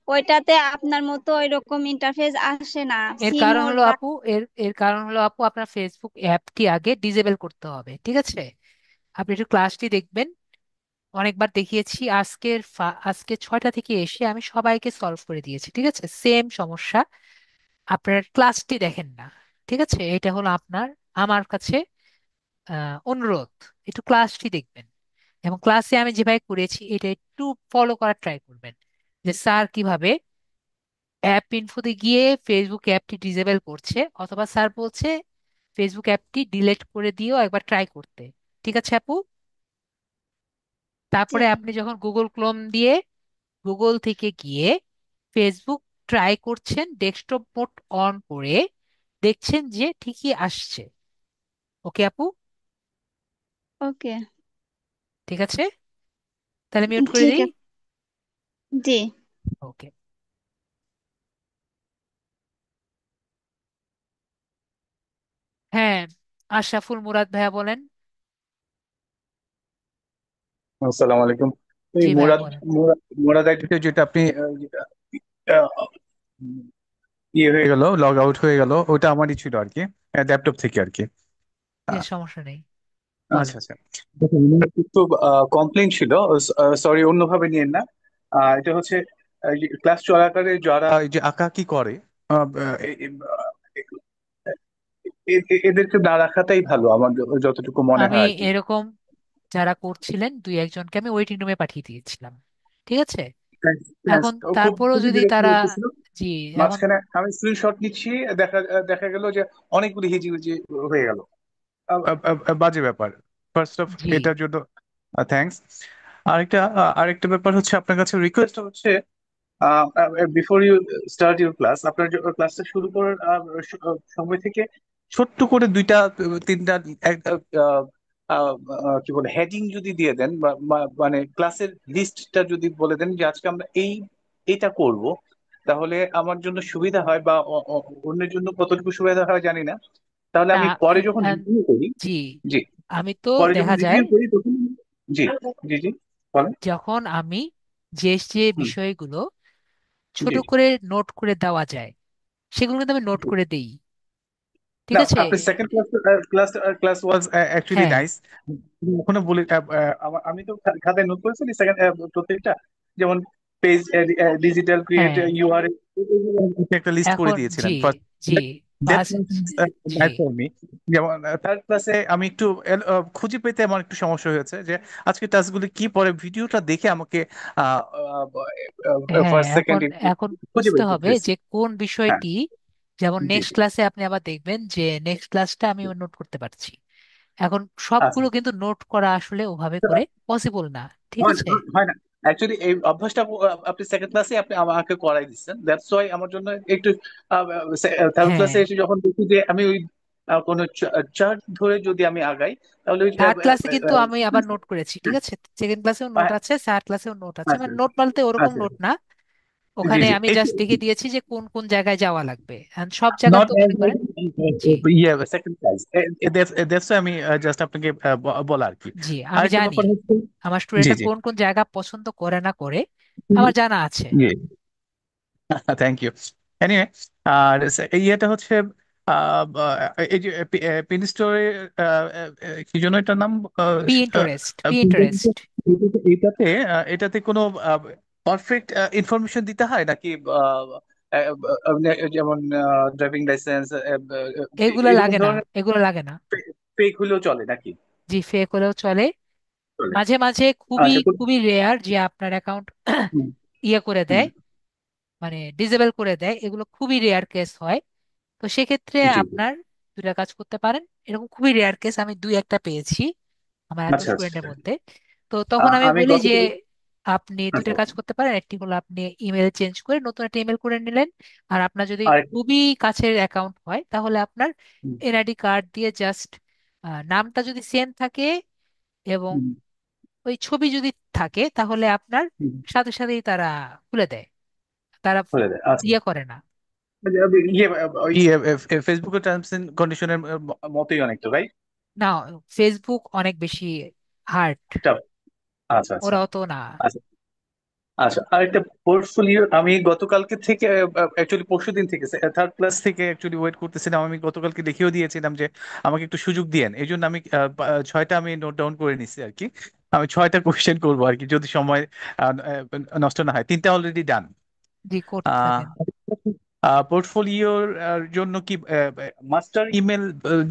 ওইটাতে আপনার মতো এরকম ইন্টারফেস আসে না, এর কারণ সিমোর হলো বা। আপু, এর কারণ হলো আপু, আপনার ফেসবুক অ্যাপটি আগে ডিজেবল করতে হবে, ঠিক আছে? আপনি একটু ক্লাসটি দেখবেন, অনেকবার দেখিয়েছি, আজকে 6টা থেকে এসে আমি সবাইকে সলভ করে দিয়েছি, ঠিক আছে? সেম সমস্যা, আপনার ক্লাসটি দেখেন না, ঠিক আছে? এটা হলো আপনার, আমার কাছে অনুরোধ, একটু ক্লাসটি দেখবেন, এবং ক্লাসে আমি যেভাবে করেছি এটা একটু ফলো করার ট্রাই করবেন, যে স্যার কিভাবে অ্যাপ ইনফোতে গিয়ে ফেসবুক অ্যাপটি ডিসেবল করছে, অথবা স্যার বলছে ফেসবুক অ্যাপটি ডিলিট করে দিয়েও একবার ট্রাই করতে, ঠিক আছে আপু? জি। তারপরে আপনি যখন গুগল ক্রোম দিয়ে গুগল থেকে গিয়ে ফেসবুক ট্রাই করছেন, ডেস্কটপ মোড অন করে দেখছেন যে ঠিকই আসছে। ওকে আপু? ওকে। ঠিক আছে, তাহলে মিউট করে ঠিক দিই। আছে। জি। ওকে। হ্যাঁ, আশরাফুল মুরাদ ভাইয়া বলেন। আসসালামু আলাইকুম। এই জি ভাইয়া মোরাদ বলেন। মোরাদ মোরাদ আইডিতে যেটা আপনি আহ, ইয়ে হয়ে গেল, লগ আউট হয়ে গেল, ওটা আমারই ছিল আর কি, ল্যাপটপ থেকে আর কি। যে আহ, সমস্যা নেই, আচ্ছা বলেন। আচ্ছা। দেখুন, আমার একটু কমপ্লেন ছিল, সরি অন্যভাবে নিয়েন না। এটা হচ্ছে ক্লাস চলাকালে যারা এই যে আঁকাকি করে, আহ, এ- এ- এদেরকে না রাখাটাই ভালো আমার যতটুকু মনে আমি হয় আর কি। এরকম যারা করছিলেন দুই একজনকে আমি ওয়েটিং রুমে পাঠিয়ে দিয়েছিলাম, ঠিক আছে? Thanks. এখন ও খুব তারপরও খুবই যদি বিরক্ত তারা, করতেছিল। জি, এখন, মাঝখানে আমি স্ক্রিনশট নিচ্ছি, দেখা দেখা গেল যে অনেকগুলি হিজিবিজি হয়ে গেল। বাজে ব্যাপার। ফার্স্ট অফ জি, এটার জন্য থ্যাঙ্কস। আরেকটা ব্যাপার হচ্ছে, আপনার কাছে রিকোয়েস্ট হচ্ছে, before you start your class, আপনার ক্লাসটা শুরু করার সময় থেকে ছোট্ট করে দুইটা তিনটা এক- আহ, আহ, কি বলে হেডিং যদি দিয়ে দেন, মানে ক্লাসের লিস্টটা যদি বলে দেন যে আজকে আমরা এইটা করব, তাহলে আমার জন্য সুবিধা হয়, বা অন্যের জন্য কতটুকু সুবিধা হয় জানি না। তাহলে আমি আহ, পরে আহ, যখন আহ, রিভিউ করি, জি, জি, আমি তো পরে যখন দেখা যায় রিভিউ করি তখন, জি, জি, জি, বলেন। যখন আমি যে যে হুম, বিষয়গুলো ছোট জি, করে নোট করে দেওয়া যায় সেগুলো কিন্তু আমি নোট জি। করে দেই, ঠিক না, আছে? আপনার সেকেন্ড ক্লাস ওয়াজ অ্যাকচুয়ালি হ্যাঁ, নাইস। ওখানে বলে আমি তো খাতায় নোট করেছি সেকেন্ড প্রত্যেকটা, যেমন পেজ ডিজিটাল ক্রিয়েট হ্যাঁ, ইউআরএল, একটা লিস্ট করে এখন, জি, দিয়েছিলেন first. G, that bus, G, nice for me. যেমন থার্ড ক্লাসে আমি একটু খুঁজে পেতে আমার একটু সমস্যা হয়েছে, যে আজকে টাস্কগুলি কি পরে ভিডিওটা দেখে আমাকে হ্যাঁ, ফার্স্ট সেকেন্ড এখন এখন খুঁজে বুঝতে বের করতে হবে হয়েছে। যে কোন হ্যাঁ, বিষয়টি, যেমন জি, নেক্সট জি। ক্লাসে আপনি আবার দেখবেন যে নেক্সট ক্লাসটা আমি নোট করতে পারছি। এখন আচ্ছা, সবগুলো কিন্তু নোট করা আসলে ওভাবে করে পসিবল না, ঠিক হয় না, আছে? হয় না। অ্যাকচুয়ালি এই অভ্যাসটা আপনি সেকেন্ড ক্লাসে আপনি আমাকে করাই দিচ্ছেন, দ্যাটস ওয়াই আমার জন্য একটু থার্ড হ্যাঁ, ক্লাসে এসে যখন দেখি যে আমি ওই কোনো চার্ট ধরে যদি আমি আগাই, তাহলে ওই থার্ড ক্লাসে কিন্তু আমি আবার নোট করেছি, ঠিক আছে? সেকেন্ড ক্লাসেও নোট আছে, থার্ড ক্লাসেও নোট আছে, আচ্ছা মানে নোট বলতে ওরকম আচ্ছা নোট না। জি ওখানে জি আমি এই জাস্ট লিখে দিয়েছি যে কোন কোন জায়গায় যাওয়া লাগবে, and সব জায়গা নট তো অ্যাজ মনে করেন। জি, ইয়ে সেকেন্ড ক্লাস, দ্যাটস আমি জাস্ট আপনাকে বলা আর কি। জি, আমি আরেকটা জানি ব্যাপার হচ্ছে, আমার জি স্টুডেন্টরা জি কোন কোন জায়গা পছন্দ করে না করে, আমার জানা আছে। জি থ্যাংক ইউ। এনিওয়ে, আর ইয়েটা হচ্ছে এই যে পিন স্টোরে কি জন্য এটার নাম, পিন্টারেস্ট। এটাতে এটাতে কোনো পারফেক্ট ইনফরমেশন দিতে হয় নাকি যেমন ড্রাইভিং লাইসেন্স এগুলো এরকম লাগে না, ধরনের এগুলো লাগে না। ফেক হলেও চলে নাকি? জি, ফেক হলেও চলে। চলে। মাঝে মাঝে খুবই আচ্ছা খুবই রেয়ার যে আপনার অ্যাকাউন্ট হুম, ইয়ে করে হুম, দেয়, মানে ডিসেবল করে দেয়, এগুলো খুবই রেয়ার কেস হয়। তো সেক্ষেত্রে জি জি। আপনার দুটা কাজ করতে পারেন, এরকম খুবই রেয়ার কেস, আমি দুই একটা পেয়েছি আমার এত আচ্ছা আচ্ছা স্টুডেন্টের মধ্যে। তো তখন আমি আমি বলি যে গতকাল, আপনি দুইটা আচ্ছা কাজ করতে পারেন, একটি হলো আপনি ইমেল চেঞ্জ করে নতুন একটা ইমেল করে নিলেন, আর আপনার যদি আরেক খুবই কাছের অ্যাকাউন্ট হয় তাহলে আপনার হুম, এনআইডি কার্ড দিয়ে জাস্ট নামটা যদি সেম থাকে এবং হুম, ওই ছবি যদি থাকে তাহলে আপনার হুম, সাথে সাথেই তারা খুলে দেয়, তারা বলে দেয় আচ্ছা। ইয়ে করে না। ইয়ে ইয়ে ফেসবুকের টার্মস এন্ড কন্ডিশনের মতোই অনেকটা, রাইট? না, ফেসবুক অনেক বেশি হার্ড, আচ্ছা আচ্ছা ওরাও তো না। আচ্ছা আচ্ছা। আরেকটা পোর্টফোলিও, আমি গতকালকে থেকে অ্যাকচুয়ালি পরশু দিন থেকে থার্ড ক্লাস থেকে অ্যাকচুয়ালি ওয়েট করতেছিলাম, আমি গতকালকে দেখিয়েও দিয়েছিলাম যে আমাকে একটু সুযোগ দিয়েন, এই জন্য আমি 6টা আমি নোট ডাউন করে নিচ্ছি আর কি। আমি 6টা কোশ্চেন করবো আর কি, যদি সময় নষ্ট না হয়। 3টা অলরেডি ডান। জি, করতে থাকেন। পোর্টফোলিওর জন্য কি মাস্টার ইমেল,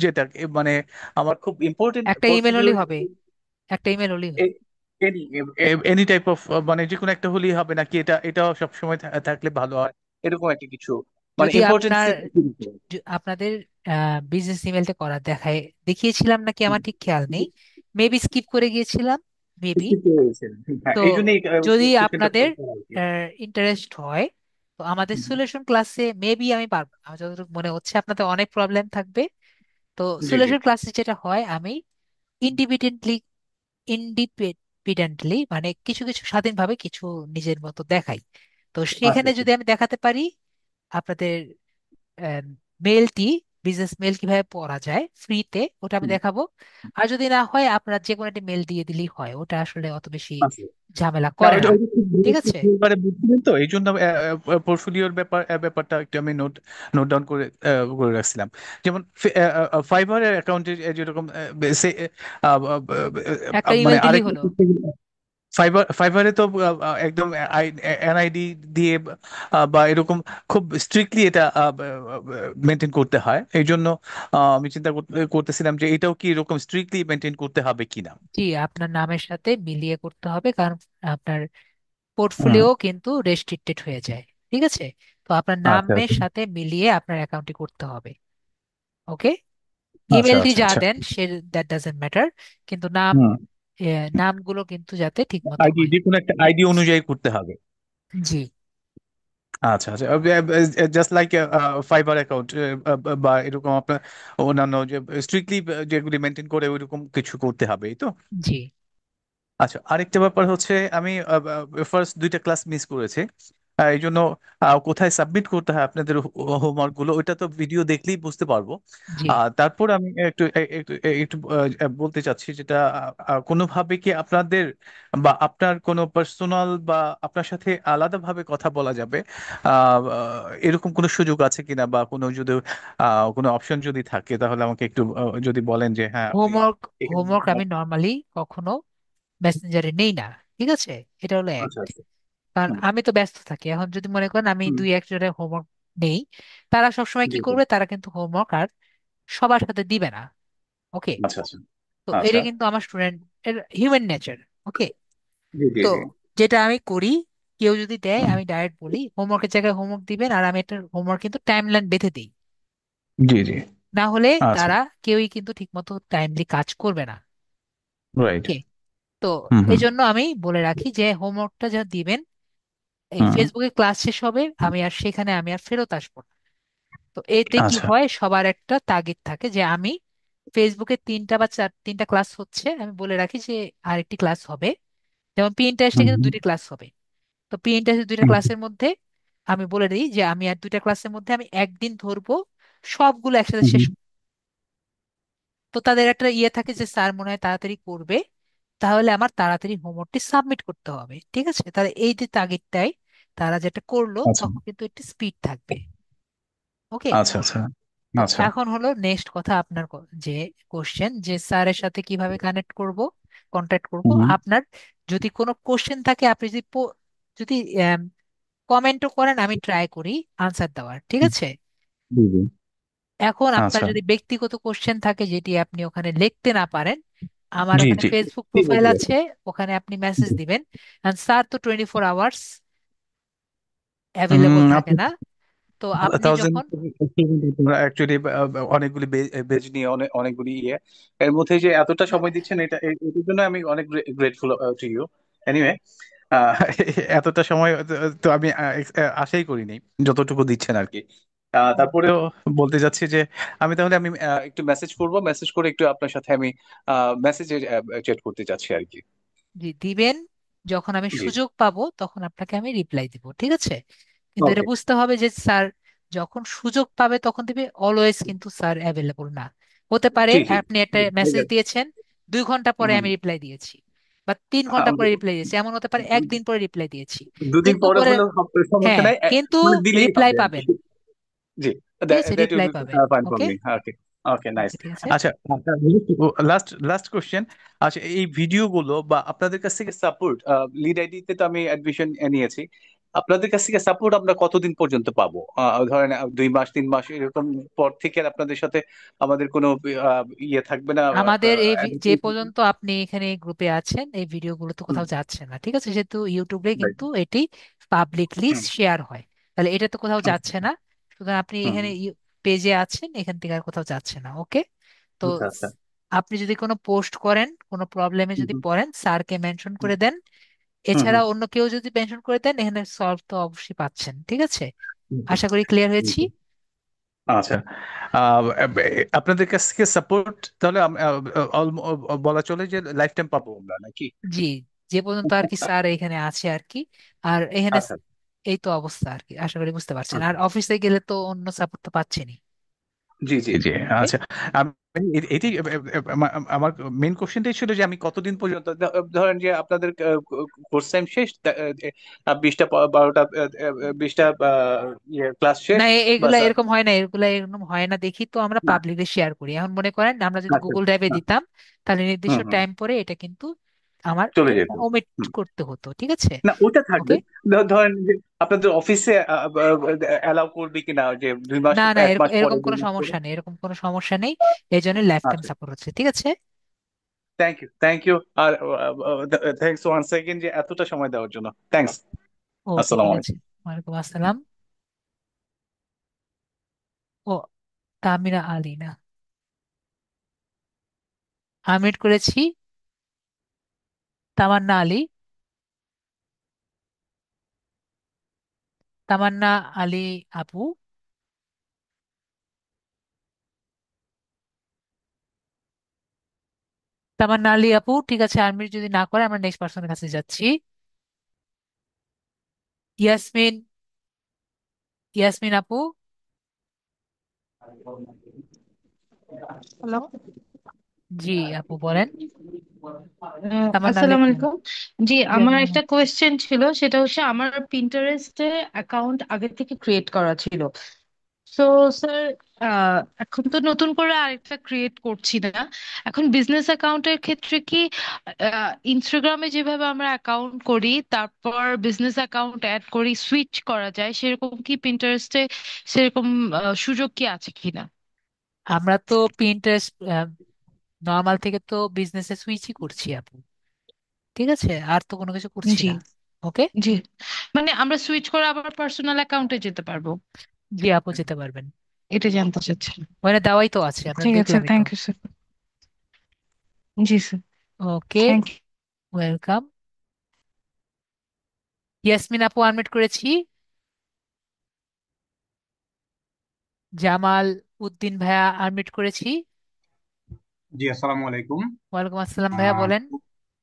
যেটা মানে আমার খুব ইম্পর্টেন্ট একটা ইমেল পোর্টফোলিওর, হলেই হবে, একটা ইমেল হলেই হবে। এনি এনি টাইপ অফ, মানে যে কোনো একটা হলেই হবে নাকি এটাও সবসময় থাকলে ভালো হয়, এরকম একটা কিছু, মানে যদি ইম্পর্টেন্ট আপনার আপনাদের বিজনেস ইমেলটা করা দেখায়, দেখিয়েছিলাম নাকি আমার ঠিক খেয়াল নেই, মেবি স্কিপ করে গিয়েছিলাম, মেবি। হ্যাঁ তো এই জন্যই যদি কোশ্চেনটা আপনাদের করা আর কি। ইন্টারেস্ট হয় তো আমাদের হুম, সলিউশন ক্লাসে মেবি আমি পারবো, আমার যতটুকু মনে হচ্ছে আপনাদের অনেক প্রবলেম থাকবে। তো জি জি সলিউশন ক্লাসে যেটা হয়, আমি ইন্ডিপেন্ডেন্টলি ইন্ডিপেন্ডেন্টলি মানে কিছু কিছু স্বাধীনভাবে কিছু নিজের মতো দেখাই। তো আচ্ছা সেখানে আচ্ছা যদি আমি দেখাতে পারি আপনাদের মেলটি, বিজনেস মেল কিভাবে পড়া যায় ফ্রিতে, ওটা আমি হুম, দেখাবো। আর যদি না হয় আপনারা যে কোনো একটা মেল দিয়ে দিলেই হয়, ওটা আসলে অত বেশি আচ্ছা। ঝামেলা না করে ওইটা না। ওইটা খুব ঠিক আছে। এবারে বুঝছিলেন তো, এই জন্য পোর্টফোলিওর ব্যাপারটা একটু আমি নোট নোট ডাউন করে করে রাখছিলাম। যেমন ফাইবারের অ্যাকাউন্টে যেরকম একটা মানে ইমেল দিলেই আরেকটা হলো। ফাইবারে তো একদম এনআইডি দিয়ে বা এরকম খুব স্ট্রিক্টলি এটা মেনটেন করতে হয়, এই জন্য আমি চিন্তা করতেছিলাম যে এটাও কি এরকম স্ট্রিক্টলি মেনটেন করতে হবে কিনা। জি, আপনার নামের সাথে মিলিয়ে করতে হবে, কারণ আপনার হুম, পোর্টফোলিও কিন্তু রেস্ট্রিক্টেড হয়ে যায়। ঠিক আছে। তো আপনার আচ্ছা নামের আচ্ছা সাথে মিলিয়ে আপনার অ্যাকাউন্টটি করতে হবে। ওকে। আচ্ছা ইমেলটি আচ্ছা যা আচ্ছা দেন সে দ্যাট ডাজেন্ট ম্যাটার, কিন্তু নাম, হুম। নামগুলো কিন্তু যাতে ঠিক মতো আইডি, হয়। যে কোনো একটা আইডি অনুযায়ী করতে হবে। জি, আচ্ছা আচ্ছা, জাস্ট লাইক ফাইবার অ্যাকাউন্ট বা এরকম আপনার অন্যান্য যে স্ট্রিক্টলি যেগুলি মেনটেন করে ওইরকম কিছু করতে হবে, এই তো। জি, আচ্ছা, আরেকটা ব্যাপার হচ্ছে আমি ফার্স্ট 2টা ক্লাস মিস করেছি, এই জন্য কোথায় সাবমিট করতে হয় আপনাদের হোমওয়ার্ক গুলো, ওইটা তো ভিডিও দেখলেই বুঝতে পারবো। জি। তারপর আমি একটু বলতে চাচ্ছি, যেটা কোনোভাবে কি আপনাদের বা আপনার কোনো পার্সোনাল বা আপনার সাথে আলাদাভাবে কথা বলা যাবে, এরকম কোনো সুযোগ আছে কিনা, বা কোনো যদি কোনো অপশন যদি থাকে তাহলে আমাকে একটু যদি বলেন যে হ্যাঁ আপনি হোমওয়ার্ক এখানে। হোমওয়ার্ক আমি নর্মালি কখনো মেসেঞ্জারে নেই না। ঠিক আছে, এটা হলো এক। আচ্ছা আচ্ছা কারণ হুম, আমি তো ব্যস্ত থাকি, এখন যদি মনে করেন আমি হুম, দুই একজনের হোমওয়ার্ক নেই, তারা সবসময় জি কি জি করবে, তারা কিন্তু হোমওয়ার্ক আর সবার সাথে দিবে না। ওকে। আচ্ছা আচ্ছা তো এটা আচ্ছা কিন্তু আমার স্টুডেন্ট এর হিউম্যান নেচার। ওকে। জি জি তো জি যেটা আমি করি, কেউ যদি দেয় আমি ডাইরেক্ট বলি হোমওয়ার্কের জায়গায় হোমওয়ার্ক দিবেন, আর আমি একটা হোমওয়ার্ক কিন্তু টাইমলাইন বেঁধে দিই, জি জি না হলে আচ্ছা তারা কেউই কিন্তু ঠিকমতো টাইমলি কাজ করবে না। Right okay. তো হুম এই হুম জন্য আমি বলে রাখি যে হোমওয়ার্কটা যা দিবেন, এই হুম। ফেসবুকে ক্লাস শেষ হবে, আমি আর ফেরত আসবো না। তো এতে কি আচ্ছা। হয়, সবার একটা তাগিদ থাকে যে আমি ফেসবুকে তিনটা ক্লাস হচ্ছে, আমি বলে রাখি যে আরেকটি ক্লাস হবে। যেমন Pinterest-এ হুম কিন্তু হুম দুটি ক্লাস হবে। তো Pinterest-এ দুইটা হুম ক্লাসের মধ্যে আমি বলে দিই যে আমি আর দুইটা ক্লাসের মধ্যে আমি একদিন ধরবো, সবগুলো একসাথে হুম শেষ। হুম। তো তাদের একটা ইয়ে থাকে যে স্যার মনে হয় তাড়াতাড়ি করবে, তাহলে আমার তাড়াতাড়ি হোমওয়ার্কটি সাবমিট করতে হবে। ঠিক আছে, তাহলে এই যে তাগিদটাই তারা যেটা করলো, আচ্ছা তখন কিন্তু একটি স্পিড থাকবে। ওকে। আচ্ছা আচ্ছা তো আচ্ছা। এখন হলো নেক্সট কথা, আপনার যে কোশ্চেন যে স্যারের সাথে কিভাবে কন্ট্যাক্ট করব। হুম হুম আপনার যদি কোনো কোশ্চেন থাকে, আপনি যদি কমেন্টও করেন, আমি ট্রাই করি আনসার দেওয়ার। ঠিক হুম, আছে। জি জি। এখন আপনার আচ্ছা। যদি ব্যক্তিগত কোশ্চেন থাকে যেটি আপনি ওখানে লিখতে না পারেন, আমার জি ওখানে জি। ফেসবুক ঠিক প্রোফাইল আছে। আছে, ওখানে আপনি মেসেজ দিবেন। স্যার তো 24 আওয়ার্স অ্যাভেলেবল থাকে আপনি না। তো আপনি থাউজেন্ড যখন অ্যাকচুয়ালি অনেকগুলি পেজ নিয়ে অনেকগুলি ইয়ে, এর মধ্যে যে এতটা সময় দিচ্ছেন, এটার জন্য আমি অনেক গ্রেটফুল টু ইউ। এনিওয়ে, এতটা সময় তো আমি আশাই করিনি, যতটুকু দিচ্ছেন আর কি। তারপরেও বলতে যাচ্ছি যে আমি একটু মেসেজ করব, মেসেজ করে একটু আপনার সাথে আমি মেসেজে চ্যাট করতে চাচ্ছি আর কি। দিবেন, যখন আমি জি। সুযোগ পাবো তখন আপনাকে আমি রিপ্লাই দিব। ঠিক আছে। কিন্তু এটা ওকে। বুঝতে হবে যে স্যার যখন সুযোগ পাবে তখন দিবে, অলওয়েজ কিন্তু স্যার অ্যাভেলেবল না। হতে পারে ঠিক ঠিক। আপনি একটা মেসেজ দিয়েছেন, 2 ঘন্টা পরে হুম। আমি রিপ্লাই দিয়েছি, বা 3 ঘন্টা পরে রিপ্লাই দিয়েছি, এমন হতে পারে একদিন পরে রিপ্লাই দিয়েছি। দুদিন কিন্তু পরে পরে, হলেও সমস্যা হ্যাঁ, নাই, কিন্তু মানে দিলেই রিপ্লাই হবে আর কি। পাবেন। জি। ঠিক আছে, দ্যাট উইল রিপ্লাই বি পাবেন। Fine for okay. Me. Okay. Okay, nice. Okay, ঠিক আছে। আচ্ছা, লাস্ট লাস্ট কোশ্চেন। আচ্ছা, এই ভিডিও গুলো বা আপনাদের কাছ থেকে সাপোর্ট, লিড আইডিতে তো আমি অ্যাডমিশন নিয়েছি, আপনাদের কাছ থেকে সাপোর্ট আমরা কতদিন পর্যন্ত পাবো? ধরেন 2 মাস 3 মাস এরকম পর থেকে আর আপনাদের সাথে আমাদের কোনো ইয়ে থাকবে না? আমাদের যে পর্যন্ত আপনি এখানে গ্রুপে আছেন, এই ভিডিওগুলো তো হুম, কোথাও যাচ্ছে না। ঠিক আছে, যেহেতু ইউটিউবে right, কিন্তু এটি পাবলিকলি হুম, শেয়ার হয়, তাহলে এটা তো কোথাও হুম, যাচ্ছে না। সুতরাং আপনি হুম, এখানে পেজে আছেন, এখান থেকে আর কোথাও যাচ্ছে না। ওকে। তো আচ্ছা আচ্ছা। আপনি যদি কোনো পোস্ট করেন, কোনো প্রবলেমে হুম যদি হুম পড়েন, স্যারকে মেনশন হুম করে দেন। হুম এছাড়া হুম অন্য কেউ যদি মেনশন করে দেন, এখানে সলভ তো অবশ্যই পাচ্ছেন। ঠিক আছে, হুম, আশা করি ক্লিয়ার হুম, হয়েছি। হুম। আচ্ছা। আহ, আপনাদের কাছ থেকে সাপোর্ট তাহলে বলা চলে যে লাইফ টাইম পাবো আমরা নাকি? জি, যে পর্যন্ত আর কি স্যার এখানে আছে আর কি। আর এখানে আচ্ছা এই তো অবস্থা আর কি, আশা করি বুঝতে পারছেন। আর আচ্ছা। অফিসে গেলে তো অন্য সাপোর্ট তো পাচ্ছেনি। জি জি জি। ওকে। আচ্ছা। আমি এটি আমার মেন কোশ্চেনটাই ছিল যে আমি কতদিন পর্যন্ত, ধরেন যে আপনাদের কোর্স টাইম শেষ, 20টা 12টা 20টা ইয়ে ক্লাস না, শেষ, এগুলা বাস। এরকম হয় না, এগুলা এরকম হয় না দেখি তো আমরা না। পাবলিকলি শেয়ার করি। এখন মনে করেন আমরা যদি আচ্ছা। গুগল ড্রাইভে হুম দিতাম, তাহলে হুম নির্দিষ্ট হুম। টাইম পরে এটা কিন্তু আমার চলে যেত। ওমিট হুম। করতে হতো। ঠিক আছে। না, ওটা থাকবে। ওকে। ধরেন যে আপনাদের অফিসে অ্যালাউ করবে কিনা যে 2 মাস না না, 1 মাস পরে, এরকম দুই কোনো মাস পরে? সমস্যা নেই, এরকম কোনো সমস্যা নেই। এই জন্য লাইফ টাইম আচ্ছা। সাপোর্ট হচ্ছে। ঠিক আছে। Thank you, thank you. আর থ্যাংকস ওয়ান সেকেন্ড যে এতটা সময় দেওয়ার জন্য। থ্যাংকস। ওকে, আসসালামু ঠিক আছে। আলাইকুম। ওয়ালাইকুম আসসালাম। ও, তামিরা আলী না, আমিট করেছি তামান্না আলী। তামান্না আলী আপু। তামান্না আলী আপু, ঠিক আছে। আমির যদি না করে, আমরা নেক্সট পার্সনের কাছে যাচ্ছি। ইয়াসমিন, ইয়াসমিন আপু। হ্যালো। জি আপু, বলেন। তামান্না আলী আসসালামু আপু। আলাইকুম। জি, জি আমার আপু। একটা কোয়েশ্চেন ছিল, সেটা হচ্ছে আমার পিন্টারেস্টে অ্যাকাউন্ট আগে থেকে ক্রিয়েট করা ছিল। সো স্যার, এখন তো নতুন করে আরেকটা ক্রিয়েট করছি না। এখন বিজনেস অ্যাকাউন্টের ক্ষেত্রে কি ইনস্টাগ্রামে যেভাবে আমরা অ্যাকাউন্ট করি, তারপর বিজনেস অ্যাকাউন্ট অ্যাড করি, সুইচ করা যায়, সেরকম কি পিন্টারেস্টে সেরকম সুযোগ কি আছে কিনা? আমরা তো প্রিন্টারেস্ট নর্মাল থেকে তো বিজনেসে সুইচই করছি আপু। ঠিক আছে, আর তো কোনো কিছু করছি জি না। ওকে। জি, মানে আমরা সুইচ করে আবার পার্সোনাল অ্যাকাউন্টে যেতে পারবো, জি আপু, যেতে পারবেন। এটা জানতে চাচ্ছি। ওখানে দেওয়াই তো আছে, আপনার ঠিক আছে, দেখলামই তো। Thank you sir. Ji sir, okay. Thank you. Welcome. Yasmin আপু আনমিউট করেছি। জামাল উদ্দিন ভাইয়া আনমিউট করেছি। জি, আসসালামু আলাইকুম। ওয়ালাইকুম আসসালাম ভাইয়া, আহ, বলেন।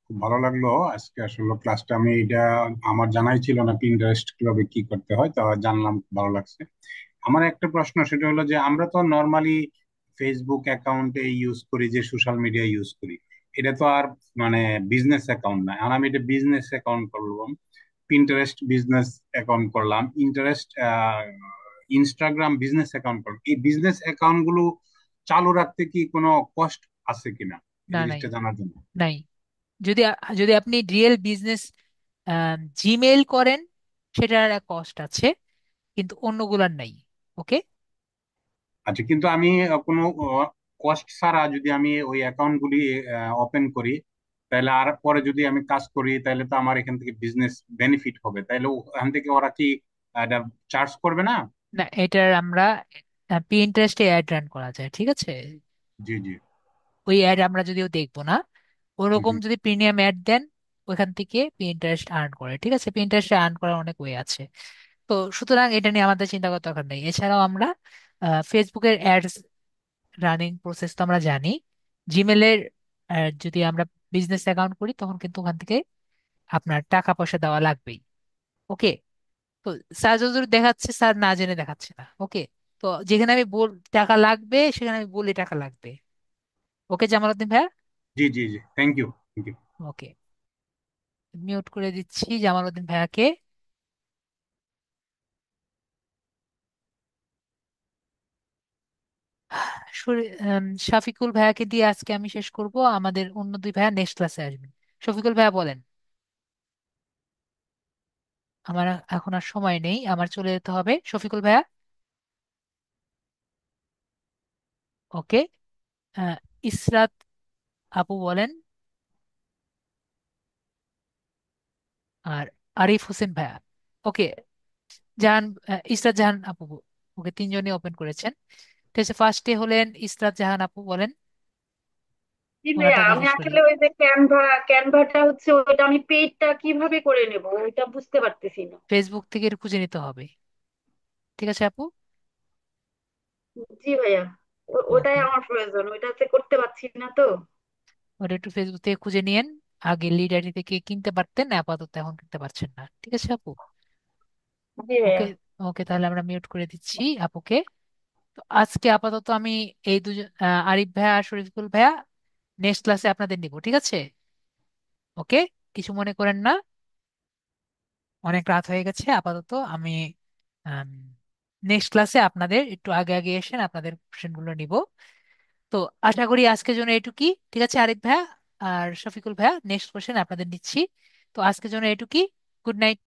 খুব ভালো লাগলো আজকে আসলে ক্লাসটা। আমি এটা আমার জানাই ছিল না পিন্টারেস্ট কিভাবে কি করতে হয়, তা জানলাম, খুব ভালো লাগছে। আমার একটা প্রশ্ন, সেটা হলো যে আমরা তো নর্মালি ফেসবুক অ্যাকাউন্টে ইউজ করি, যে সোশ্যাল মিডিয়া ইউজ করি, এটা তো আর মানে বিজনেস অ্যাকাউন্ট না। আর আমি এটা বিজনেস অ্যাকাউন্ট করলাম, পিন্টারেস্ট বিজনেস অ্যাকাউন্ট করলাম, ইন্টারেস্ট ইনস্টাগ্রাম বিজনেস অ্যাকাউন্ট করলাম। এই বিজনেস অ্যাকাউন্ট গুলো চালু রাখতে কি কোনো কস্ট আছে কিনা, এই না, নাই। জিনিসটা জানার জন্য। নাই। যদি যদি আপনি রিয়েল বিজনেস জিমেইল করেন, সেটার এক কস্ট আছে, কিন্তু অন্যগুলার নাই। ওকে। আচ্ছা, কিন্তু আমি কোনো কস্ট ছাড়া যদি আমি ওই অ্যাকাউন্ট গুলি ওপেন করি, তাহলে আর পরে যদি আমি কাজ করি, তাহলে তো আমার এখান থেকে বিজনেস বেনিফিট হবে, তাহলে ওখান থেকে ওরা কি এটা চার্জ করবে না? না, এটার আমরা পিন্টারেস্টে অ্যাড রান করা যায়, ঠিক আছে। জি, জি। ওই অ্যাড আমরা যদিও দেখবো না, হুম, ওরকম হুম। যদি প্রিমিয়াম অ্যাড দেন, ওইখান থেকে ইন্টারেস্ট আর্ন করে, ঠিক আছে। ইন্টারেস্ট আর্ন করার অনেক ওয়ে আছে। তো সুতরাং এটা নিয়ে আমাদের চিন্তা করার দরকার নেই। এছাড়াও আমরা ফেসবুকের অ্যাডস রানিং প্রসেস তো আমরা জানি। জিমেলের যদি আমরা বিজনেস অ্যাকাউন্ট করি, তখন কিন্তু ওখান থেকে আপনার টাকা পয়সা দেওয়া লাগবেই। ওকে। তো স্যার যতদূর দেখাচ্ছে, স্যার না জেনে দেখাচ্ছে না। ওকে। তো যেখানে আমি টাকা লাগবে, সেখানে আমি বলি টাকা লাগবে। ওকে জামালউদ্দিন ভাইয়া। জি, জি, জি, thank you, thank you. Okay. Mute করে দিচ্ছি জামালউদ্দিন ভাইয়াকে। শফিকুল ভাইয়াকে দিয়ে আজকে আমি শেষ করব। আমাদের অন্য দুই ভাইয়া নেক্সট ক্লাসে আসবেন। শফিকুল ভাইয়া বলেন। আমার এখন আর সময় নেই, আমার চলে যেতে হবে। শফিকুল ভাইয়া। ওকে। আহ, ইসরাত আপু বলেন। আর আরিফ হোসেন ভাইয়া। ওকে। জাহান, ইসরাত জাহান আপু। ওকে, তিনজনই ওপেন করেছেন। ঠিক আছে, ফার্স্টে হলেন ইসরাত জাহান আপু, বলেন। জি ভাইয়া, ওনারটা দিয়ে আমি শেষ করি। আসলে ওই যে ক্যানভাটা হচ্ছে ওইটা আমি পেজটা কিভাবে করে নেব ওইটা বুঝতে পারতেছি না। ফেসবুক থেকে এটা খুঁজে নিতে হবে। ঠিক আছে আপু। জি ভাইয়া, ওটাই ওকে। আমার প্রয়োজন, ওইটাতে করতে পারছি না তো। ওটা একটু ফেসবুক থেকে খুঁজে নিয়েন। আগে লিড আইডি থেকে কিনতে পারতেন, আপাতত এখন কিনতে পারছেন না। ঠিক আছে আপু। জি ওকে। ভাইয়া। ওকে, তাহলে আমরা মিউট করে দিচ্ছি আপুকে। তো আজকে আপাতত আমি এই দুজন, আরিফ ভাইয়া আর শরীফুল ভাইয়া, নেক্সট ক্লাসে আপনাদের নিব, ঠিক আছে। ওকে। কিছু মনে করেন না। অনেক রাত হয়ে গেছে। আপাতত আমি নেক্সট ক্লাসে আপনাদের একটু আগে আগে এসেন, আপনাদের কোশ্চেনগুলো নিব। তো আশা করি আজকের জন্য এটুকুই, ঠিক আছে। আরিফ ভাইয়া আর শফিকুল ভাইয়া, নেক্সট কোশ্চেন আপনাদের নিচ্ছি। তো আজকের জন্য এটুকুই। Good night.